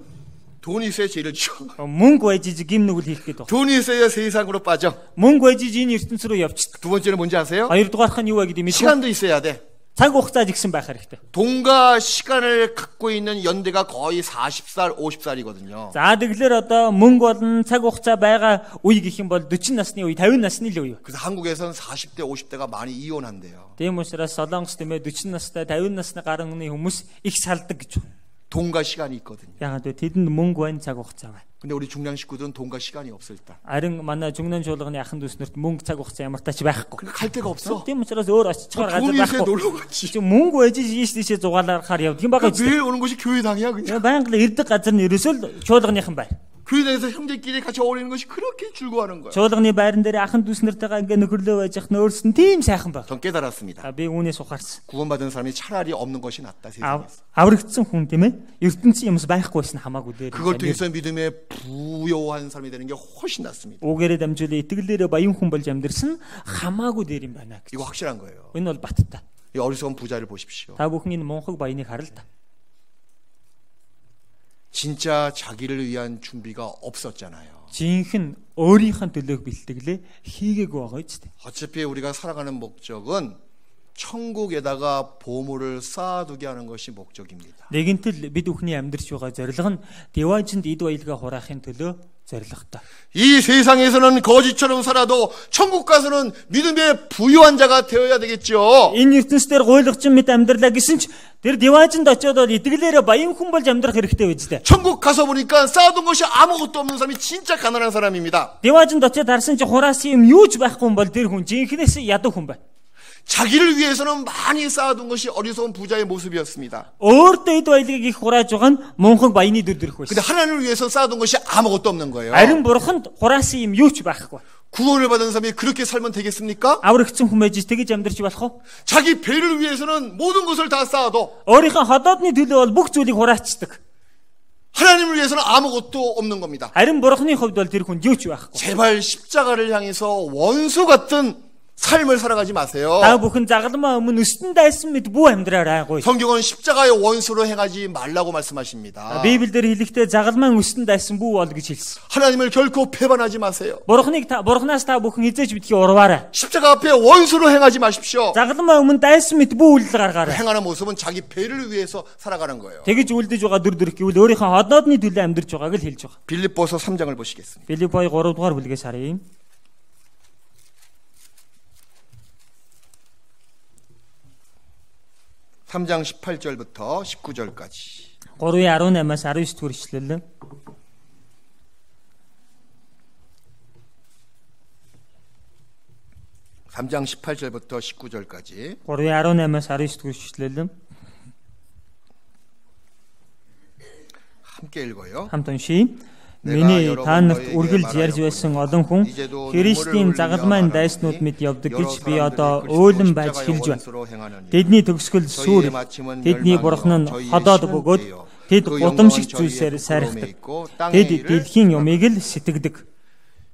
A: 돈이 있어야 죄를 지어.
B: Мөнгө байж гим нүгэл хийх гээд байна.
A: 돈이 있어야 세상으로 빠져.
B: Мөнгө байж энэ ертөнц рүү явчихдаг.
A: 두 번째는 뭔지 아세요?
B: хоёрдугаарх нь юу вэ гэдэг мэдээ.
A: 시간도 있어야 돼.
B: цаг хугацаа жигсэн байх хэрэгтэй.
A: 돈과 시간을 갖고 있는 연대가 거의 40살, 50살이거든요.
B: За тэгэхээр одоо мөнгө болон цаг хугацаа байгаа үе гэх юм бол 40 насны үе, 50 насны л үе.
A: 그래서 한국에서는 40대, 50대가 많이 이혼한대요.
B: Тийм учраас Солонгос тэмээ 40 настай, 50 насны гарны хүмүүс их салдаг гэж байна.
A: 돈과 시간이 있거든요.
B: ягаад вэ? Тэдэнд мөнгө байна, цаг хугацаа байна.
A: 근데 우리 중량 식구들은 돈과 시간이 없어 일단.
B: Харин манай 중년 чуулганы ахын дүүснэрт мөнгө цаг хугацаа ямар тач байхгүй.
A: 갈 데가 없어.
B: Тийм учраас өөр очичгаар газар
A: 돈이 있어야
B: байхгүй.
A: 놀러 가지.
B: Чи мөнгө байж ийшээ зугаалаар явдаг юм байгаа
A: 매일 오는 곳이 교회당이야 그냥.
B: Байнга л ирдэг газар нь ерөөсөө л чуулганыхан байр.
A: 교회당에서 형제끼리 같이 어울리는 것이 그렇게 즐거워하는 거야.
B: Чуулганы байран дээр ахын дүүснэртэйгээ ингээ нөхөрлөө байж ах нөөрс нь тийм сайхан баг.
A: 전 깨달았습니다.
B: Би үүнээс ухаарсан.
A: 구원받은 사람이 차라리 없는 것이 낫다 세상에서.
B: Аврагдсан хүн тийм ээ. ертөнцийн юмс байхгүй байсан хамаагүй дээр.
A: 그걸 통해서 믿음에 부요한 사람이 되는 게 훨씬 낫습니다.
B: Угээрээ дамжуулаа итгэлээрээ баян хүн болж амьдрсан хамаагүй дээр юм байна.
A: 이거 확실한 거예요.
B: Энэ бол баттай.
A: 이 어리석은 부자를 보십시오.
B: Та бүхэн энэ мунхаг баяныг харал та.
A: 진짜 자기를 위한 준비가 없었잖아요.
B: Жинхэнэ өөрийнхөө төлөөг бэлтгэлээ хийгээгүй байгаа ч тийм.
A: 어차피 우리가 살아가는 목적은 천국에다가 보물을 쌓아두게 하는 것이 목적입니다.
B: Нэгэнтэл бид бүхний амьдарч байгаа зорилго нь деважинд эд баялгаа хураахын төлөө зорилготой.
A: 이 세상에서는 거지처럼 살아도 천국 가서는 믿음의 부유한 자가 되어야 되겠죠.
B: Энэ ертөнцийн гуйлгчин мэд амьдралаа гэсэн ч тэр деважинд очиод бол итгэлээрээ баян хүн болж амьдрах хэрэгтэй биз дээ.
A: 천국 가서 보니까 쌓아둔 것이 아무것도 없는 사람이 진짜 가난한 사람입니다.
B: Деважинд очиод харсан чи хураасан юм юу ч байхгүй юм бол тэр хүн жинхнээс ядуу хүн байна.
A: 자기를 위해서는 많이 쌓아둔 것이 어리석은 부자의 모습이었습니다.
B: Өөртөө эд баялагийг их хурааж байгаа нь мунхан баяны дүр төрх байсан.
A: 근데 하나님을 위해서 쌓아둔 것이 아무것도 없는 거예요.
B: Харин бурханд хураасан юм юу ч байхгүй.
A: 구원을 받은 사람이 그렇게 살면 되겠습니까?
B: Аврагдсан хүн байж тэгэж амьдрч болох уу?
A: 자기 배를 위해서는 모든 것을 다 쌓아도
B: Өөрийнхөө ходоодны төлөө бол бүх зүйлийг хураачдаг.
A: 하나님을 위해서는 아무것도 없는 겁니다.
B: Харин бурханы хувьд бол тэр хүн юу ч байхгүй.
A: 제발 십자가를 향해서 원수 같은 삶을 살아가지 마세요.
B: Та бүхэн загалмаа өмнө өстөн дайсан мэд бүү амьдраарайгүй.
A: 성경은 십자가의 원수로 행하지 말라고 말씀하십니다.
B: Библиэр хэлэхдээ загалмаа өстөн дайсан бүү бол гэж хэлсэн.
A: 하나님을 결코 배반하지 마세요.
B: Бурханаас та бүхэн эзэж битгий урваарай.
A: 십자가 앞에 원수로 행하지 마십시오.
B: Загалмаа өмнө дайсан мэд бүү үйлдэл гаргаарай.
A: 행하는 모습은 자기 배를 위해서 살아가는 거예요.
B: Тэгэж үлдэж байгаа дүр төрх гэвэл өөрийнхөө ходоодны төлөө амьдрж байгааг л хэлж байгаа.
A: 빌립보서 3장을 보시겠습니다.
B: Филиппой 3 дугаар бүлгээс харъя.
A: 3장 18절부터 19절까지.
B: 3:18-аас 19 дэх ишлэл.
A: 3장 18절부터 19절까지.
B: 3:18-аас 19 дэх ишлэл.
A: 함께 읽어요.
B: хамт уншия. Миний та нарт үргэлж ярьж байсан олон хүн Христийн загалмайн дайснууд мэд явдаг гэж би одоо өөлөн байж хэлж байна. Тэдний төгсгөл сүр, тэдний бурхан нь ходоод бөгөөд тэд гудамжиг зүйлсээр сайрахдаг. Тэд дэлхийн юмыг л сэтгэдэг.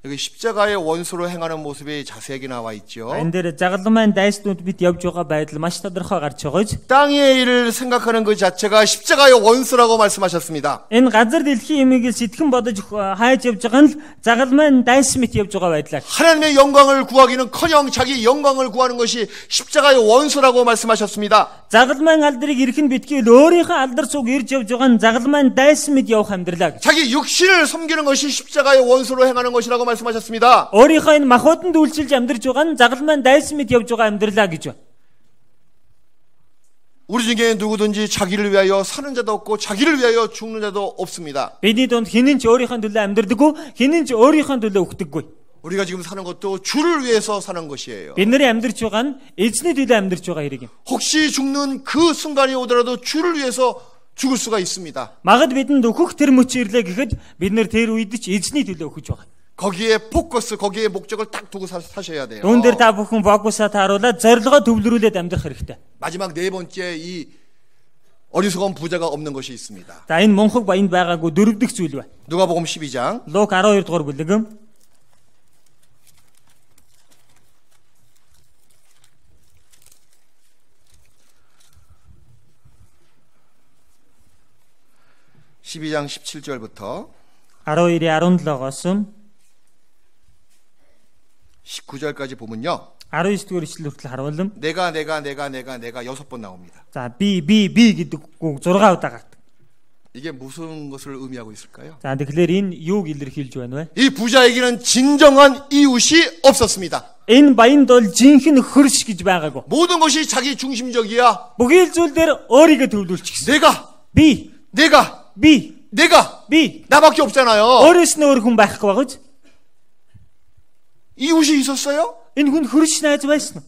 A: 여기 십자가의 원수로 행하는 모습이 자세하게 나와 있죠.
B: Энэ дээр загалмайн дайснууд бид явж байгаа байдал маш тодорхой гарч байгааж.
A: 땅의 일을 생각하는 그 자체가 십자가의 원수라고 말씀하셨습니다.
B: Энэ газар дэлхийн юмыг сэтгэн бодож хайж явж байгаа нь загалмайн дайсан мэт явж байгаа байдлаа.
A: 하나님의 영광을 구하기는커녕 자기 영광을 구하는 것이 십자가의 원수라고 말씀하셨습니다.
B: Загалмайн алдрыг эрхэн битгий өөрийнхөө алдар цуг ирж явж байгаа нь загалмайн дайсан мэт явах амьдралаа.
A: 자기 육신을 섬기는 것이 십자가의 원수로 행하는 것이라고 말씀하셨습니다.
B: өөрийнхөө энэ махбодонд үйлчилж амьдрж байгаа нь загалмайн дайсан мэт явж байгаа амьдралаа гэж байна.
A: 우리 중에 누구든지 자기를 위하여 사는 자도 없고 자기를 위하여 죽는 자도 없습니다.
B: Бидний донд хинэн ч өөрийнхөө төлөө амьдрдаггүй, хинэн ч өөрийнхөө төлөө өгдөггүй.
A: 우리가 지금 사는 것도 주를 위해서 사는 것이에요.
B: Бидний амьдрж байгаа нь эзний төлөө амьдрж байгаа хэрэг юм.
A: 혹시 죽는 그 순간이 오더라도 주를 위해서 죽을 수가 있습니다.
B: Магад бидэнд өөхөх тэр мөч ирлээ гэхэд бид нэр тэр үед ч эзний төлөө өгч байгаа.
A: 거기에 포커스, 거기에 목적을 딱 두고 사셔야 돼요.
B: Үүн дээр та бүхэн фокусаа тааруулаад зорилгоо төвлөрүүлээд амьдрах хэрэгтэй.
A: 마지막 네 번째 이 어리석은 부자가 없는 것이 있습니다.
B: За энэ мунхаг баянд байгаагүй дөрөвдөх зүйл байна.
A: 누가복음 12장
B: Лук 12 дугаар бүлэг
A: 12장 17절부터
B: 12-ийн 17-оос
A: 19절까지 보면요.
B: 19-р ишлэл хүртэл харуул.
A: 내가 6번 나옵니다.
B: За би гэдэг үг 6 удаа гардаг.
A: 이게 무슨 것을 의미하고 있을까요?
B: За тэгэхээр энэ юуг илэрхийлж байна вэ?
A: 이 부자에게는 진정한 이웃이 없었습니다.
B: Энэ баянд бол жинхэнэ хөрш гэж байгаагүй.
A: 모든 것이 자기 중심적이야.
B: Бүхий л зүйл дээр өөрийгөө төвлөрүүлчихсэн.
A: 내가 나밖에 없잖아요.
B: Өөрөөс нь өөр хүн байхгүй багаж.
A: 이웃이 있었어요?
B: Энэ хүн хөрш найз байсан уу?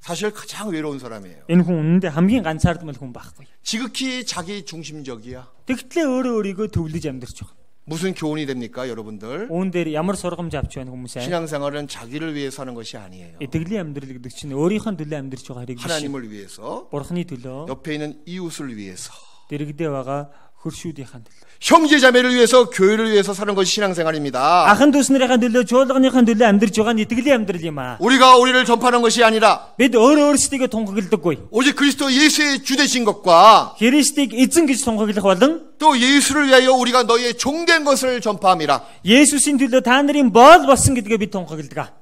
A: 사실 가장 외로운 사람이에요.
B: Энэ хүн үнэндээ хамгийн ганцаардмал хүн байхгүй.
A: 지극히 자기 중심적이야.
B: Тэгтлээ өөрийгөө төвлөж амьдарч байгаа.
A: 무슨 교훈이 됩니까, 여러분들?
B: Үүн дээр ямар сургамж авч байна хүмүүсээ?
A: 신앙생활은 자기를 위해서 하는 것이 아니에요.
B: Итгэлийн амьдрал гэдэг чинь өөрийнхөө төлөө амьдарч байгаа хэрэг биш.
A: 하나님을 위해서,
B: Бурхны төлөө,
A: 옆에 있는 이웃을 위해서,
B: дэрэгдээ байгаа хөршүүдийн төлөө.
A: 형제자매를 위해서, 교회를 위해서 사는 것이 신앙생활입니다.
B: Ахын дүүснэрийн төлөө, чуулганыхаа төлөө амьдарч байгаа нь итгэлийн амьдрал юм аа.
A: 우리가 우리를 전파하는 것이 아니라
B: бид өөрсдийгөө тунхагладаггүй.
A: 오직 그리스도 예수의 주 되신 것과
B: Христийг эзэн гэж тунхаглах болон
A: 또 예수를 위하여 우리가 너희의 종된 것을 전파함이라.
B: 예수신 төлөө та нарын боол болсон гэдгээ бид тунхагладаг.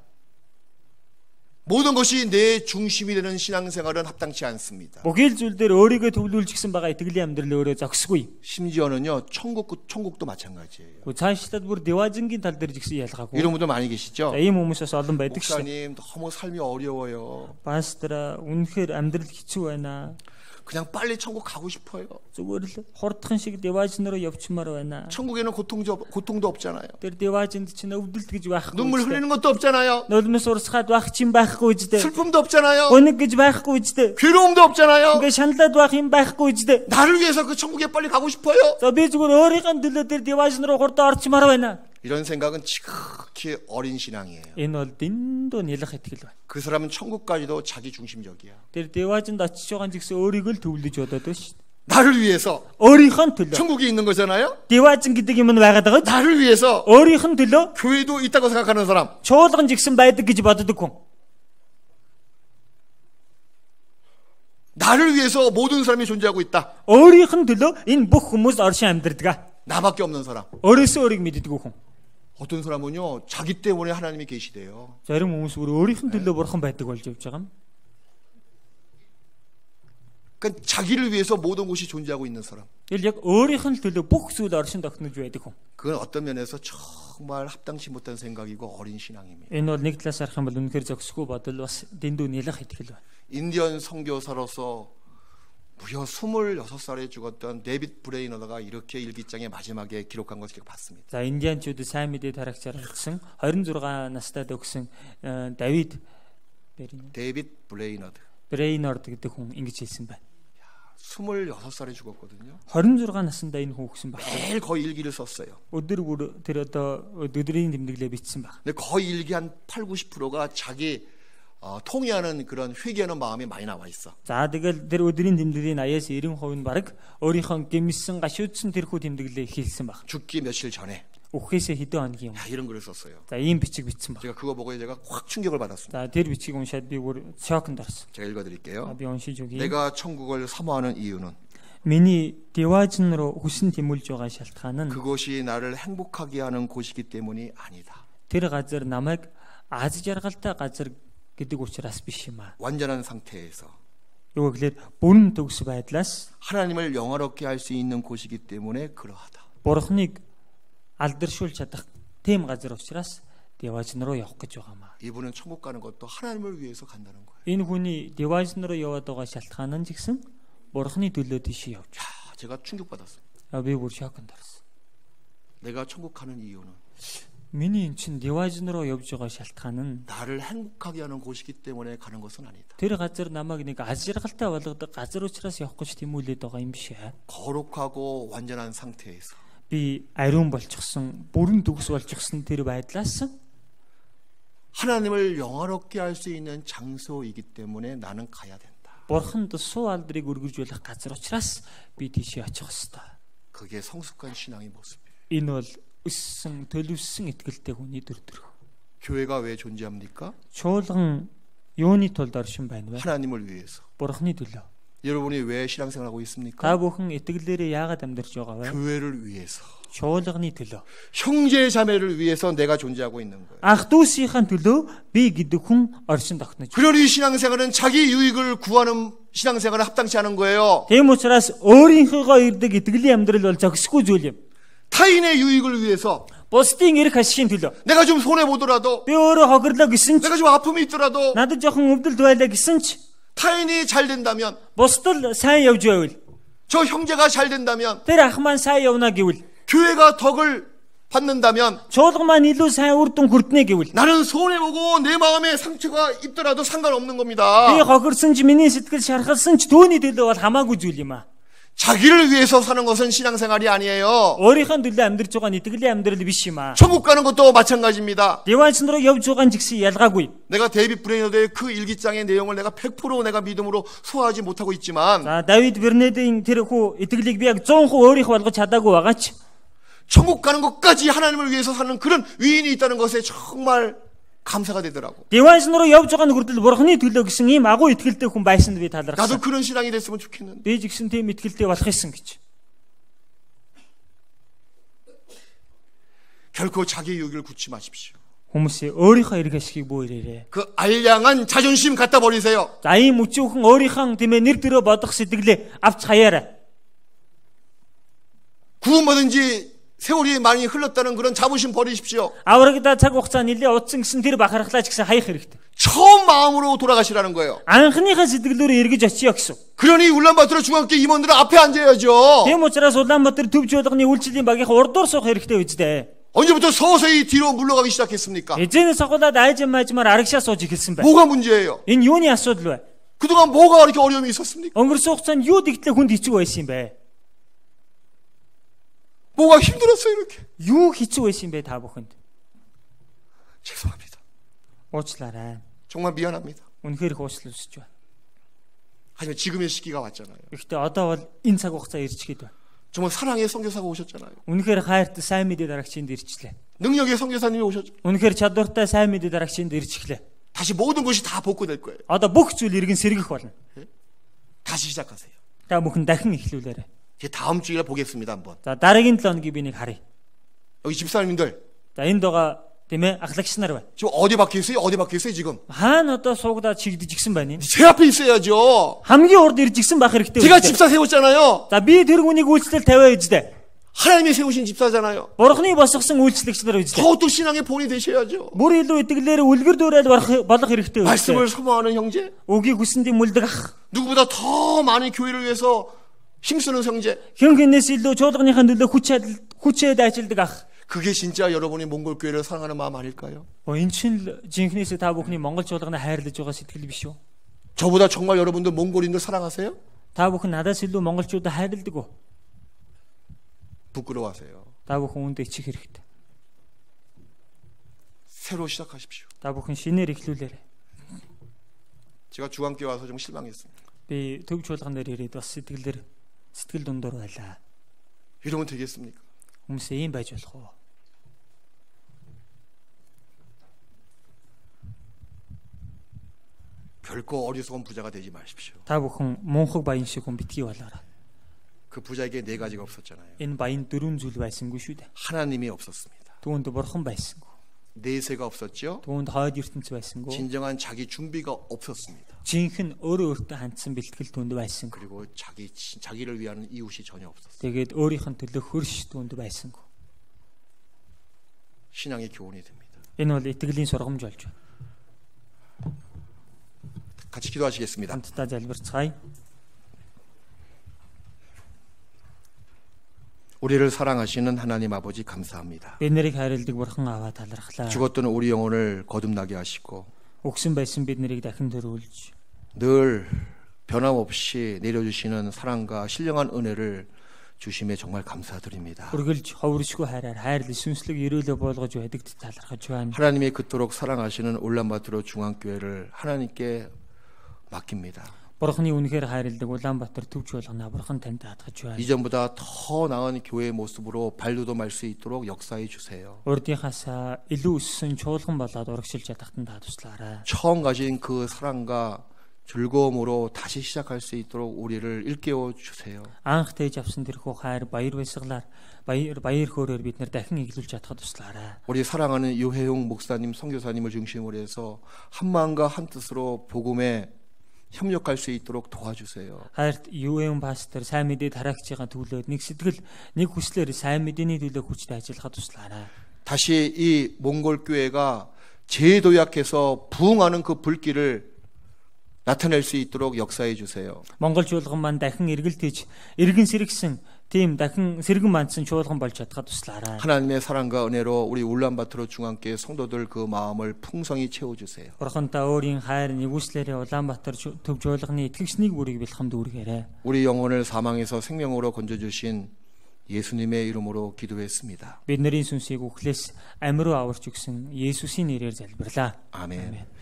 A: 모든 것이 내 중심이 되는 신앙생활은 합당치 않습니다.
B: Бүхий л зүйл дээр өөрийгөө төвлөрүүлчихсэн байгаа итгэлийн амьдрал өөрөө зохисгүй.
A: 심지어는요, 천국도 마찬가지예요.
B: цаашдад бүр деважингийн тал дээр жигсэн ялгаагүй.
A: 이런 분들 많이 계시죠?
B: ийм хүмүүсээс олон байдаг шээ.
A: 목사님 너무 삶이 어려워요.
B: Пастор, үнэхээр амьдрал хэцүү байна.
A: 그냥 빨리 천국 가고 싶어요.
B: зүгээр л хурдхан шиг деваж руу явчмаар байна.
A: 천국에는 고통도 없잖아요.
B: Тэр деважинд чинь өвдөлт гэж байхгүй.
A: 눈물 흘리는 것도 없잖아요.
B: нулимс урсгаад байх чинь байхгүй үстэй.
A: 슬픔도 없잖아요.
B: өнөг гэж байхгүй үстэй.
A: 괴로움도 없잖아요.
B: ингээ шаналаад байх юм байхгүй үстэй.
A: 나를 위해서 그 천국에 빨리 가고 싶어요.
B: За би зүгээр өөрийнхөө төлөө тэр деваж руу хурдан орчмаар байна.
A: 이런 생각은 지극히 어린 신앙이에요.
B: Энэ бол дэндүү нэлэх итгэл байна.
A: 그 사람은 천국까지도 자기 중심적이야.
B: Тэр деважинд очиж байгаа гэсэн өөрийгөө л төвлөж бодоод байна шүү.
A: 나를 위해서
B: өөрийнхөө төлөө.
A: 천국이 있는 거잖아요.
B: деважин гэдэг юм нь байгаад байгаа.
A: 나를 위해서
B: өөрийнхөө төлөө
A: 교회도 있다고 생각하는 사람.
B: чуулган жигсэн байдаг гэж боддог хүн.
A: 나를 위해서 모든 사람이 존재하고 있다.
B: өөрийнхөө төлөө энэ бүх хүмүүс оршин амьдардаг.
A: 나밖에 없는 사람.
B: өөрөөсөө өөрийг мэддэг хүн.
A: 어떤 사람은요, 자기 때문에 하나님이 계시대요.
B: Зарим хүмүүс өөрийнх нь төлөө бурхан байдаг болж явж байгаа юм.
A: 그러니까 자기를 위해서 모든 것이 존재하고 있는 사람.
B: Тэгэл яг өөрийнх нь төлөө бүх зүйл оршин тогтнож байдаг хүн.
A: 그건 어떤 면에서 정말 합당치 못한 생각이고 어린 신앙입니다.
B: Энэ бол нэг талаас харах юм бол үнэхээр зохисгүй бодол бас дэндүү нэлэх итгэл байна.
A: 인디언 선교사로서 무려 26살에 죽었던 데이빗 브레이너가 이렇게 일기장의 마지막에 기록한 것을 봤습니다.
B: За индианчууд сайн мэдээ тарагчаар хэлсэн 26 настай өгсөн Давид Брейнорд гэдэг хүн ингэж хэлсэн байна.
A: 26살에 죽었거든요.
B: 26 наснда энэ хүн өгсөн байна.
A: 매일 거의 일기를 썼어요.
B: өдөр бүр тэр одоо өдрийн тэмдэглээ бичсэн байна.
A: 근데 거의 일기 한 8-90%가 자기 통의하는 그런 회개하는 마음이 많이 나와 있어.
B: За тэгэл тэр өдрийн тэмдэглэлийн 80-90% нь баг өөрийнхөө гэмсэн гашуудсан тэрхүү тэмдэглээ хийлсэн баг.
A: 죽기 며칠 전에.
B: Үхээсээ хэдэн хоногийн юм.
A: 이런 글을 썼어요.
B: За ийм бичиг бичсэн баг.
A: 제가 그거 보고 제가 확 충격을 받았습니다.
B: За тэр бичиг уншаад би бүр шокнд орсон.
A: 제가 읽어 드릴게요.
B: Би уншиж өгье.
A: 내가 천국을 사모하는 이유는
B: миний деважин руу хүсн тэмүүлж байгаа шалтгаан нь
A: 그것이 나를 행복하게 하는 곳이기 때문이 아니다.
B: тэр газар намайг аз жаргалтай газар гэдэг учраас биш юм аа.
A: 완전한 상태에서
B: юу гэхээр бүрэн төгс байдлаас
A: 하나님을 영화롭게 할 수 있는 곳이기 때문에 그러하다.
B: Бурхныг алдаршуулж чадах тийм газар учраас деважин руу явах гэж байгаа маа.
A: 이분은 천국 가는 것도 하나님을 위해서 간다는 거예요.
B: Энэ хүний деважин руу яваад байгаа шалтгаан нь гэсэн Бурхны төлөө тийш явж.
A: 제가 충격받았어요.
B: Би бүр шокнд орсон.
A: 내가 천국 가는 이유는
B: миний эн чин деважин руу явж байгаа шалтгаан нь
A: 나를 행복하게 하는 곳이기 때문에 가는 것은 아니다.
B: тэр газар намайг нэг аз жаргалтай болгодог газар учраас явах гэж тэмүүлээд байгаа юм биш ээ.
A: 거룩하고 완전한 상태에서
B: Би ариун болчихсон, бүрэн төгс болчихсон тэр байдлаас
A: 하나님을 영화롭게 할 수 있는 장소이기 때문에 나는 가야 된다.
B: Бурханд суу алдрыг өргөжүүлэх газар учраас би тийшээ очих ёстой.
A: 그게 성숙한 신앙의 모습이에요.
B: Энэ бол өссөн, төлөвсөн итгэлтэй хүний дүр төрх.
A: 교회가 왜 존재합니까?
B: Чуулган юуны тулд оршин байна вэ?
A: 하나님을 위해서.
B: Бурхны төлөө.
A: 여러분이 왜 신앙생활하고 있습니까?
B: Та бүхэн итгэлээрээ яагаад амьдарч байгаа вэ?
A: 교회를 위해서.
B: Чуулганы төлөө.
A: 형제 자매를 위해서 내가 존재하고 있는 거예요.
B: Ах дүүсийн төлөө би гэдэг хүн оршин тогтнож.
A: 그러니 신앙생활은 자기 유익을 구하는 신앙생활은 합당치 않은 거예요.
B: Тийм учраас өөрийнхөө ирдэг итгэлийн амьдрал бол зохисгүй зүйл юм.
A: 타인의 유익을 위해서
B: Бусдын эрх ашигын төлөө.
A: 내가 좀 손해 보더라도
B: Би өөрөө хохирлоо гэсэн ч,
A: 내가 좀 아픔이 있더라도
B: надад жоохон өвдөлт байлаа гэсэн ч,
A: 타인이 잘 된다면
B: бусдад сайн явж байвал,
A: 저 형제가 잘 된다면
B: тэр ах маань сайн явна гэвэл,
A: 교회가 덕을 받는다면
B: чуулган маань илүү сайн үр дүн хүрднэ гэвэл,
A: 나는 손해보고 내 마음에 상처가 있더라도 상관없는
B: би
A: 겁니다.
B: хохирсон ч миний сэтгэл шархалсан ч түүний төлөө бол хамаагүй зүйл юм аа.
A: 자기를 위해서 사는 것은 신앙생활이 아니에요.
B: өөрийнхөө төлөө амьдарч байгаа нь итгэлийн амьдрал биш юм аа.
A: 천국 가는 것도 마찬가지입니다.
B: Деванчин руу явж байгаа нь ч гэсэн ялгаагүй.
A: 내가 데이빗 브레이너드의 그 일기장의 내용을 내가 100% 내가 믿음으로 소화하지 못하고 있지만
B: За Давид Бернедийн тэр хүү итгэлийг би яг 100% өөрийнхөө болгож чадаагүй байгаа ч
A: 천국 가는 것까지 하나님을 위해서 사는 그런 위인이 있다는 것에 정말 감사가 되더라고.
B: Деванчин руу явж байгаа нь хүртэл Бурхны төлөө гэсэн ийм агуу итгэлтэй хүн байсанд би талархсан.
A: 나도 그런 신앙이 됐으면 좋겠는데.
B: Би ч гэсэн тийм итгэлтэй болох юмсан гэж.
A: 결코 자기 유익을 굳지 마십시오.
B: Хүмүүсээ өөрийнхөө эрх ашигыг бөөрээрээ.
A: 그 알량한 자존심 갖다 버리세요.
B: За ийм өчүүхэн өөрийнхөө тиймээ нэр төрөө бодох сэтгэлээ авч хаяарай.
A: 구원받은 지 세월이 많이 흘렀다는 그런 자부심 버리십시오.
B: Аврагдаа цаг хугацаа нэлээд удсан гэсэн тэр бахархлаа ч гэсэн хаях хэрэгтэй.
A: 처음 마음으로 돌아가시라는 거예요.
B: Анхныхаа сэтгэлөөр эргэж очиё гэсэн.
A: 그러니 울란바토르 중학교 임원들은 앞에 앉아야죠.
B: Тийм учраас Улаанбаатар төв чуулганы үйлчлэлийн багийнхан урдуур суух хэрэгтэй үстэй.
A: 언제부터 서서히 뒤로 물러가기 시작했습니까?
B: Эзэнээс ахуулаад айжмаажмаар арагшаа сууж эхэлсэн байна.
A: 뭐가 문제예요?
B: Энэ юуны асуудал вэ?
A: 그동안 뭐가 그렇게 어려움이 있었습니까?
B: Өнгөрсөн хугацаанд юу дэгтлээ хүнд хэцүү байсан юм бэ?
A: 뭐가 힘들었어요 이렇게?
B: Юу хэцүү байсан юм бэ та бүхэнд?
A: 죄송합니다.
B: Уучлаарай.
A: 정말 미안합니다.
B: Үнэхээр их уучлал хүсэж байна.
A: 하지만 지금의 시기가 왔잖아요.
B: Гэхдээ одоо бол энэ цаг хугацаа ирж гээд байна.
A: 정말 사랑의 선교사가 오셨잖아요.
B: Үнэхээр хайртай сайн мэдээ дарагчинд ирчлээ.
A: 능력의 선교사님이 오셨죠.
B: Үнэхээр чадвартай сайн мэдээ дарагчинд ирж эхлэв.
A: 다시 모든 것이 다 복구될 거예요.
B: Одоо бүх зүйл иргэн сэргэх болно.
A: 다시 시작하세요.
B: Та бүхэн дахин эхлүүлээрэй.
A: 제 다음 주일에 보겠습니다 한번.
B: За дараагийн 7 өдрийн би нэг харъя.
A: 여기 집사님들
B: За энд байгаа тийм ээ ахлагч нар байна.
A: 지금 어디 박혀 있어요? 어디 박혀 있어요 지금?
B: Хаана одоо суугдаад чигдэж гисэн байна юм?
A: 제 앞에 있어야죠.
B: Хамгийн урд ирж гисэн байх хэрэгтэй.
A: 제가 집사 세웠잖아요.
B: За би тэр хүнийг үйлчлэл тавиа үздэ.
A: 하나님이 세우신 집사잖아요.
B: Бурхны босгосон үйлчлэгч нар үздэ.
A: 더욱더 신앙의 본이 되셔야죠.
B: Бүр илүү итгэлээр үлгэр дуурайл болох хэрэгтэй үздэ.
A: 말씀을 소망하는 형제,
B: Үгийг хүсэндийн мүлдэг ах.
A: 누구보다 더 많은 교회를 위해서 힘쓰는 형제.
B: Хэн хэнээс илүү чуулганыхаа төлөө хүчээд ажилладаг ах.
A: 그게 진짜 여러분이 몽골 교회를 사랑하는 마음 아닐까요?
B: Энэ чинь л жинхнээсээ та бүхний Монгол чуулганы хайрлаж байгаа сэтгэл биш үү?
A: 저보다 정말 여러분들 몽골인들 사랑하세요?
B: Та бүхэн надаас илүү монголчуудаа хайрладаг уу?
A: 부끄러워하세요.
B: Та бүхэн үүндээ ичих хэрэгтэй.
A: 새로 시작하십시오.
B: Та бүхэн шинээр эхлүүлээрэй.
A: 제가 중앙교회 와서 좀 실망했습니다.
B: Би төв чуулган дээр ирээд бас сэтгэл дундуур байлаа.
A: 이러면 되겠습니까?
B: Хүмүүс ийм байж болох уу?
A: 결코 어리석은 부자가 되지 마십시오.
B: Та бүхэн мунхаг баян шиг хүн битгий болоорой.
A: 그 부자에게 네 가지가 없었잖아요.
B: Энэ баян дөрвөн зүйл байсангүй шүү дээ.
A: 하나님이 없었습니다.
B: Түүнд бурхан байсангүй.
A: 내세가 없었죠.
B: Түүнд хойд ертөнц байсангүй.
A: 진정한 자기 준비가 없었습니다.
B: Жинхэнэ өөрөө өөртөө хандсан бэлтгэл түүнд байсангүй.
A: 그리고 자기를 위하는 이웃이 전혀 없었어요.
B: Тэгээд өөрийнх нь төлөө хөрш түүнд байсангүй.
A: 신앙의 교훈이 됩니다.
B: Энэ бол итгэлийн сургамж болж байна.
A: 같이 기도하시겠습니다.
B: Хамтдаа залбирцгаая.
A: 우리를 사랑하시는 하나님 아버지 감사합니다.
B: Бид нарыг хайрладаг бурхан аваа талархлаа.
A: 죽었던 우리 영혼을 거듭나게 하시고
B: Өгсөн байсан бид нарыг дахин төрүүлж
A: 늘 변함없이 내려주시는 사랑과 신령한 은혜를 주심에 정말 감사드립니다.
B: үргэлж ховршгүй хайраар хайрлал сүнслэг өрөөлөө болгож байдагт талархаж байна.
A: 하나님이 그토록 사랑하시는 울란바토르 중앙교회를 하나님께 맡깁니다.
B: Бурхны үнэхээр хайрладаг Улаанбаатар төвч болгоно Бурхан танд даатгаж байна.
A: 이전보다 더 나은 교회의 모습으로 발돋움 할 수 있도록 역사해 주세요.
B: Урдынхаас илүү өссөн чуулган болоод урагшилж ядахтан та туслаарай.
A: 처음 가진 그 사랑과 즐거움으로 다시 시작할 수 있도록 우리를 일깨워 주세요.
B: Анх тээж авсан тэрхүү хайр баяр баясгалаар баяр хөөрөөр бид нар дахин эглүүлж чадхад туслаарай.
A: 우리 사랑하는 유해용 목사님, 선교사님을 중심으로 해서 한 마음과 한 뜻으로 복음에 협력할 수 있도록 도와주세요.
B: Хайрт UM пастор сайн мэдээ тараагч байгаа төлөөд нэг сэтгэл нэг хүслээр сайн мэдээний төлөө хүчтэй ажиллахад туслаарай.
A: 다시 이 몽골 교회가 재도약해서 부흥하는 그 불길을 나타낼 수 있도록 역사해 주세요.
B: Монгол чуулган маань дахин эргэлтэж эргэн сэргсэн тийм дахин сэргэн мандсан чуулган болж чадхад туслаарай.
A: 하나님의 사랑과 은혜로 우리 울란바토르 중앙교회 성도들 그 마음을 풍성히 채워 주세요.
B: Бурхантай өөрийн хайр нэгүслээрээ Улаанбаатар төв чуулганы итгэгчнийг бүрийг бэлхэм дүүргээрэй.
A: 우리 영혼을 사망에서 생명으로 건져 주신 예수님의 이름으로 기도했습니다.
B: Бидний сүнсийг үхлээс амь руу аварч өгсөн Есүсийн нэрээр залбирлаа.
A: 아멘.